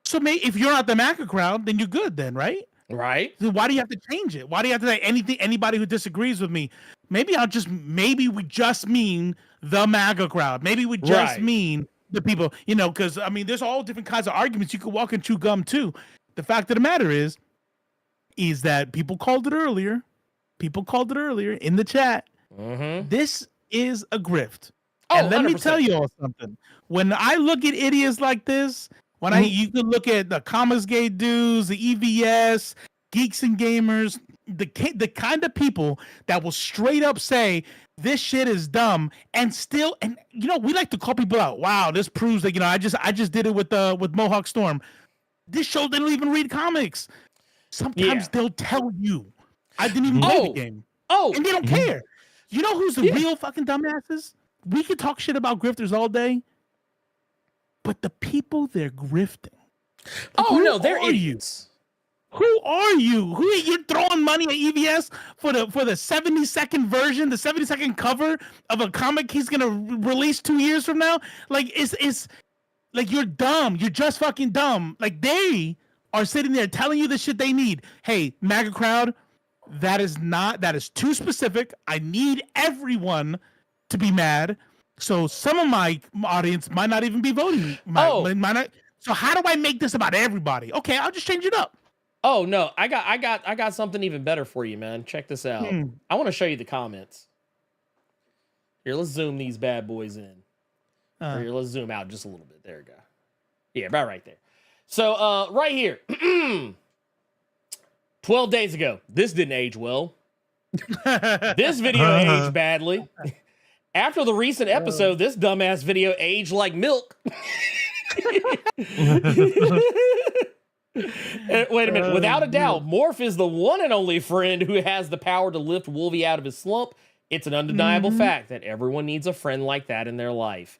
so if you're not the MAGA crowd, then you're good, then, right? Right. So why do you have to change it? Why do you have to say anybody who disagrees with me? Maybe we just mean the MAGA crowd. Maybe we just mean the people, because I mean, there's all different kinds of arguments. You could walk and chew gum too. The fact of the matter is that people called it earlier. People called it earlier in the chat. Mm-hmm. This is a grift. Oh, and let 100%. me tell you all something. When I look at idiots like this, you can look at the Comics Gate dudes, the EVS, Geeks and Gamers, the kind of people that will straight up say this shit is dumb, and we like to call people out. Wow, this proves that I just did it with Mohawk Storm. This show didn't even read comics. Sometimes they'll tell you, I didn't even play the game. Oh, and they don't care. You know who's the real fucking dumbasses? We could talk shit about grifters all day, but the people they're grifting. They're idiots. Who are you? You're throwing money at EVS for the 70-second version, the 70-second cover of a comic he's gonna release 2 years from now? Like it's like you're dumb. You're just fucking dumb. Like they are sitting there telling you the shit they need. Hey, MAGA crowd, that is too specific. I need everyone to be mad. So some of my audience might not even be voting. Might not. So how do I make this about everybody? Okay, I'll just change it up. Oh no, I got something even better for you, man. Check this out. I want to show you the comments. Here, let's zoom these bad boys in. Here, let's zoom out just a little bit. There we go. Yeah, about right there. So right here. 12 days ago. This didn't age well. This video aged badly. After the recent episode, this dumbass video aged like milk. Wait a minute. Without a doubt, Morph is the one and only friend who has the power to lift Wolvie out of his slump. It's an undeniable fact that everyone needs a friend like that in their life.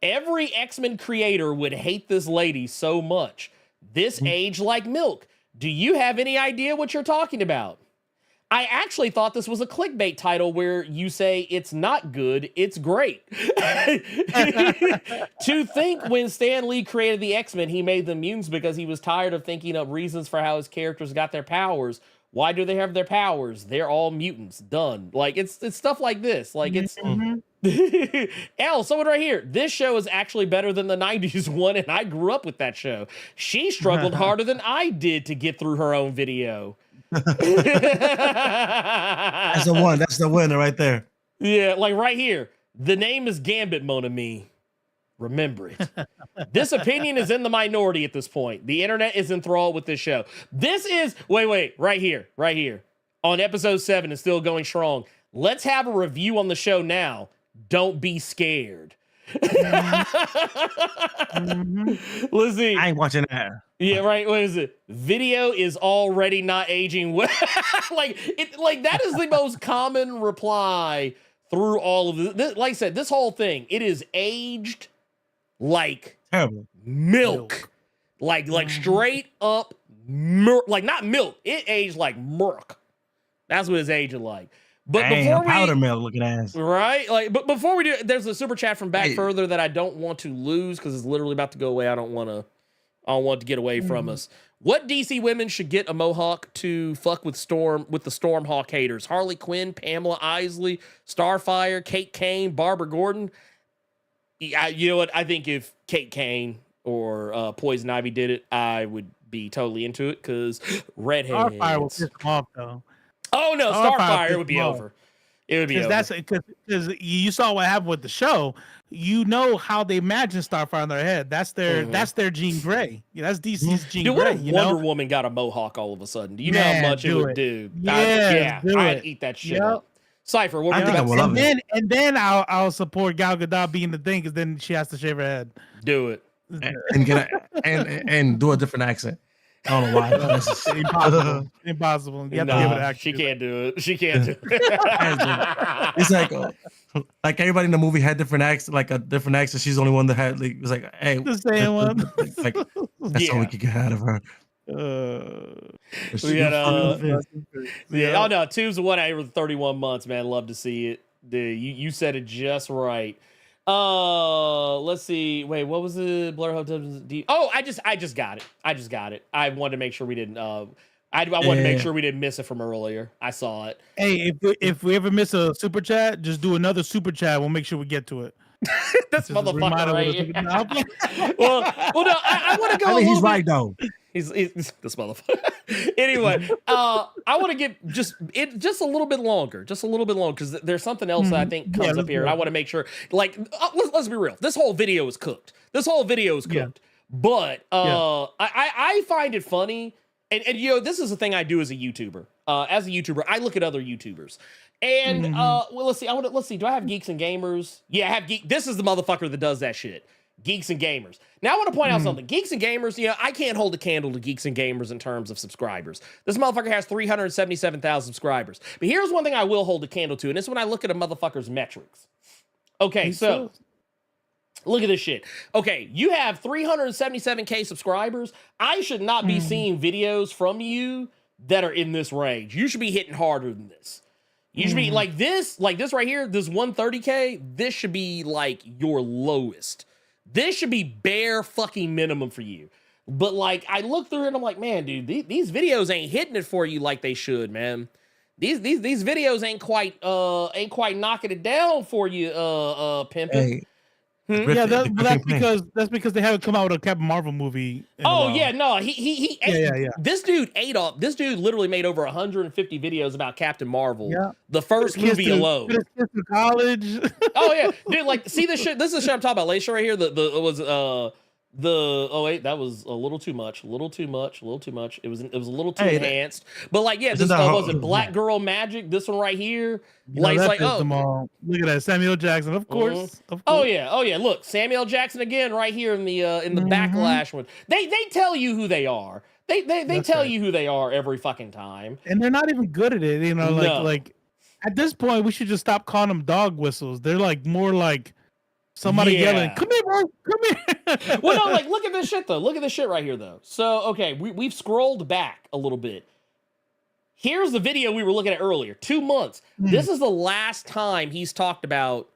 Every X-Men creator would hate this lady so much. This aged like milk. Do you have any idea what you're talking about? I actually thought this was a clickbait title where you say it's not good, it's great. To think when Stan Lee created the X-Men, he made them mutants because he was tired of thinking of reasons for how his characters got their powers. Why do they have their powers? They're all mutants. Done. Like, it's stuff like this. Like, it's... someone right here. This show is actually better than the 90s one, and I grew up with that show. She struggled harder than I did to get through her own video. That's the one. That's the winner right there. Yeah, like right here. The name is Gambit, mon ami. Remember it. This opinion is in the minority at this point. The internet is enthralled with this show. This is, wait, right here. On episode 7 and still going strong. Let's have a review on the show now. Don't be scared. Let's see. I ain't watching that. Yeah, right. What is it? Video is already not aging well. like that is the most common reply through all of this. Like I said, this whole thing, it is aged like terrible milk. Like straight up milk. Like not milk. It aged like milk. That's what it's aging like. But before powder milk looking ass. Right? Like, but before we do, there's a super chat from Back Further that I don't want to lose because it's literally about to go away. I don't want it to get away from us. What DC women should get a mohawk to fuck with the Stormhawk haters? Harley Quinn, Pamela Isley, Starfire, Kate Kane, Barbara Gordon. You know what? I think if Kate Kane or Poison Ivy did it, I would be totally into it because redheads. Starfire will piss them off though. Oh no, Starfire would be over. It would be over. Because you saw what happened with the show. You know how they imagine Starfire in their head. That's their Jean Grey. Yeah, that's DC's Jean Grey. What if Wonder Woman got a mohawk all of a sudden? Do you know how much it would do? I'd eat that shit up. Cypher, what do you love it. And then I'll support Gal Gadot being the thing because then she has to shave her head. Do it and do a different accent. I don't know why. That's Impossible. You have to give it an she can't do it. She can't do it. It's like everybody in the movie had different accents, like a different accent. She's the only one that had. Like, it was like, hey, the same one. Like that's all we could get out of her. We got yeah. Oh no, Tube's the one over 31 months, man. Love to see it. Dude, you said it just right. Let's see. Wait, what was the Blerd? Oh, I just got it. I wanted to make sure we didn't. I wanted to make sure we didn't miss it from earlier. I saw it. Hey, if we ever miss a super chat, just do another super chat. We'll make sure we get to it. That's motherfucker right. well, no, I want to go. He's right though. He's this motherfucker. Anyway, I want to get just a little bit longer, because there's something else that I think comes up here, and I want to make sure. Like, let's be real. This whole video is cooked. But I find it funny, and you know, this is the thing I do as a YouTuber. As a YouTuber, I look at other YouTubers. And well, let's see. Do I have Geeks and Gamers? Yeah, I have Geek. This is the motherfucker that does that shit. Geeks and Gamers. Now I want to point out something. Geeks and Gamers, you know, I can't hold a candle to Geeks and Gamers in terms of subscribers. This motherfucker has 377,000 subscribers. But here's one thing I will hold a candle to, and it's when I look at a motherfucker's metrics. Okay, so look at this shit. Okay, you have 377K subscribers. I should not be seeing videos from you that are in this range. You should be hitting harder than this. You should be like this right here, this 130K, this should be like your lowest. This should be bare fucking minimum for you. But like, I look through it and I'm like, man, dude, these videos ain't hitting it for you like they should, man. These videos ain't quite knocking it down for you, pimpin'. Hey. Yeah, that's because they haven't come out with a Captain Marvel movie. Oh yeah, no, he This dude ate off. This dude literally made over 150 videos about Captain Marvel. Yeah. The first movie alone. College. Oh yeah, dude. Like, see this shit. This is the shit I'm talking about. Later right here. Oh wait, that was a little too much. It was a little too enhanced. But like, yeah, this was it Black Girl Magic. This one right here. Like, it's like, oh, look at that, Samuel Jackson, of course. Oh yeah. Look, Samuel Jackson again, right here in the backlash one. They tell you who they are. They tell you who they are every fucking time, and they're not even good at it. You know, like at this point, we should just stop calling them dog whistles. They're like more like somebody yelling, "Come here, bro! Come here!" Well, no, like, look at this shit though. Look at this shit right here though. So, okay, we've scrolled back a little bit. Here's the video we were looking at earlier. 2 months. This is the last time he's talked about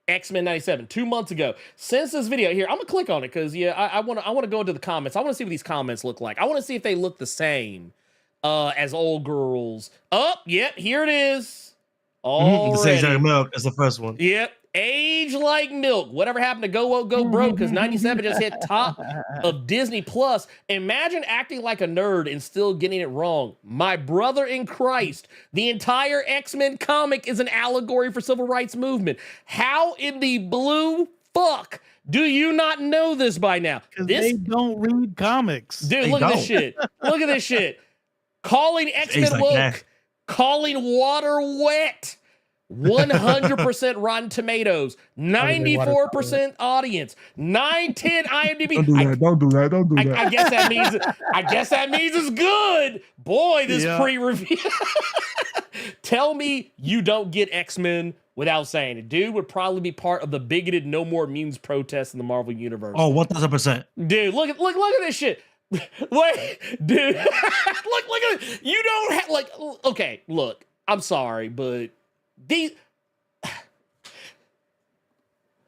X-Men 97. 2 months ago. Since this video here, I'm gonna click on it because I want to go into the comments. I want to see what these comments look like. I want to see if they look the same as old girls. Oh, yep, here it is. Already. Milk is the first one. Yep. Age like milk. Whatever happened to Go Woke Go Broke? Because 97 just hit top of Disney Plus. Imagine acting like a nerd and still getting it wrong. My brother in Christ. The entire X-Men comic is an allegory for civil rights movement. How in the blue fuck do you not know this by now? They don't read comics. Dude, look at this shit. Look at this shit. Calling X-Men woke. Calling water wet. 100% Rotten Tomatoes, 94% audience, 910 IMDb. Don't do that. I guess that means it's good. Boy, this pre-review. Tell me you don't get X-Men without saying it. Dude would probably be part of the bigoted No More Mutants protest in the Marvel universe. Oh, 1000%. Dude, look at this shit. Wait, dude. look at it. You don't have okay, look. I'm sorry, but these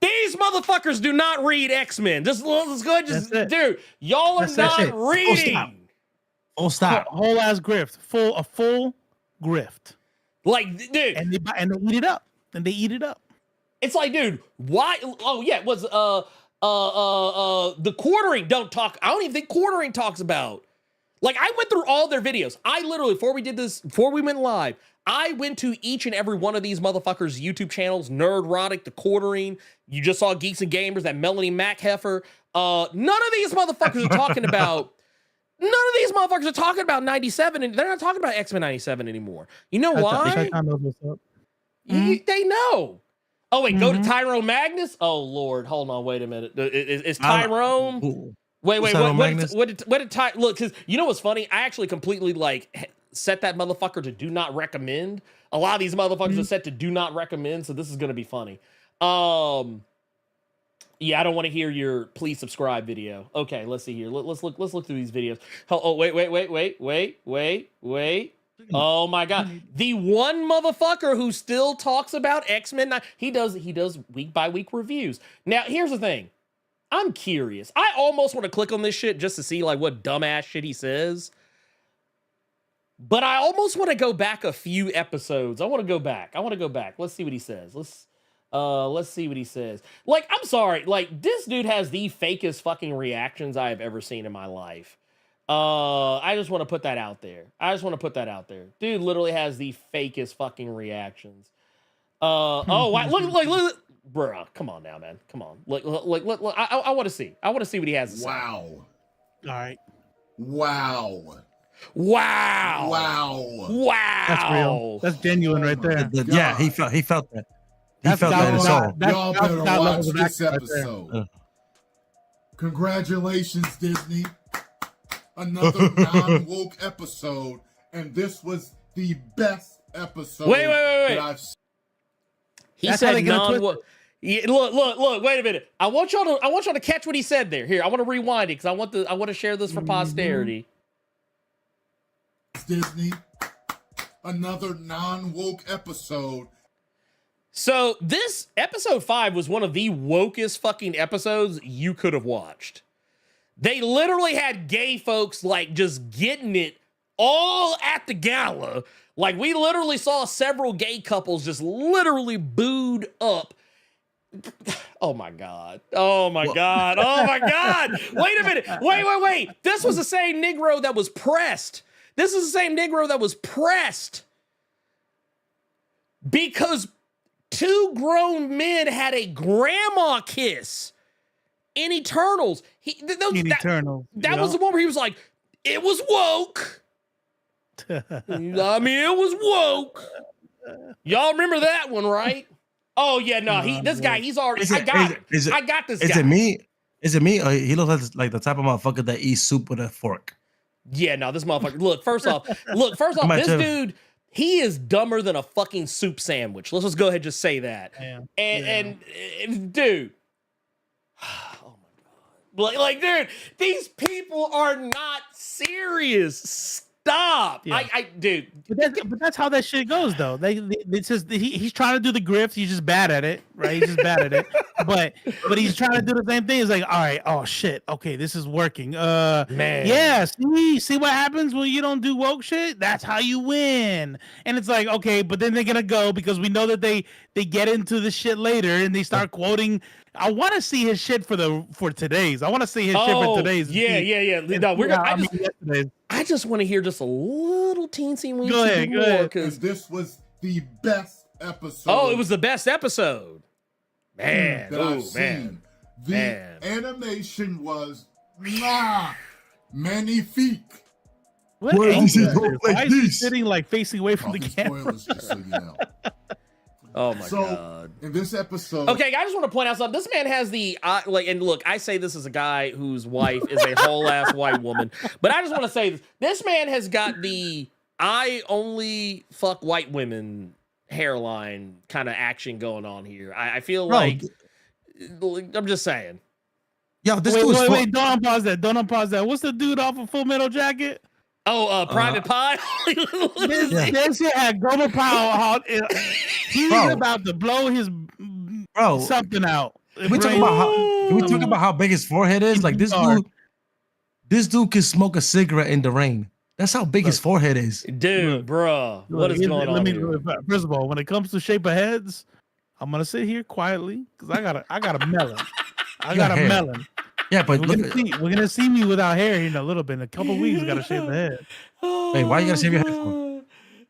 motherfuckers do not read X-Men. Let's go ahead, dude. Y'all are not reading. Oh, stop. Whole ass grift. A full grift. Like, dude. And they eat it up. It's like, dude, why? Oh yeah, it was the quartering don't talk. I don't even think quartering talks about. Like, I went through all their videos. I literally, before we went live, I went to each and every one of these motherfuckers' YouTube channels, Nerdrotic, The Quartering. You just saw Geeks and Gamers, that Melanie Mac heifer. None of these motherfuckers are talking about. None of these motherfuckers are talking about 97, and they're not talking about X-Men 97 anymore. You know why? They know. Oh wait, go to Tyrone Magnus. Oh Lord, hold on, wait a minute. Is Tyrone? Wait. What did Ty look? Because you know what's funny? I actually completely set that motherfucker to do not recommend. A lot of these motherfuckers are set to do not recommend, so this is gonna be funny. Yeah, I don't want to hear your please subscribe video. Okay, let's see here. Let's look through these videos. Oh, wait. Oh my god. The one motherfucker who still talks about X-Men, he does week by week reviews. Now, here's the thing. I'm curious. I almost want to click on this shit just to see like what dumbass shit he says. But I almost want to go back a few episodes. I want to go back. Let's see what he says. Let's see what he says. Like, I'm sorry. Like, this dude has the fakest fucking reactions I have ever seen in my life. I just want to put that out there. Dude literally has the fakest fucking reactions. Oh, wow. Look. Bruh, come on now, man. Come on. Look. I want to see. I want to see what he has to say. Wow. All right. Wow. That's real. That's genuine right there. Yeah, he felt that. He felt that in his soul. Y'all better watch this episode. Congratulations, Disney. Another non-woke episode, and this was the best episode wait. that I've seen. He said non-woke. Yeah, look, wait a minute. I want y'all to catch what he said there. Here, I want to rewind it because I want to share this for posterity. Disney, another non-woke episode. So this episode 5 was one of the wokest fucking episodes you could have watched. They literally had gay folks like just getting it all at the gala. Like, we literally saw several gay couples just literally booed up. Oh my God. Wait a minute. Wait. This was the same Negro that was pressed. Because 2 grown men had a grandma kiss in Eternals. That was the one where he was like, it was woke. I mean, it was woke. Y'all remember that one, right? Oh yeah, no, he's already. I got this guy. Is it me? Or he looks like the type of motherfucker that eats soup with a fork. Yeah, no, this motherfucker. Look, first off, this dude, he is dumber than a fucking soup sandwich. Let's just go ahead and just say that. And dude, oh my God, like, dude, these people are not serious. Stop. Yeah. Dude. But that's how that shit goes, though. It's just he's trying to do the grift. He's just bad at it, right? He's just bad at it. But he's trying to do the same thing. It's like, all right, oh shit, okay, this is working. Man, yeah. See what happens when you don't do woke shit? That's how you win. And it's like, okay, but then they're gonna go because we know that they get into the shit later and they start quoting. I want to see his shit for today's. I want to see his shit for today's. Yeah. No, I just want to hear just a little teensy weensy Go ahead. Because this was the best episode. Oh, it was the best episode. Man. That I've seen. The animation was magnifique. What angle? Why is he sitting like facing away from the camera? Spoilers, just so you know. Oh my God. In this episode. Okay, I just want to point out something. This man has the and look, I say this as a guy whose wife is a whole ass white woman, but I just want to say this. This man has got the I only fuck white women hairline kind of action going on here. I feel like I'm just saying. Yo, this wait, don't unpause that. What's the dude off of Full Metal Jacket? Oh, Private Pie. This shit had Gomer Powell. He's about to blow his something out. Can we talk about how big his forehead is? Like this dude can smoke a cigarette in the rain. That's how big his forehead is. Dude, bro. What is going on here? First of all, when it comes to shape of heads, I'm gonna sit here quietly because I got a melon. I got a melon. Yeah, but we're gonna see me without hair in a little bit. In a couple weeks, I gotta shave the head. Wait, why you gotta shave your head for?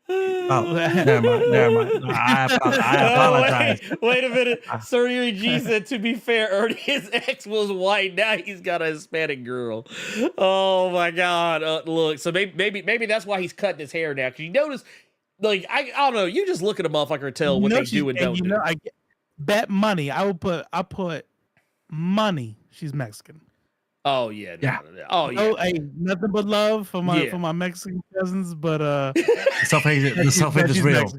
Oh, never mind. No, I apologize. Wait a minute. Sir G said, to be fair, Ernie, his ex was white. Now he's got a Hispanic girl. Oh my God. Look, so maybe that's why he's cutting his hair now. Because you notice, like, I don't know. You just look at a motherfucker and tell what they do and don't do. I bet money. I put money. She's Mexican. Oh yeah, Yeah. Oh yeah. Oh, hey, nothing but love for my Mexican cousins, but The self-hate is real.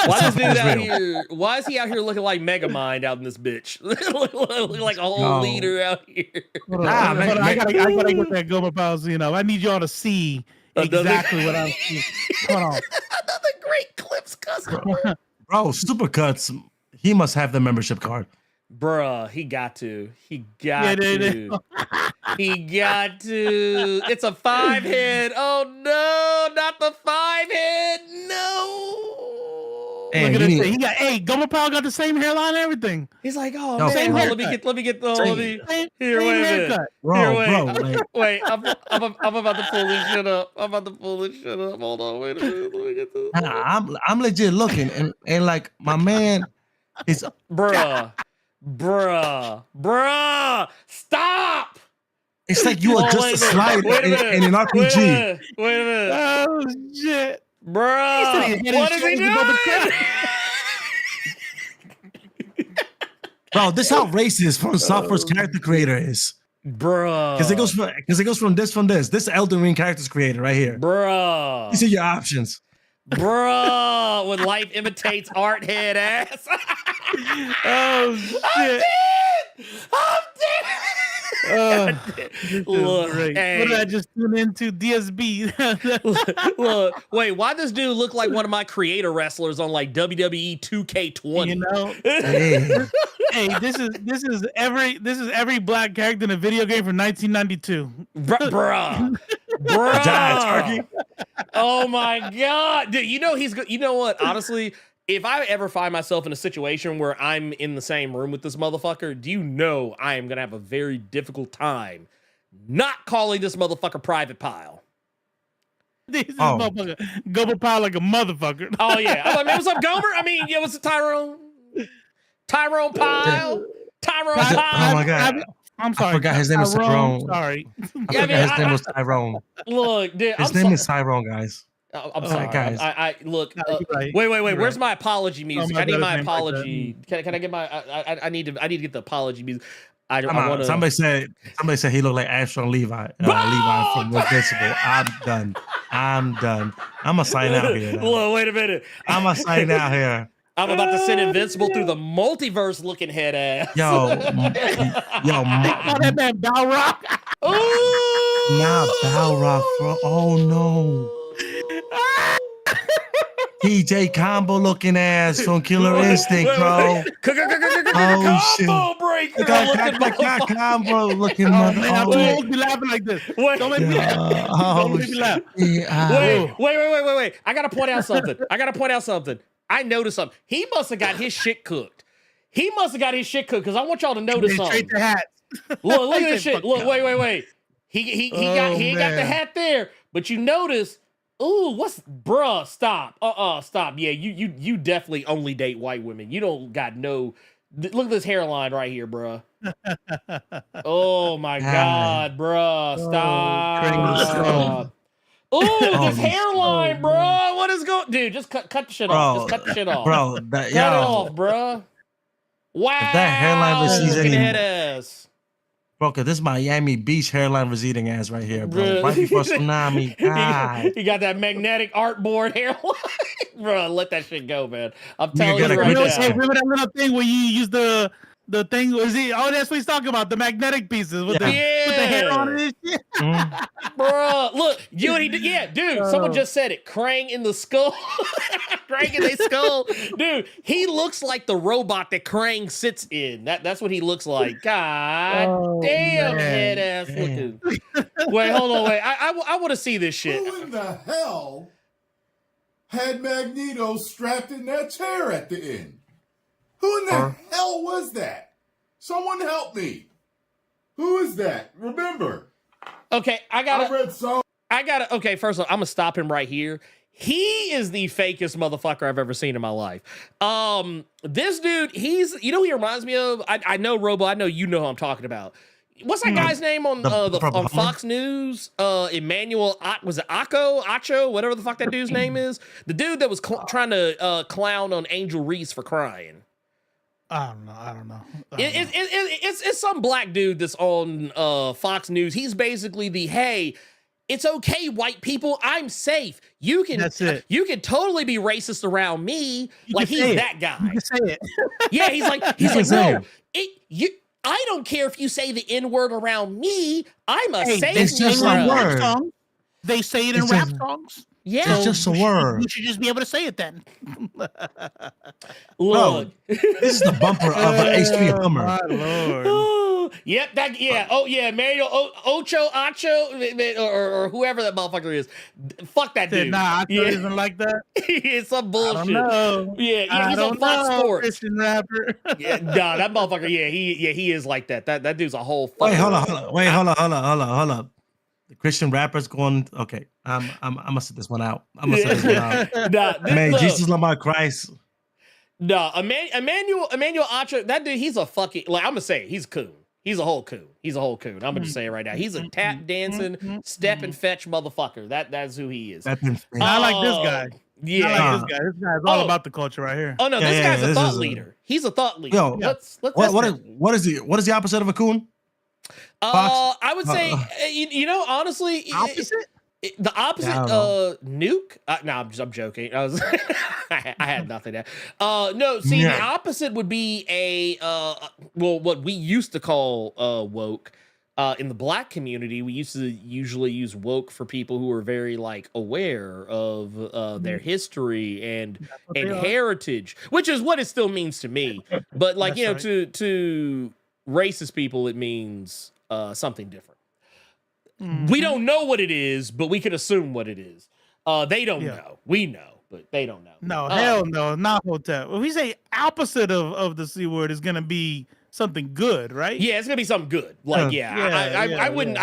Why this dude out here? Why is he out here looking like Megamind out in this bitch? looking like a whole leader out here. Hold on, I gotta get that Goma Pausino. I need y'all to see exactly what I'm seeing. Hold on. Another great clips customer. Bro, Supercuts, he must have the membership card. Bruh, he got to. He got to. He got to. It's a 5-head. Oh no, not the 5-head. No. Look at this thing. He got Goma Powell got the same hairline and everything. He's like, oh man, same let me get the here, wait a minute. Wait, I'm about to pull this shit up. Hold on, wait a minute. Let me get this. I'm legit looking and like my man is Bruh, stop! It's like you adjust the slide in an RPG. Wait a minute. Oh shit, bruh! What is he doing? Bro, this is how racist from Software's character creator is. Bruh. Because it goes from this. This Elden Ring character's creator right here. Bruh. These are your options. Bruh. When life imitates art, head ass. Oh shit. I'm dead. Look, hey. What did I just tune into? DSB. look, wait, why does dude look like one of my creator wrestlers on like WWE 2K20? You know, hey, this is every black character in a video game from 1992. Bruh. Oh my god, dude! You know he's good. You know what? Honestly, if I ever find myself in a situation where I'm in the same room with this motherfucker, do you know I am gonna have a very difficult time not calling this motherfucker Private Pile? This is motherfucker Gomer Pile like a motherfucker. Oh yeah, I'm like, man, what's up, Gomer? I mean, yeah, what's up, Tyrone Pile? Tyrone Pile. Oh my god. I'm sorry. I forgot his name was Tyrone. Sorry. His name was Tyrone. Look, dude. His name is Tyrone, guys. I'm sorry, guys. I look. Right. Wait. You're Where's right. my apology music? Oh, I need my name apology. Can I get my? I need to get the apology music. I want to. Somebody said he looked like Armstrong Levi. Levi from Invincible. I'm done. I'm gonna sign out here. Look, wait a minute. I'm gonna sign out here. I'm about to send Invincible through the multiverse looking head ass. Yo, that man Balrog. Not Balrog, bro. Oh no. TJ Combo looking ass from Killer Instinct, bro. Combo breaker. Combo looking mother. I'm too old to be laughing like this. Don't make me laugh. Don't make me laugh. Wait. I gotta point out something. I noticed something. He must have got his shit cooked. Because I want y'all to notice something. Straight to hats. Look at this shit. Look, wait. He ain't got the hat there, but you notice. Ooh, bruh? Stop. Stop. Yeah, you definitely only date white women. You don't got no. Look at this hairline right here, bruh. Oh my god, bruh. Stop. Ooh, this hairline, bro. What is going? Dude, just cut the shit off. Just cut the shit off. Bro, cut it off, bro. Wow. If that hairline recedes any, head ass. Bro, cause this Miami Beach hairline receding ass right here, bro. Right before tsunami. God. You got that magnetic artboard hairline, bro. Let that shit go, man. I'm telling you right now. Remember that little thing where you use the thing was that's what he's talking about, the magnetic pieces with the hair on it and shit. Bro, look, you and he did, dude, someone just said it. Krang in the skull. Krang in the skull. Dude, he looks like the robot that Krang sits in. That's what he looks like. God damn, head ass looking. Wait, hold on, I want to see this shit. Who in the hell had Magneto strapped in that chair at the end? Who in the hell was that? Someone help me. Who is that? Remember. Okay, okay, first of all, I'm gonna stop him right here. He is the fakest motherfucker I've ever seen in my life. This dude, he reminds me of, I know Robo, I know you know who I'm talking about. What's that guy's name on on Fox News? Emmanuel, was it Acho, whatever the fuck that dude's name is? The dude that was trying to clown on Angel Reese for crying. I don't know. It's some black dude that's on Fox News. He's basically the hey, it's okay, white people, I'm safe. You can totally be racist around me. Like he's that guy. You can say it. Yeah, he's like no, I don't care if you say the N-word around me. I'm a safe it's just a word. They say it in rap songs. Yeah, it's just a word. You should just be able to say it then. Look, this is the bumper of an H3 Hummer. My Lord. Yep, oh yeah, Mario Ocho, or whoever that motherfucker is. Fuck that dude. Nah, I isn't like that. It's some bullshit. I don't know. Yeah, he's on Fox Sports. Christian rapper. Yeah, nah, that motherfucker. Yeah, he is like that. That dude's a whole. Wait, hold on. The Christian rappers going. Okay, I'm gonna sit this one out. I'm gonna sit this one out. Man, Jesus love my Christ. No, Emmanuel Acha, that dude, he's a fucking, like, I'm gonna say it, he's a coon. He's a whole coon. I'm gonna just say it right now. He's a tap dancing, step and fetch motherfucker. That's who he is. I like this guy. Yeah, I like this guy. This guy's all about the culture right here. Oh no, this guy's a thought leader. He's a thought leader. Yo, what is the opposite of a coon? I would say, honestly, opposite. The opposite, nuke. No, I'm joking. I was, I had nothing there. No, see, the opposite would be what we used to call woke. In the black community, we used to usually use woke for people who are very like aware of their history and heritage, which is what it still means to me. But like to racist people, it means something different. We don't know what it is, but we can assume what it is. They don't know. We know, but they don't know. No, hell no, not hotel. When we say opposite of the C word is gonna be something good, right? Yeah, it's gonna be something good. Like, I wouldn't.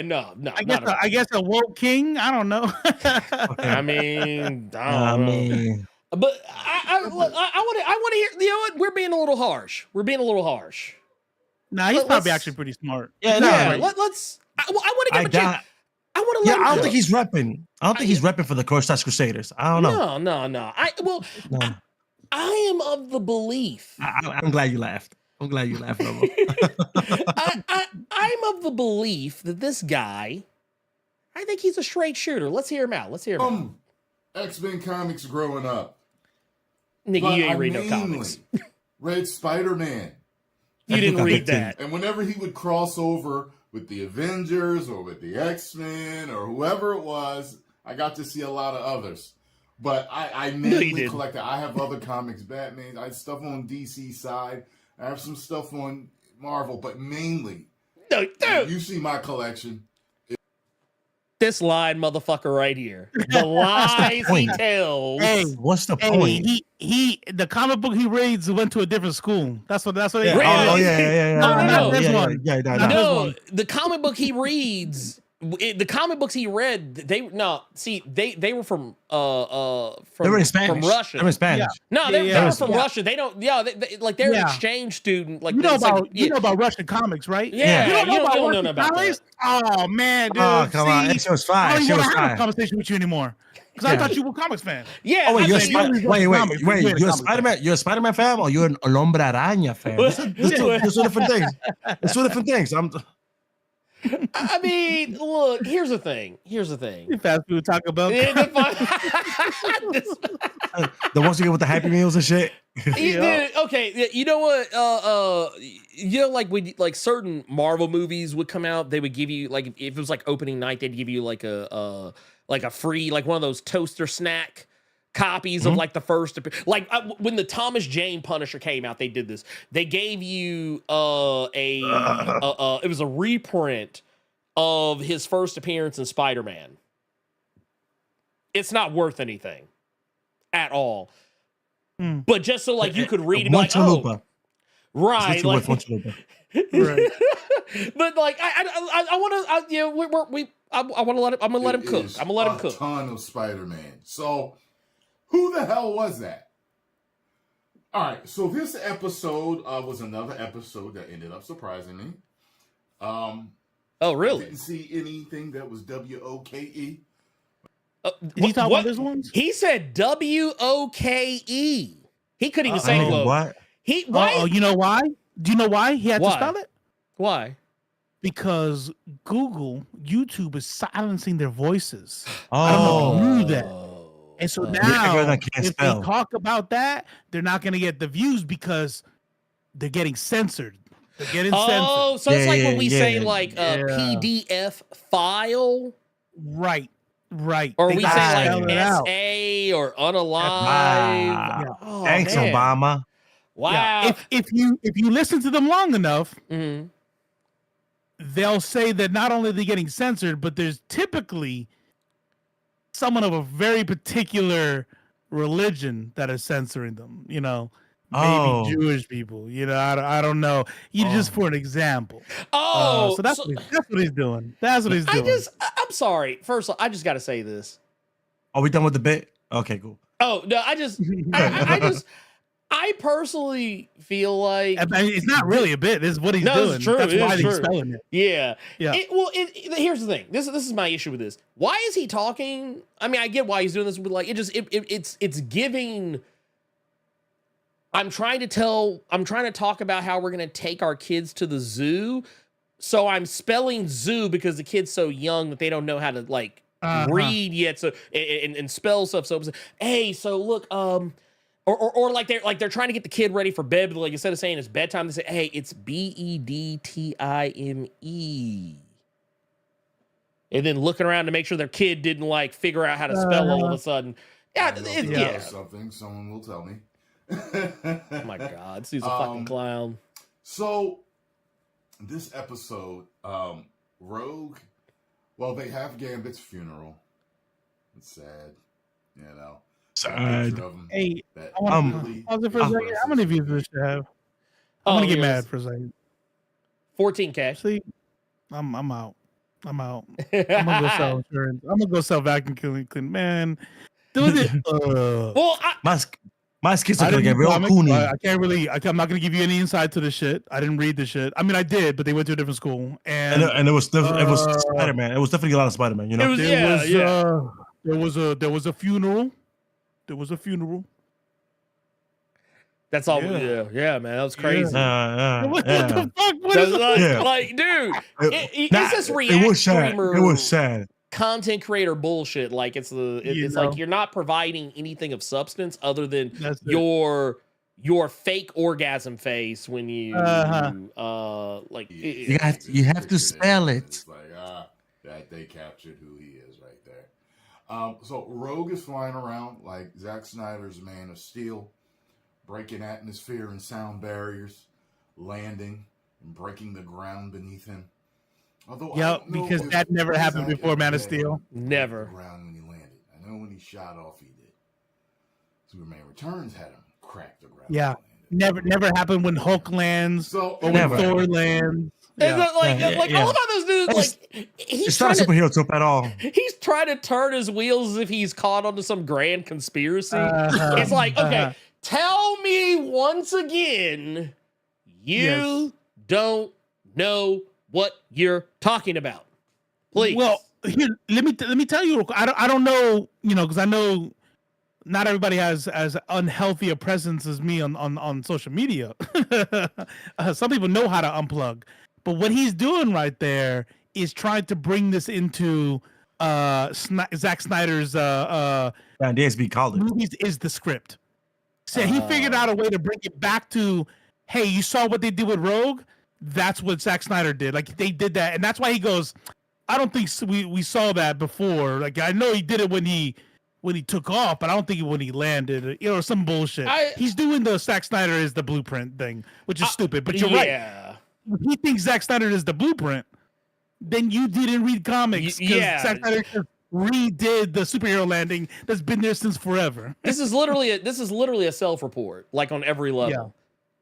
No. I guess a woke king. I don't know. I mean, I don't know. But I want to hear. You know what? We're being a little harsh. Nah, he's probably actually pretty smart. Yeah. Let's. I want to give him a chance. I want to. Yeah, I don't think he's repping. I don't think he's repping for the Corsairs Crusaders. I don't know. No. I am of the belief. I'm glad you laughed. I'm glad Robo. I'm of the belief that this guy, I think he's a straight shooter. Let's hear him out. X-Men comics growing up. Nigga, you ain't read no comics. Read Spider-Man. You didn't read that. And whenever he would cross over with the Avengers or with the X-Men or whoever it was, I got to see a lot of others. But I mainly collected. I have other comics, Batman. I have stuff on DC side. I have some stuff on Marvel, but mainly, you see my collection. This line, motherfucker, right here. The lies he tells. Hey, what's the point? He the comic book he reads went to a different school. That's what they really? No. No, the comic book he reads. The comic books he read, they were from they were in Spanish. From Russia. They were in Spanish. No, they were from Russia. They don't. Yeah, they're an exchange student. Like you know about Russian comics, right? Yeah, you don't know about comics. Oh man, dude. Oh come on, it was fine. I don't even want to have a conversation with you anymore because I thought you were a comics fan. Yeah. Oh, wait, wait. You're a Spider-Man. You're a Spider-Man fan, or you're an Hombre Araña fan? There's two different things. It's two different things. I mean, look, here's the thing. Fast food Taco Bell. The ones you get with the Happy Meals and shit. Okay, you know what? Like when certain Marvel movies would come out, they would give you like if it was like opening night, they'd give you like a free like one of those toaster snack copies of like the first, like when the Thomas Jane Punisher came out, they did this. They gave you it was a reprint of his first appearance in Spider-Man. It's not worth anything at all, but just so like you could read it, like, right, like, right. But like I want to, I'm gonna let him cook. I'm gonna let him cook. A ton of Spider-Man. So. Who the hell was that? All right, so this episode was another episode that ended up surprising me. Oh, really? I didn't see anything that was W-O-K-E. Did he talk about this one? He said W-O-K-E. He couldn't even say woke. What? Oh, you know why? Do you know why he had to Why? spell it? Why? Because YouTube is silencing their voices. Oh, I don't know if you knew that. And so now, everyone can't if spell. they talk about that, they're not going to get the views because they're getting censored. They're getting censored. So it's like when we say like a PDF file. Right. Or They we gotta say spell like it out. SA or unalive. Ah, Oh, thanks, man. Obama. Wow. Yeah. If you listen to them long enough, Mhm. they'll say that not only are they getting censored, but there's typically someone of a very particular religion that is censoring them. You know, maybe Jewish people. You know, I don't know. Just for an example. So that's what he's doing. That's what he's doing. I'm sorry. First of all, I just got to say this. Are we done with the bit? Okay, cool. Oh no, I personally feel like it's not really a bit. This is what he's doing. It's true. That's why it's he's true. spelling it. Yeah. Yeah. Here's the thing. This is my issue with this. Why is he talking? I mean, I get why he's doing this, but like it's giving. I'm trying to talk about how we're gonna take our kids to the zoo. So I'm spelling zoo because the kid's so young that they don't know how to like read yet. So and spell stuff. So hey, so look, or like they're trying to get the kid ready for bed, but like instead of saying it's bedtime, they say, hey, it's BEDTIME. And then looking around to make sure their kid didn't like figure out how to spell all of a sudden. Yeah, something someone will tell me. Oh my God, this dude's a fucking clown. So this episode, Rogue, well, they have Gambit's funeral. It's sad, you know. Sad. Hey, how many views does this have? I'm gonna get mad for a second. 14K. See, I'm out. I'm gonna go sell insurance. I'm gonna go sell vacuum clean. Man, do it. Well, my skits are gonna get real coony. I'm not gonna give you any insight to the shit. I didn't read the shit. I mean, I did, but they went to a different school, and it was Spider-Man. It was definitely a lot of Spider-Man. You know, there was a funeral. There was a funeral. That's all. Yeah, man, that was crazy. What the fuck? What is like, dude? It's this React streamer. It was sad. Content creator bullshit. Like it's like you're not providing anything of substance other than your fake orgasm face when you like. You have to spell it. It's like that they captured who he is right there. So Rogue is flying around like Zack Snyder's Man of Steel, breaking atmosphere and sound barriers, landing and breaking the ground beneath him. Although because that never happened before Man of Steel. Never. The ground when he landed. I know when he shot off, he did. Superman Returns had him crack the ground. Yeah, never happened when Hulk lands or when Thor lands. Yeah. I love how this dude it's not a superhero trope at all. He's trying to turn his wheels as if he's caught onto some grand conspiracy. It's like, okay, tell me once again, you don't know what you're talking about, please. Well, here, let me tell you. I don't know, because I know not everybody has as unhealthy a presence as me on social media. Some people know how to unplug, but what he's doing right there is trying to bring this into Zack Snyder's DSB called it. Movies is the script. So he figured out a way to bring it back to, hey, you saw what they did with Rogue? That's what Zack Snyder did. Like they did that, and that's why he goes, I don't think we saw that before. Like I know he did it when he took off, but I don't think when he landed, or some bullshit. He's doing the Zack Snyder is the blueprint thing, which is stupid. But you're right. If he thinks Zack Snyder is the blueprint, then you didn't read comics. Zack Snyder just redid the superhero landing that's been there since forever. This is literally a self report, like on every level,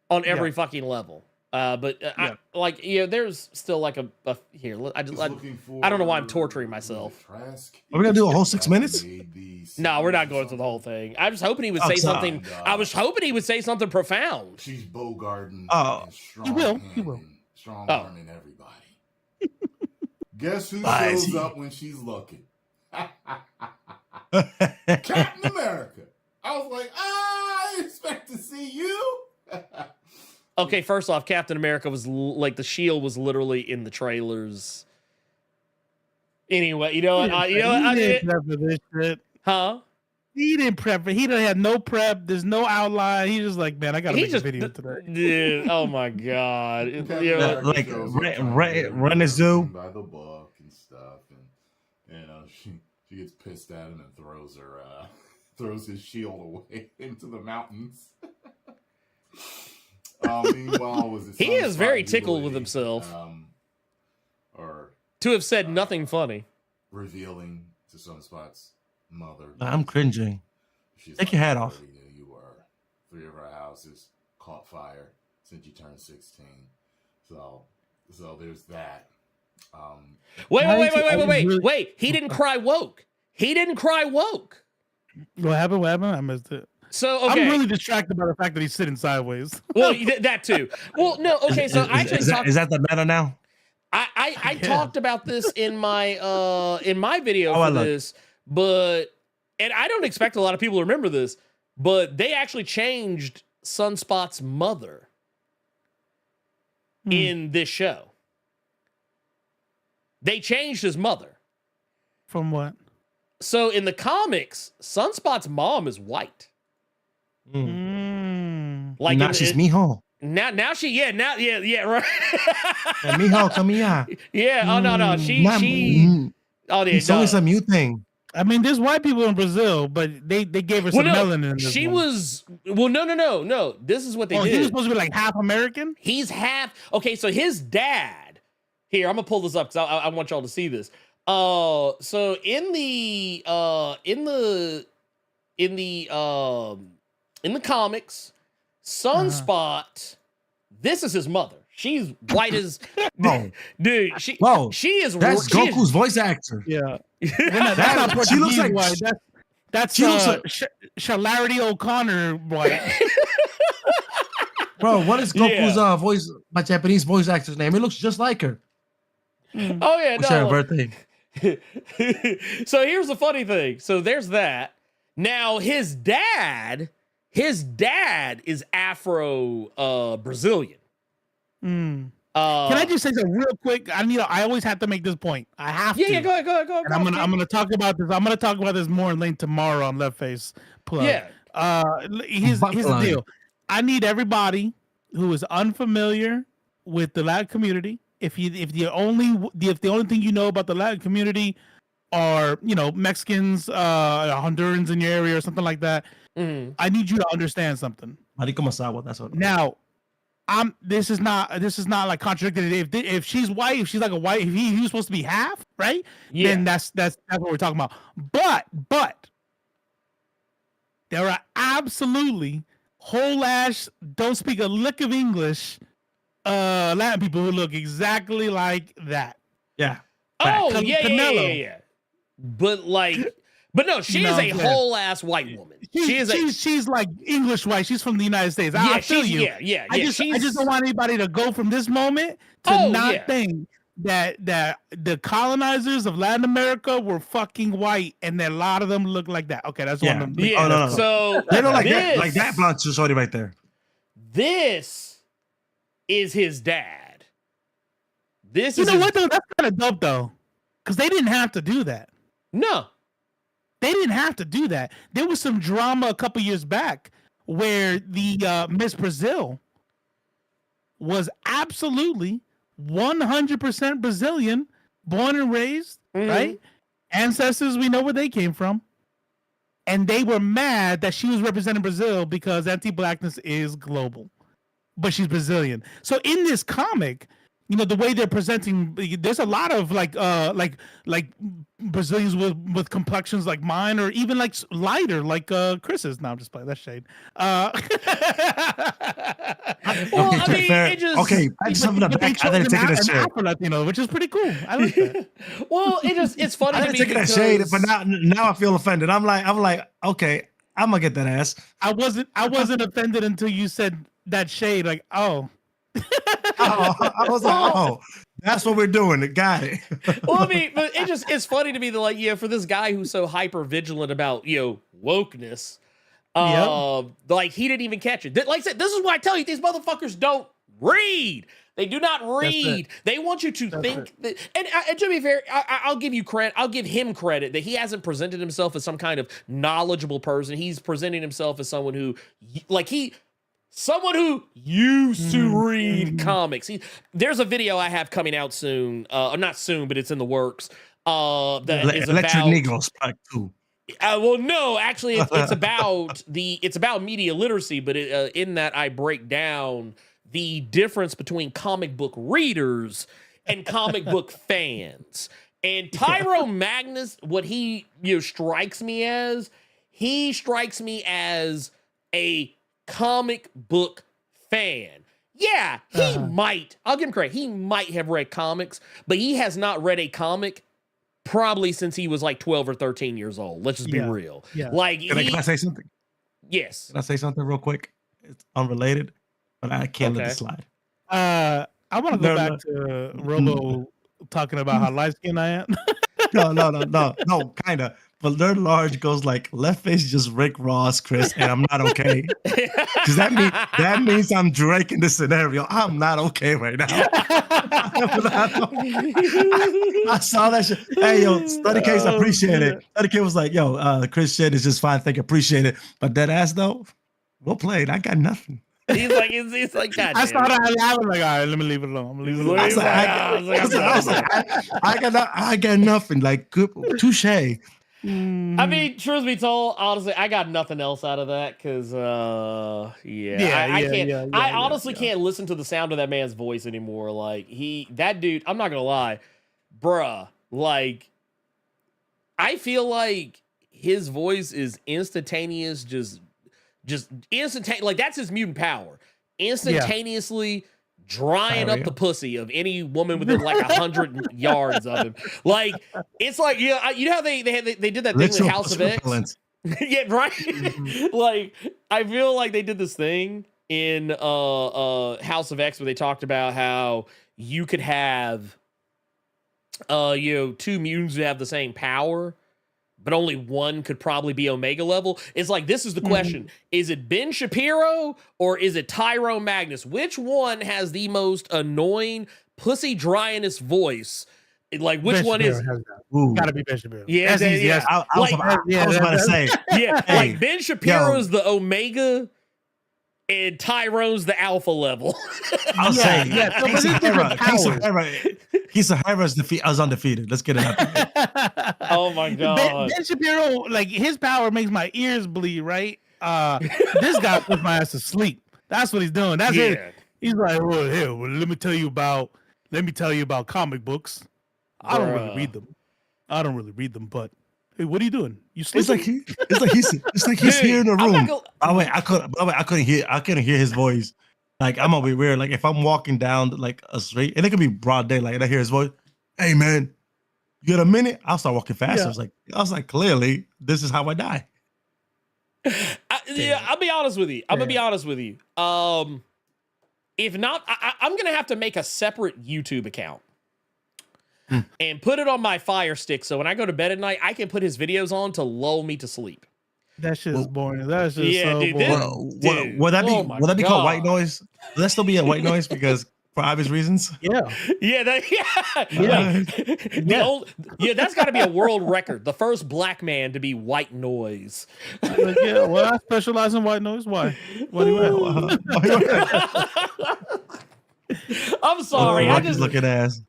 on every fucking level. There's still like a here. I don't know why I'm torturing myself. Are we gonna do a whole 6 minutes? No, we're not going through the whole thing. I was hoping he would say something. I was hoping he would say something profound. She's Bogarting. He will. Strong arming everybody. Guess who shows up when she's looking? Captain America. I was like, I expect to see you. Okay, first off, Captain America was like the shield was literally in the trailers. Anyway, you know what? He didn't prep for this shit. Huh? He didn't prep. He didn't have no prep. There's no outline. He's just like, man, I gotta make a video today. Dude, oh my god! Like run his zoo by the book and stuff, and she gets pissed at him and throws his shield away into the mountains. Meanwhile, was it he is very tickled with himself, or to have said nothing funny, revealing to Sunspot's mother. I'm cringing. Take your hat off. You were 3 of our houses caught fire since you turned 16. So there's that. Wait. He didn't cry woke. He didn't cry woke. What happened? I missed it. So okay. I'm really distracted by the fact that he's sitting sideways. Well, that too. Well, no. Okay, so I actually is that the meta now? I talked about this in my video for this, and I don't expect a lot of people to remember this, but they actually changed Sunspot's mother in this show. They changed his mother. From what? So in the comics, Sunspot's mom is white. Like now she's mijo. Now she right. Mijo, come here. Yeah. Oh no. She. Oh, yeah. It's always a mute thing. I mean, there's white people in Brazil, but they gave her some melanin. She was no. This is what they did. He was supposed to be like half American. He's half. Okay, so his dad. Here, I'm gonna pull this up because I want y'all to see this. So in the comics, Sunspot, this is his mother. She's white as dude. She is. That's Goku's voice actor. Yeah, that's not she looks like white. That's Shalarity O'Connor white. Bro, what is Goku's voice? My Japanese voice actor's name? It looks just like her. Oh yeah, no. Her birthday. So here's the funny thing. So there's that. Now his dad is Afro Brazilian. Can I just say something real quick? I always have to make this point. I have to. Yeah, go ahead. And I'm gonna talk about this. I'm gonna talk about this more in length tomorrow on Left Face Plug. Yeah. Here's the deal. I need everybody who is unfamiliar with the Latin community. If the only thing you know about the Latin community are Mexicans, Hondurans in your area or something like that, I need you to understand something. Marico Masawa, that's what. Now, this is not like contradicted. If she's white, if she's like a white, if he was supposed to be half, right? Yeah. Then that's what we're talking about. But there are absolutely whole ass don't speak a lick of English Latin people who look exactly like that. Yeah. Oh, yeah. But no, she is a whole ass white woman. She's like English white. She's from the United States. I feel you. Yeah. I just don't want anybody to go from this moment to think that the colonizers of Latin America were fucking white and that a lot of them look like that. Okay, that's one of them. Yeah. No. So they don't like that blonde shorty right there. This is his dad. What though? That's kind of dope though, because they didn't have to do that. No, they didn't have to do that. There was some drama a couple years back where the Miss Brazil was absolutely 100% Brazilian, born and raised, right? Ancestors, we know where they came from. And they were mad that she was representing Brazil because anti-blackness is global. But she's Brazilian. So in this comic, the way they're presenting, there's a lot of like Brazilians with complexions like mine, or even like lighter, like Chris's. No, I'm just playing. That's shade. Well, I mean, it just I just have I didn't take it as shade. Afro-Latino, which is pretty cool. I like that. Well, it's funny. I didn't take it as shade, but now I feel offended. I'm like, okay, I'm gonna get that ass. I wasn't offended until you said that shade. Like, oh. I was like, that's what we're doing. Got it. Well, I mean, but it's funny to me that for this guy who's so hyper vigilant about wokeness, Like he didn't even catch it. Like I said, this is why I tell you these motherfuckers don't read. They do not read. They want you to think that. And to be fair, I'll give you credit. I'll give him credit that he hasn't presented himself as some kind of knowledgeable person. He's presenting himself as someone who, someone who used to read comics. There's a video I have coming out soon. Not soon, but it's in the works. That is Electric about Negroes Part 2. Well, no, actually, it's about media literacy, but in that I break down the difference between comic book readers and comic book fans. And Tyrone Magnus, what he strikes me as a comic book fan. Yeah, he might. I'll give him credit. He might have read comics, but he has not read a comic probably since he was like 12 or 13 years old. Let's just be real. Yeah. Like, can I say something? Yes. Can I say something real quick? It's unrelated, but I can't let it slide. I want to go back to Robo talking about how light skinned I am. No, kind of. But Blerd Large goes like, left face just Rick Ross, Chris, and I'm not okay. Because that means I'm Drake in this scenario. I'm not okay right now. I saw that shit. Hey, yo, Study Case, I appreciate it. Study Case was like, yo, Chris shit is just fine. Thank you, appreciate it. But that ass though, we'll play it. I got nothing. He's like, God. I started laughing like, all right, let me leave it alone. I'm gonna leave it alone. I got nothing. Like, good, touche. I mean, truth be told, honestly, I got nothing else out of that because, I can't. I honestly can't listen to the sound of that man's voice anymore. Like that dude. I'm not gonna lie, bruh. Like, I feel like his voice is instantaneous, just instantaneous. Like that's his mutant power. Instantaneously. Drying up the pussy of any woman within like 100 yards of him. Like it's like you know how they did that thing with House of X. Yeah, right. Like I feel like they did this thing in House of X where they talked about how you could have two mutants who have the same power, but only one could probably be Omega level. It's like, this is the question. Is it Ben Shapiro or is it Tyrone Magnus? Which one has the most annoying pussy dryiness voice? Like, which Ben one Shapiro is? Gotta be Ben Shapiro. Yeah, I was about to say. Yeah, like Ben Shapiro's the Omega and Tyrone's the alpha level. I'll say, Sahara's is undefeated. Let's get it out. Oh my god, Ben Shapiro, like his power makes my ears bleed. Right? This guy puts my ass to sleep. That's what he's doing. That's it. He's like, well, here, let me tell you about comic books. I don't really read them, but hey, what are you doing? You sleeping? It's like he's here in the room. I couldn't hear his voice. Like I'm gonna be weird. Like if I'm walking down like a street, and it could be broad daylight, and I hear his voice. Hey man, you got a minute? I'll start walking faster. Yeah. I was like, clearly this is how I die. I'll be honest with you. I'm gonna be honest with you. If not, I'm gonna have to make a separate YouTube account. And put it on my Fire Stick, so when I go to bed at night, I can put his videos on to lull me to sleep. That shit is boring. That's just so boring. Would that be called white noise? Would that still be a white noise because for obvious reasons? Yeah. That's got to be a world record. The first black man to be white noise. Well, I specialize in white noise. Why? What do you I'm sorry. I just looking ass.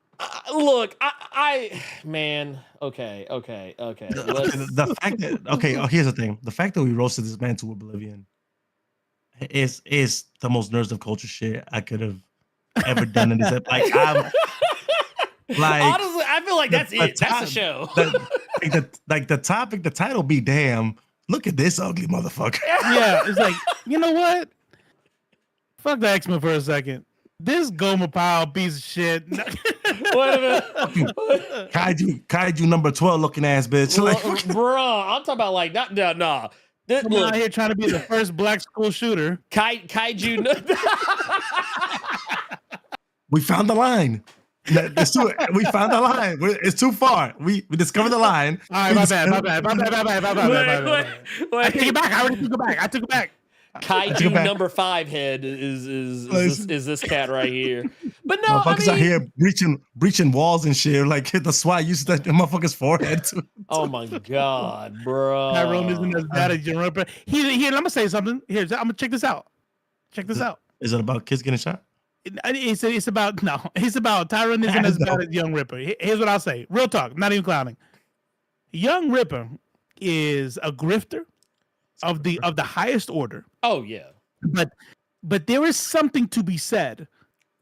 Look, I man, okay. The fact that here's the thing: the fact that we roasted this man to oblivion is the most nerds of culture shit I could have ever done in this. Like I'm, like honestly, I feel like that's it. That's the show. The topic, the title be damn. Look at this ugly motherfucker. Yeah, it's like, you know what? Fuck the X-Men for a second. This Goma Powell piece of shit. Wait a minute. Kaiju number 12 looking ass bitch. Like, bro, I'm talking about like nah. I'm out here trying to be the first black school shooter. Kaiju. We found the line. We found the line. It's too far. We discovered the line. All right, my bad. I take it back. I already took it back. I took it back. Kaiju number 5 head is this cat right here. But no, motherfuckers out here breaching walls and shit. Like that's why I used that motherfucker's forehead too. Oh my god, bro. Tyrone isn't as bad as Young Ripper. Here, let me say something. Here, I'm gonna check this out. Check this out. Is it about kids getting shot? It's about Tyrone isn't as bad as Young Ripper. Here's what I'll say. Real talk, not even clowning. Young Ripper is a grifter of the highest order. Oh yeah. But there is something to be said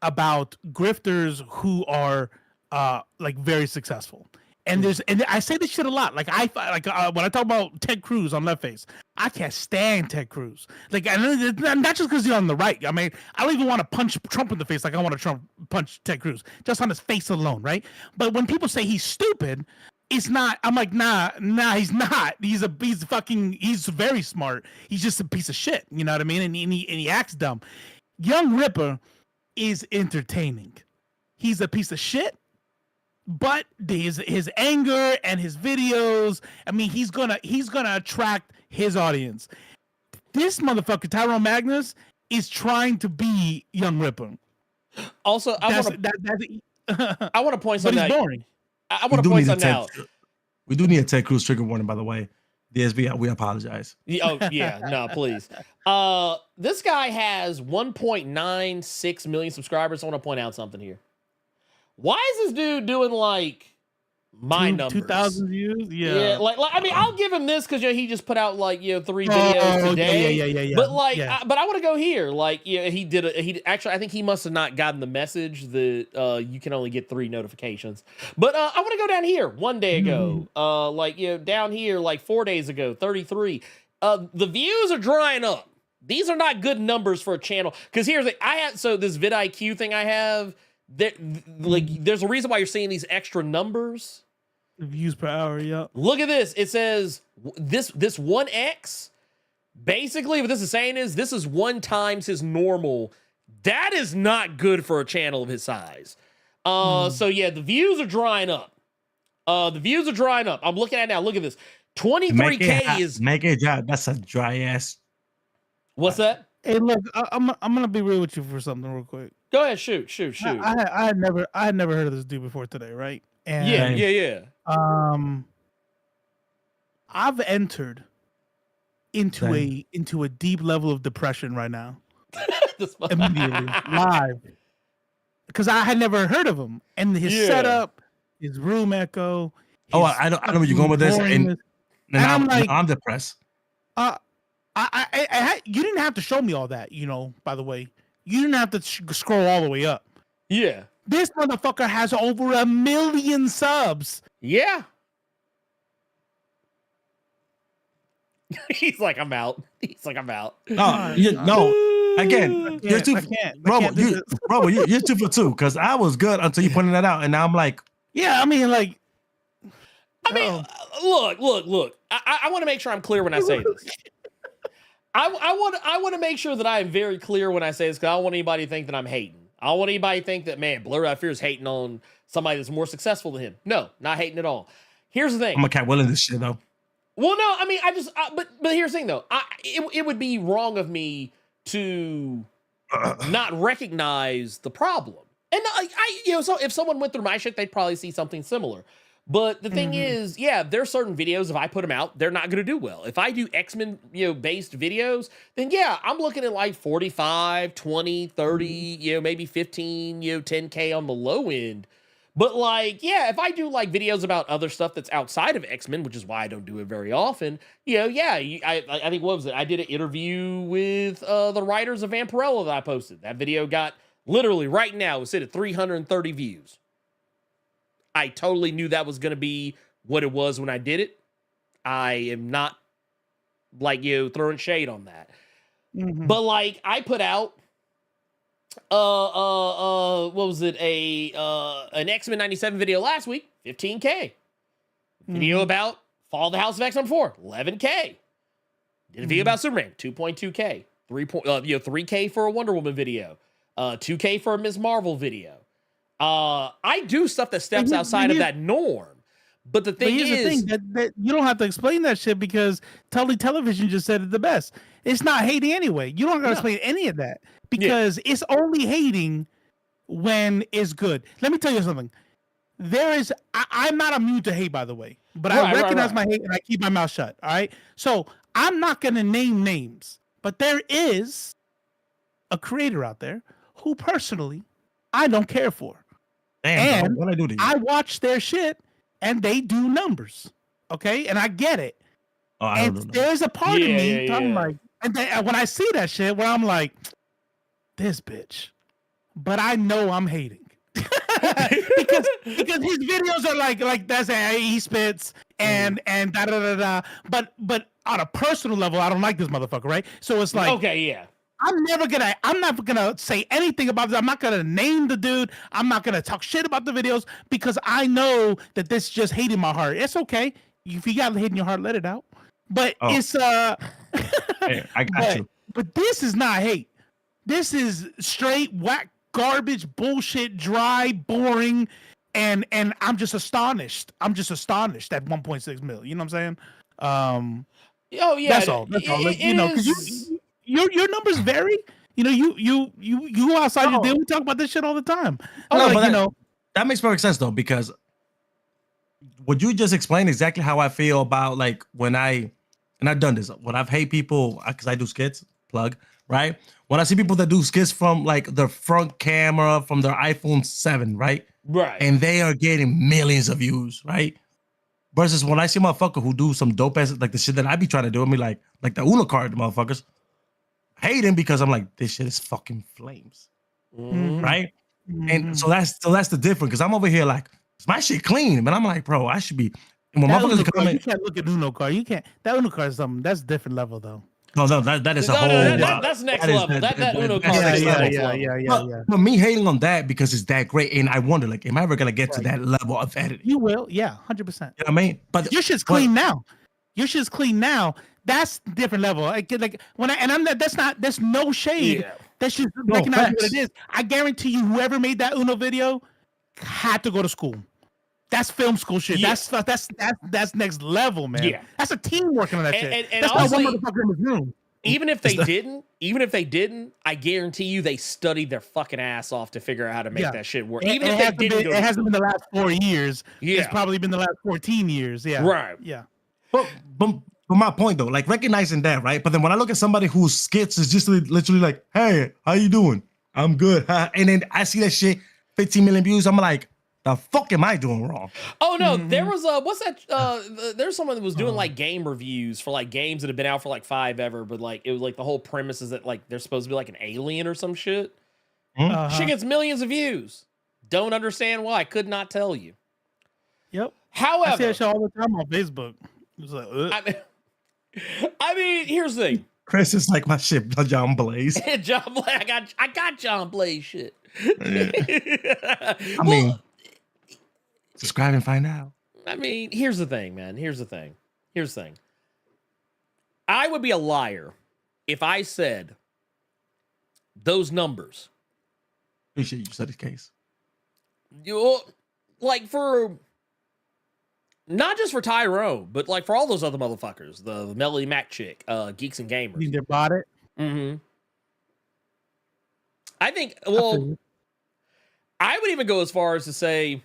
about grifters who are like very successful. And I say this shit a lot. Like when I talk about Ted Cruz on Left Face, I can't stand Ted Cruz. Like, not just because he's on the right. I mean, I don't even want to punch Trump in the face like I want to punch Ted Cruz just on his face alone, right? But when people say he's stupid, it's not. I'm like, nah, he's not. He's very smart. He's just a piece of shit. You know what I mean? And he acts dumb. Young Ripper is entertaining. He's a piece of shit. But his anger and his videos, I mean, he's gonna attract his audience. This motherfucker, Tyrone Magnus, is trying to be Young Ripper. Also, I want to point something out. Boring. I want to point something out. We do need a Ted Cruz trigger warning, by the way. DSB, we apologize. Oh yeah, no, please. This guy has 1.96 million subscribers. I want to point out something here. Why is this dude doing like my numbers? 2,000 views? Yeah. Like I mean, I'll give him this because he just put out like 3 videos today. Yeah. But like, but I want to go here. Like, he actually, I think he must have not gotten the message that you can only get 3 notifications. But I want to go down here 1 day ago. Down here like 4 days ago, 33. The views are drying up. These are not good numbers for a channel. Because here's this vidIQ thing I have. There's a reason why you're seeing these extra numbers. Views per hour, yeah. Look at this. It says this 1x. Basically, what this is saying is this is 1 times his normal. That is not good for a channel of his size. So yeah, the views are drying up. I'm looking at it now. Look at this. 23K is make it job. That's a dry ass. What's that? Hey, look, I'm gonna be real with you for something real quick. Go ahead, shoot. I had never heard of this dude before today, right? And yeah. I've entered into a deep level of depression right now. Immediately, live, because I had never heard of him and his setup, his room echo. I know where you're going with this, and I'm depressed. You didn't have to show me all that, by the way. You didn't have to scroll all the way up. Yeah. This motherfucker has over 1 million subs. Yeah. He's like, I'm out. No. Again, you're too, you're 2 for 2, because I was good until you pointed that out, and now I'm like, yeah, I mean, like, look. I want to make sure I'm clear when I say this. I want to make sure that I am very clear when I say this, because I don't want anybody to think that I'm hating. I don't want anybody to think that, man, Blerd, I fear is hating on somebody that's more successful than him. No, not hating at all. Here's the thing. I'm a cat willing this shit though. Well, no, I mean, but here's the thing though. It would be wrong of me to not recognize the problem. And so if someone went through my shit, they'd probably see something similar. But the thing is, there are certain videos, if I put them out, they're not going to do well. If I do X-Men, based videos, then I'm looking at like 45, 20, 30, maybe 15, 10K on the low end. But like, if I do like videos about other stuff that's outside of X-Men, which is why I don't do it very often, I think, what was it? I did an interview with the writers of Vampirella that I posted. That video got literally right now, it's at 330 views. I totally knew that was going to be what it was when I did it. I am not like throwing shade on that. But like I put out what was it? An X-Men 97 video last week, 15K. Video about Fall of the House of X number 4, 11K. Did a video about Superman, 2.2K. 3K for a Wonder Woman video. 2K for a Ms. Marvel video. I do stuff that steps outside of that norm. But the thing is, that you don't have to explain that shit because television just said it the best. It's not hating anyway. You don't got to explain any of that because it's only hating when it's good. Let me tell you something. I'm not immune to hate, by the way, but I recognize my hate and I keep my mouth shut. All right. So I'm not going to name names, but there is a creator out there who personally I don't care for. Damn, and what I do to you? I watch their shit and they do numbers. Okay. And I get it. Oh, I don't know. There's a part of me, I'm like, and then when I see that shit, where I'm like, this bitch, but I know I'm hating. because his videos are like that's he spits and da da da da. But on a personal level, I don't like this motherfucker, right? So it's like, okay, yeah. I'm not gonna say anything about this. I'm not gonna name the dude. I'm not gonna talk shit about the videos because I know that this just hate in my heart. It's okay. If you got hate in your heart, let it out. But it's hey, I got you. But this is not hate. This is straight whack garbage, bullshit, dry, boring, and I'm just astonished. I'm just astonished at 1.6 million. You know what I'm saying? Oh yeah, that's all. That's all. Like, you know, because your numbers vary. You know, you outside your deal. We talk about this shit all the time. Oh, no, but that makes perfect sense though, because would you just explain exactly how I feel about like when I've done this when I've hate people because I do skits, plug, right? When I see people that do skits from like their front camera from their iPhone 7, right? Right. And they are getting millions of views, right? Versus when I see a motherfucker who do some dope ass like the shit that I be trying to do, I mean like the Uno card motherfuckers, hate him because I'm like, this shit is fucking flames. Right? And so that's the difference because I'm over here like my shit clean, but I'm like, bro, I should be. And when motherfuckers comment, you can't look at Uno card. You can't. That Uno card is something that's a different level though. No, that is a whole. That's next level. That Uno card is next level. Yeah. But me hating on that because it's that great, and I wonder, like, am I ever gonna get to that level of editing? You will, 100%. You know what I mean? But your shit's clean now. Your shit's clean now. That's different level. Like when that's no shade. Yeah. That's just recognizing what it is. I guarantee you, whoever made that Uno video had to go to school. That's film school shit. Yeah. That's next level, man. Yeah. That's a team working on that shit. And that's honestly, not one motherfucker in the room. Even if they didn't, I guarantee you they studied their fucking ass off to figure out how to make that shit work. Even if they didn't, it hasn't been the last 4 years. Yeah. It's probably been the last 14 years. Yeah. Right. Yeah. But my point though, like recognizing that, right? But then when I look at somebody whose skits is just literally like, hey, how you doing? I'm good. And then I see that shit, 15 million views. I'm like, the fuck am I doing wrong? Oh no, there was what's that? There's someone that was doing like game reviews for like games that have been out for like 5 ever, but like it was like the whole premise is that like they're supposed to be like an alien or some shit. She gets millions of views. Don't understand why. Could not tell you. Yep. However, I see that shit all the time on Facebook. It's like, I mean, here's the thing. Chris is like my shit, John Blaze. John Blaze, I got John Blaze shit. I mean, subscribe and find out. I mean, here's the thing, man. Here's the thing. I would be a liar if I said those numbers. Appreciate you said the case. Like for not just for Tyrone, but like for all those other motherfuckers, the Melody Mac chick, Geeks and Gamers. You just bought it. Mm-hmm. I think. Well, I would even go as far as to say,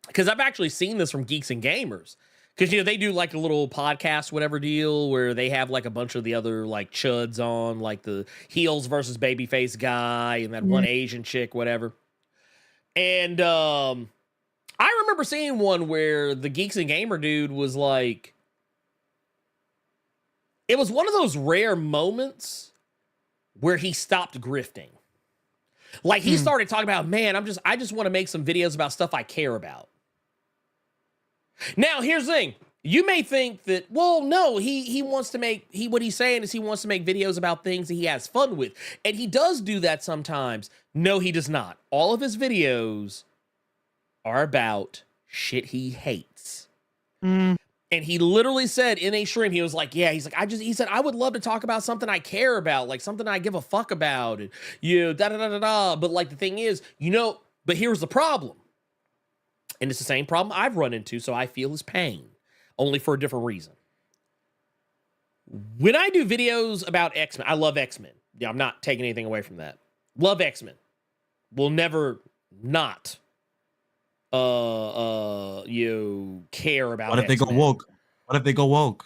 because I've actually seen this from Geeks and Gamers, because you know they do like a little podcast, whatever deal, where they have like a bunch of the other like chuds on, like the heels versus babyface guy, and that one Asian chick, whatever. And I remember seeing one where the Geeks and Gamer dude was like, it was one of those rare moments where he stopped grifting. Like he started talking about, man, I just want to make some videos about stuff I care about. Now, here's the thing. You may think that, well, no, he wants to make, what he's saying is he wants to make videos about things that he has fun with. And he does do that sometimes. No, he does not. All of his videos are about shit he hates. And he literally said in a stream, he was like, yeah, he's like, he said, I would love to talk about something I care about, like something I give a fuck about. And, you know, da-da-da-da-da. But like, the thing is, you know, But here's the problem. And it's the same problem I've run into, so I feel his pain, only for a different reason. When I do videos about X-Men, I love X-Men. Yeah, I'm not taking anything away from that. Love X-Men. Will never not care about What if they go X-Men. woke? What if they go woke?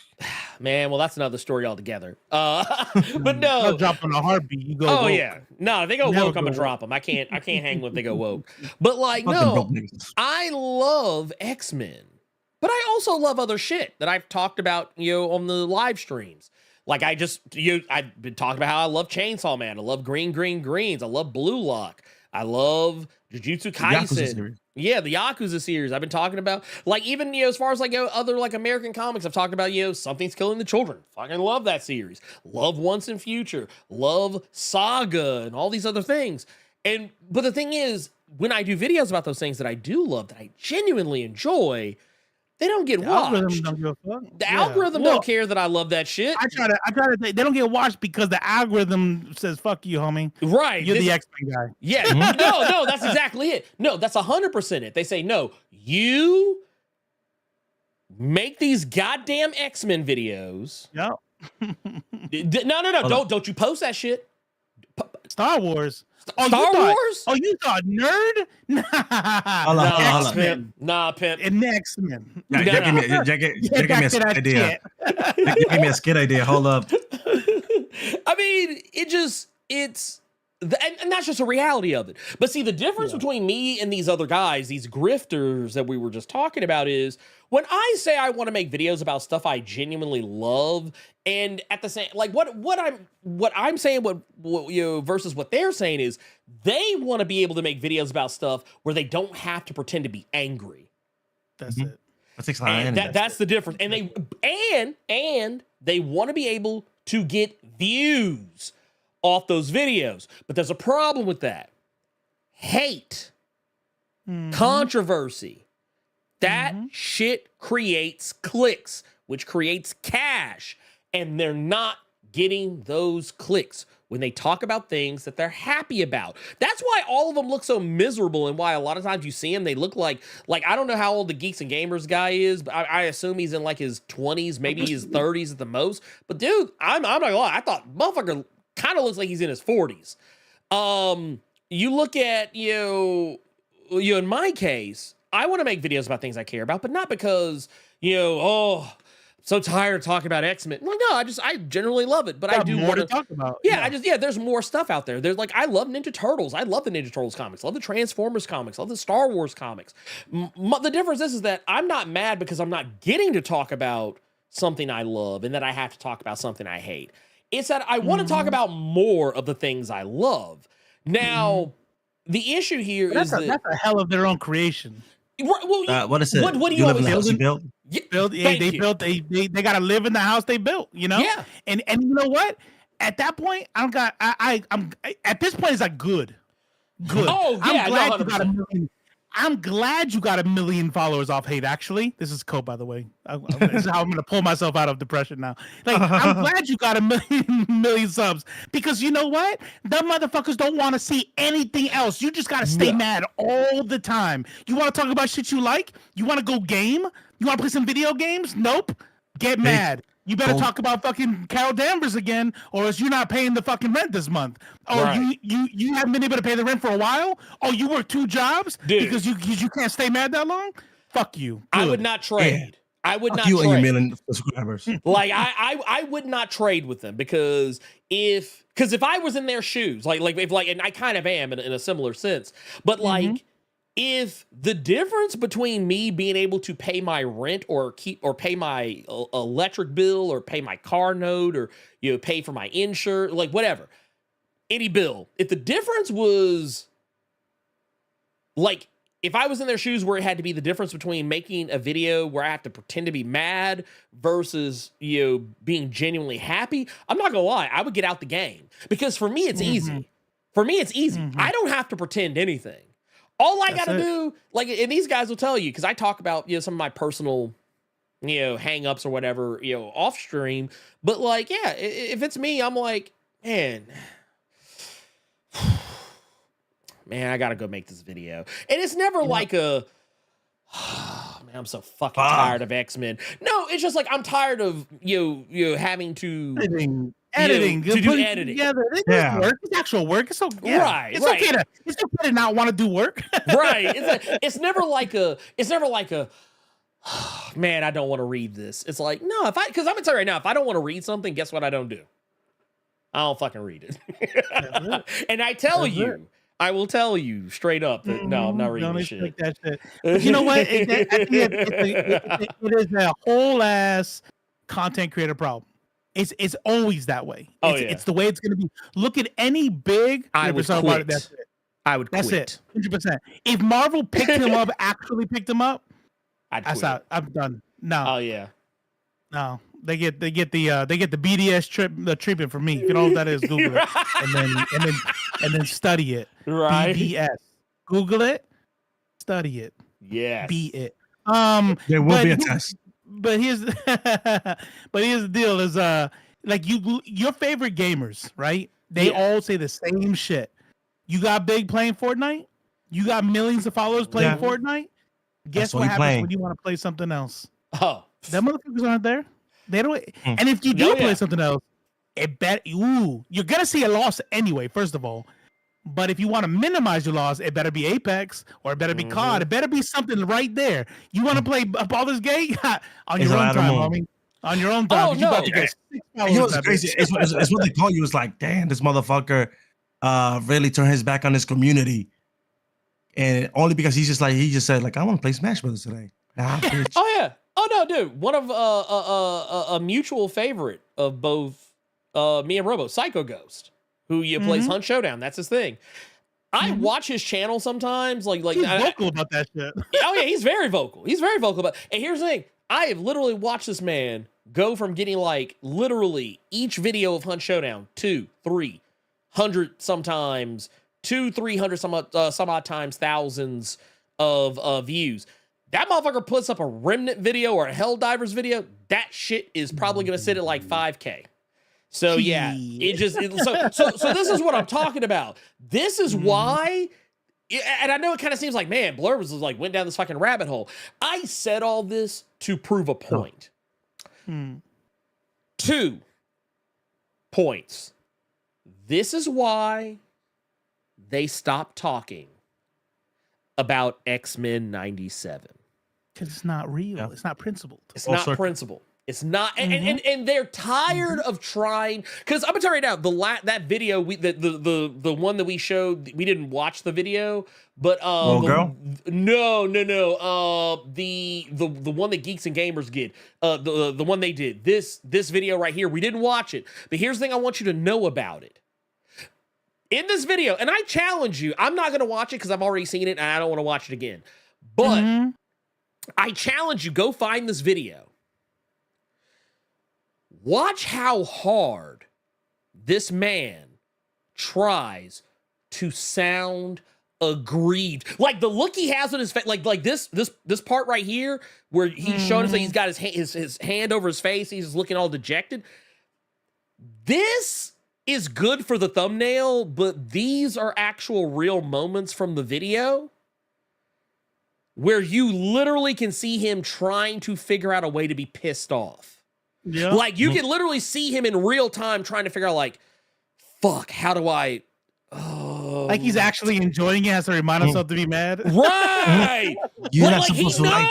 Man, well, that's another story altogether. But no, I'll drop on a heartbeat. You go. oh woke. yeah, no, if they go Never woke, I'm go gonna drop them. I can't hang with if they go woke. But like, Fucking no, broke niggas. I love X-Men, but I also love other shit that I've talked about, on the live streams. Like I've been talking about how I love Chainsaw Man. I love Green Greens. I love Blue Lock. I love Jujutsu Kaisen. Yeah, the Yakuza series. I've been talking about, like, even, as far as like other like American comics, I've talked about, Something's Killing the Children. Fucking love that series. Love Once and Future. Love Saga and all these other things. But the thing is, when I do videos about those things that I do love, that I genuinely enjoy, they don't get watched. The algorithm don't care that I love that shit. I try to say they don't get watched because the algorithm says "fuck you, homie." Right, you're the X-Men guy. Yeah, no, that's exactly it. No, that's 100% it. They say no. You make these goddamn X-Men videos. Yep. No, don't you post that shit. Star Wars. Star Wars? Oh, you thought nerd? Nah, pimp. Nah, pimp. And X-Men. Yeah, give me a skit idea. Give me a skit idea. Hold up. I mean, and that's just a reality of it. But see, the difference between me and these other guys, these grifters that we were just talking about, is when I say I want to make videos about stuff I genuinely love, and at the same, like what I'm saying, what versus what they're saying is they want to be able to make videos about stuff where they don't have to pretend to be angry. That's it. That's exciting. That's the difference. And they want to be able to get views off those videos. But there's a problem with that. Hate, controversy, that shit creates clicks, which creates cash. And they're not getting those clicks when they talk about things that they're happy about. That's why all of them look so miserable, and why a lot of times you see them, they look like I don't know how old the Geeks and Gamers guy is, but I assume he's in like his 20s, maybe his 30s at the most. But dude, I'm not gonna lie, I thought motherfucker kind of looks like he's in his 40s. You look at, in my case, I want to make videos about things I care about, but not because, so tired of talking about X-Men. Like, no, I generally love it, but I do want to talk about. Yeah, there's more stuff out there. There's like, I love Ninja Turtles. I love the Ninja Turtles comics. Love the Transformers comics. Love the Star Wars comics. The difference is that I'm not mad because I'm not getting to talk about something I love and that I have to talk about something I hate. It's that I want to talk about more of the things I love. Now, the issue here is that's a hell of their own creation. Well, what is it? What do you always build? They got to live in the house they built, Yeah. And you know what? At that point, I'm at this point it's like good. Oh yeah, I'm glad you got a million followers off hate. Actually, this is Cope, by the way. This is how I'm gonna pull myself out of depression now. Like, I'm glad you got a million subs, because you know what? The motherfuckers don't want to see anything else. You just gotta stay mad all the time. You want to talk about shit you like? You want to go game? You want to play some video games? Nope. Get mad. You better talk about fucking Carol Danvers again, or else you're not paying the fucking rent this month. Oh, right. you haven't been able to pay the rent for a while? Oh, you work 2 jobs? Dude. Because you can't stay mad that long? Fuck you. Good. I would not trade. I would not you trade. And your million subscribers. Like I would not trade with them, because if I was in their shoes, and I kind of am in a similar sense, but like, if the difference between me being able to pay my rent or pay my electric bill or pay my car note or pay for my insurance, like whatever, any bill, if the difference was like, if I was in their shoes where it had to be the difference between making a video where I have to pretend to be mad versus being genuinely happy, I'm not gonna lie, I would get out the game, because for me it's easy. For me it's easy. I don't have to pretend anything. All I got to do, and these guys will tell you, because I talk about, some of my personal, hang-ups or whatever, off stream. But if it's me, I'm like, man, man, I gotta go make this video. And it's never like a, man, I'm so fucking tired of X-Men. No, it's just like I'm tired of you having to editing, to do editing. Together. It's work. It's actual work. It's so right. It's okay to not want to do work. Right. It's never like a. Man, I don't want to read this. It's like, no, because I'm gonna tell you right now, if I don't want to read something, guess what I don't do? I don't fucking read it. And I will tell you straight up that no, I'm not reading this shit. Like that shit. But you know what? It is a whole ass content creator problem. It's always that way. It's the way it's gonna be. Look at any big. I would quit. That's it. I would quit. That's it. 100%. If Marvel picked him up, actually picked him up, I'd quit. I'm done. No. Oh yeah. No. They get the BDS the treatment from me. You know what that is? Google it and then study it. Right. BDS. Google it. Study it. Yes. Be it. There will be a test. But here's the deal: is like your favorite gamers, right? They all say the same shit. You got big playing Fortnite. You got millions of followers playing Fortnite. Guess what happens when you want to play something else? Oh, them motherfuckers aren't there. They don't. And if you do play something else, you're gonna see a loss anyway. First of all, but if you want to minimize your loss, it better be Apex or it better be COD. It better be something right there. You want to play Baldur's Gate on your own time, homie. On your own time. Oh, no. You know what's crazy? It's what they call you. It's like, damn, this motherfucker really turned his back on his community, and only because he just said like, I want to play Smash Brothers today. Oh yeah. Oh no, dude! One of a mutual favorite of both me and Robo, Psycho Ghost, who plays Hunt Showdown. That's his thing. I watch his channel sometimes. Like he's vocal about that shit. Oh yeah, he's very vocal. He's very vocal about. And here's the thing: I have literally watched this man go from getting like literally each video of Hunt Showdown 200-300 sometimes 200-300 some odd times thousands of views. That motherfucker puts up a Remnant video or a Helldivers video, that shit is probably going to sit at like 5K. So yeah, so this is what I'm talking about. This is why, and I know it kind of seems like, man, Blerd was like went down this fucking rabbit hole. I said all this to prove a point. 2 points. This is why they stopped talking about X-Men 97. Because it's not real. Yeah. It's not principled. It's not principled. It's not, and they're tired of trying. Because I'm gonna tell you right now, that video, the one that we showed, we didn't watch the video, but girl? No, the one that Geeks and Gamers did, the one they did, this video right here, we didn't watch it. But here's the thing I want you to know about it. In this video, and I challenge you, I'm not gonna watch it because I've already seen it and I don't want to watch it again. But I challenge you, go find this video. Watch how hard this man tries to sound aggrieved. Like the look he has on his face, like this part right here where he's showing us that he's got his hand over his face, he's looking all dejected. This is good for the thumbnail, but these are actual real moments from the video where you literally can see him trying to figure out a way to be pissed off. Yeah. Like you can literally see him in real time trying to figure out like, fuck, how do I, like he's actually enjoying it, has to remind himself to be mad. Right. You're not supposed to like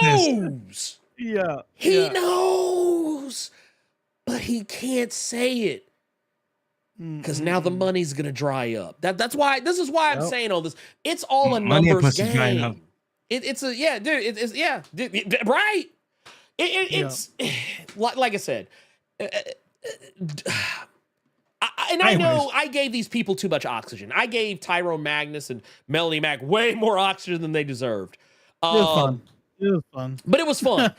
this. Yeah. He knows, but he can't say it. Because now the money's gonna dry up. This is why I'm saying all this. It's all a numbers game. It's right. It's like I said, I know I gave these people too much oxygen. I gave Tyrone Magnus and Melanie Mac way more oxygen than they deserved. It was fun. But it was fun.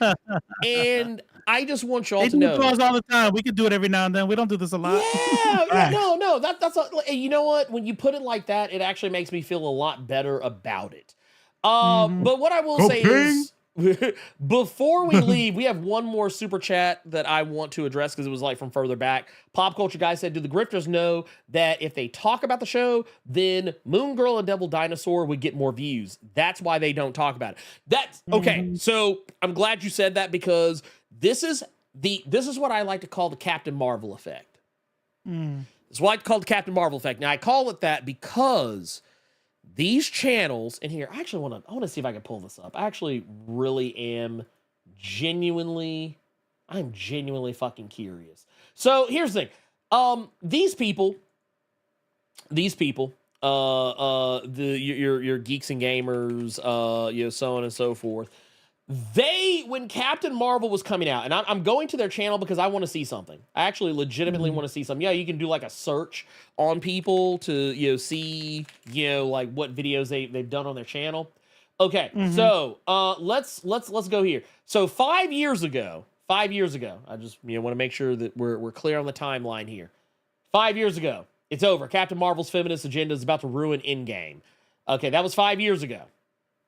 And I just want y'all to know. They do all the time. We can do it every now and then. We don't do this a lot. Yeah, no. That's you know what? When you put it like that, it actually makes me feel a lot better about it. But what I will say is, Before we leave, we have one more super chat that I want to address because it was like from further back. Pop Culture Guy said, do the grifters know that if they talk about the show, then Moon Girl and Devil Dinosaur would get more views? That's why they don't talk about it. That's okay. So I'm glad you said that because this is what I like to call the Captain Marvel effect. It's what I like to call the Captain Marvel effect. Now I call it that because these channels, and here, I want to see if I can pull this up. I actually really am genuinely fucking curious. So here's the thing. These people, your geeks and gamers, so on and so forth. When Captain Marvel was coming out, and I'm going to their channel because I want to see something. I actually legitimately want to see something. Yeah, you can do like a search on people to see like what videos they've done on their channel. Okay, so let's go here. So 5 years ago, I just want to make sure that we're clear on the timeline here. 5 years ago, it's over. Captain Marvel's feminist agenda is about to ruin Endgame. Okay, that was 5 years ago.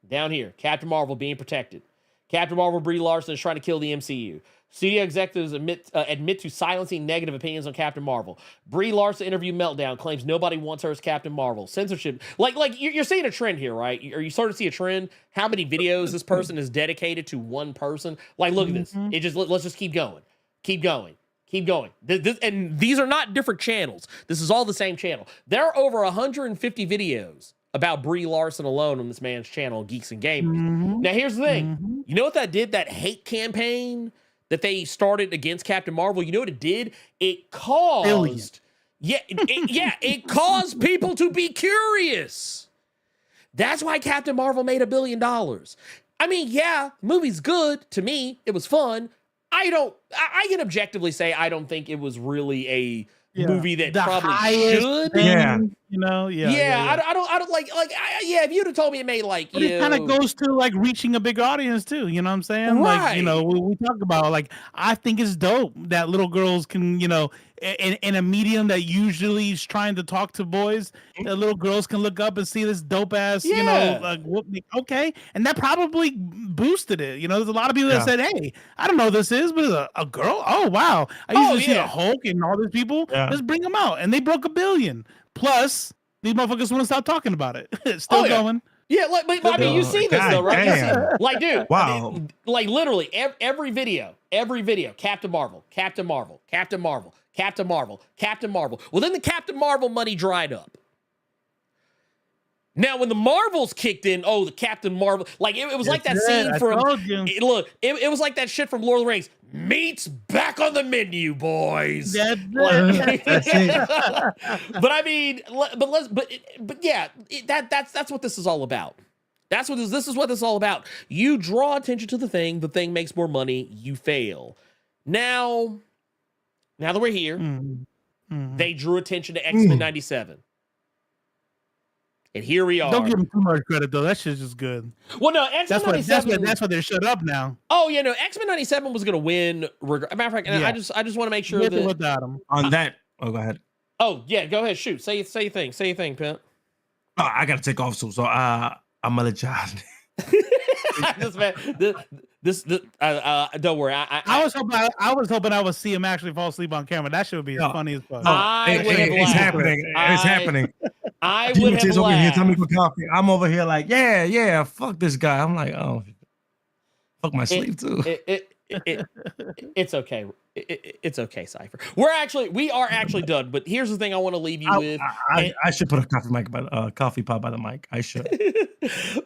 Down here, Captain Marvel being protected. Captain Marvel Brie Larson is trying to kill the MCU. Studio executives admit to silencing negative opinions on Captain Marvel. Brie Larson interview meltdown claims nobody wants her as Captain Marvel. Censorship. Like you're seeing a trend here, right? Are you starting to see a trend? How many videos this person is dedicated to one person? Like, look at this. Let's just keep going. Keep going. And these are not different channels. This is all the same channel. There are over 150 videos about Brie Larson alone on this man's channel, Geeks and Gamers. Now, here's the thing. You know what that did? That hate campaign that they started against Captain Marvel, you know what it did? It caused... it caused people to be curious. That's why Captain Marvel made $1 billion. I mean, yeah, the movie's good. To me, it was fun. I can objectively say I don't think it was really a movie that probably should. I don't like. If you'd have told me it made but it kind of goes to like reaching a big audience too. You know what I'm saying? Right. Like we talk about like I think it's dope that little girls can in a medium that usually is trying to talk to boys, that little girls can look up and see this dope ass okay, and that probably boosted it. There's a lot of people that said, hey, I don't know who this is, but it's a girl. Oh wow, I usually see the Hulk and all these people. Let's bring them out, and they broke $1 billion. Plus, these motherfuckers want to stop talking about it. It's still going. Yeah, but I mean, you see this though, right? Like, dude, wow. Like literally every video, Captain Marvel. Well, then the Captain Marvel money dried up. Now, when the Marvels kicked in, the Captain Marvel, like it was like that scene from. It was like that shit from Lord of the Rings. Meat's back on the menu, boys. That's it. But I mean, that's what this is all about. This is what this is all about. You draw attention to the thing makes more money, you fail. Now that we're here, they drew attention to X-Men 97. And here we are. Don't give them too much credit, though. That shit's just good. Well, no, X-Men 97... That's why they're shut up now. Oh, yeah, no, X-Men 97 was going to win. Matter of fact, I just want to make sure that... Without them. On that... Oh, go ahead. Oh, yeah, go ahead. Shoot. Say your thing. Say your thing, Pimp. Oh, I got to take off, so I'm going to let you don't worry. I was hoping I would see him actually fall asleep on camera. That shit would be as funny as fuck. It's happening. It's happening. I would have over here telling me for coffee. I'm over here like, yeah, fuck this guy. I'm like, oh, fuck my sleep too. It's okay. It's okay, Cypher. We are actually done. But here's the thing I want to leave you with. I should put a coffee pot by the mic. I should.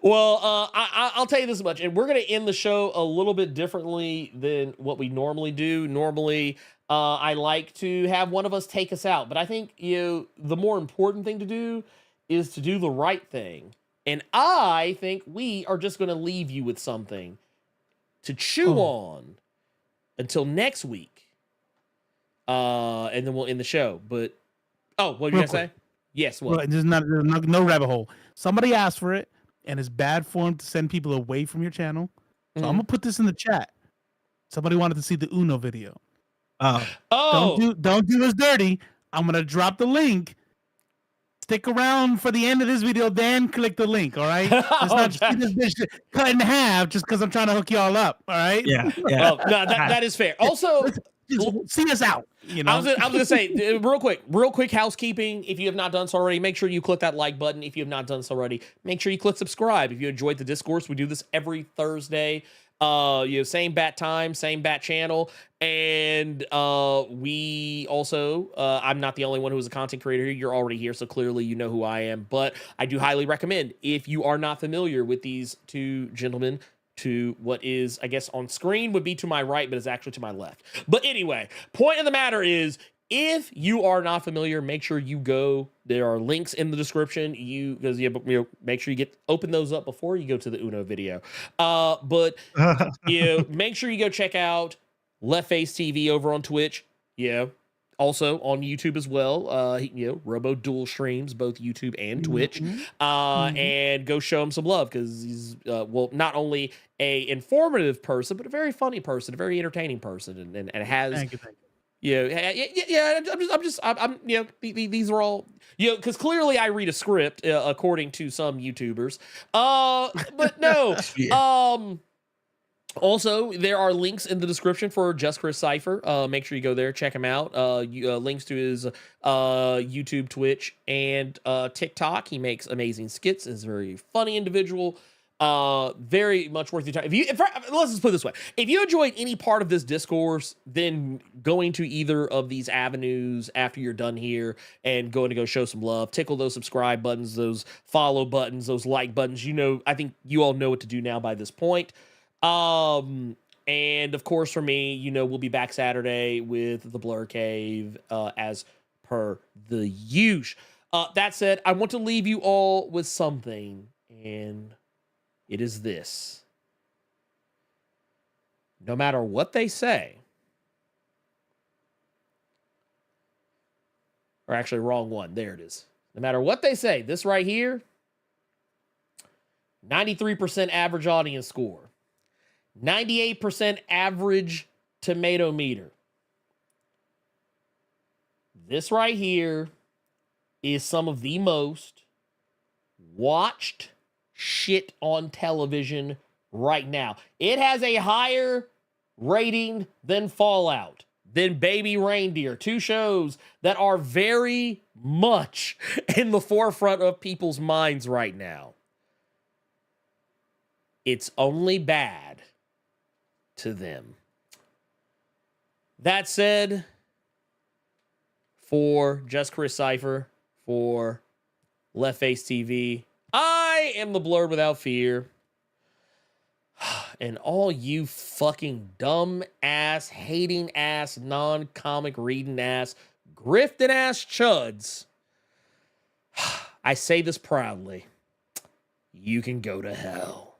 Well, I'll tell you this much, and we're going to end the show a little bit differently than what we normally do. Normally, I like to have one of us take us out, but I think the more important thing to do is to do the right thing. And I think we are just going to leave you with something to chew on until next week. And then we'll end the show. But what were you gonna say? Yes, what? Right, there's no rabbit hole. Somebody asked for it, and it's bad form to send people away from your channel. So I'm gonna put this in the chat. Somebody wanted to see the Uno video. Don't do us dirty. I'm gonna drop the link. stick around for the end of this video, then click the link. All right. It's not just see this bitch cut in half just because I'm trying to hook y'all up. All right. Yeah. Well, no, that is fair. Also, see us out. You know, I was gonna say real quick housekeeping. If you have not done so already, make sure you click that like button. If you have not done so already, make sure you click subscribe. If you enjoyed the discourse, we do this every Thursday. Same bat time, same bat channel, and we also I'm not the only one who is a content creator here. You're already here, so clearly you know who I am. But I do highly recommend, if you are not familiar with these two gentlemen, to what is, I guess, on screen would be to my right, but it's actually to my left. But anyway, point of the matter is, if you are not familiar, make sure you go. There are links in the description. Make sure you open those up before you go to the Uno video. But make sure you go check out Left Face TV over on Twitch. Also on YouTube as well. Robo dual streams both YouTube and Twitch. And go show him some love, because he's not only a informative person, but a very funny person, a very entertaining person, and has. Thank you. These are all, because clearly I read a script, according to some YouTubers. But no. Also, there are links in the description for Just Chris Cypher. Make sure you go there, check him out. Links to his YouTube, Twitch, and TikTok. He makes amazing skits. Is a very funny individual. Very much worth your time. Let's just put it this way: if you enjoyed any part of this discourse, then going to either of these avenues after you're done here and going to go show some love, tickle those subscribe buttons, those follow buttons, those like buttons. I think you all know what to do now by this point. And of course, for me, we'll be back Saturday with the Blerd Cave, as per the usual. That said, I want to leave you all with something, and it is this: no matter what they say, or actually, wrong one. There it is. No matter what they say, this right here, 93% average audience score. 98% average tomato meter. This right here is some of the most watched shit on television right now. It has a higher rating than Fallout, than Baby Reindeer, two shows that are very much in the forefront of people's minds right now. It's only bad to them. That said, for Just Chris Cypher, for Left Face TV, I am the Blerd without fear. And all you fucking dumb ass, hating ass, non-comic reading ass, grifting ass chuds, I say this proudly: you can go to hell.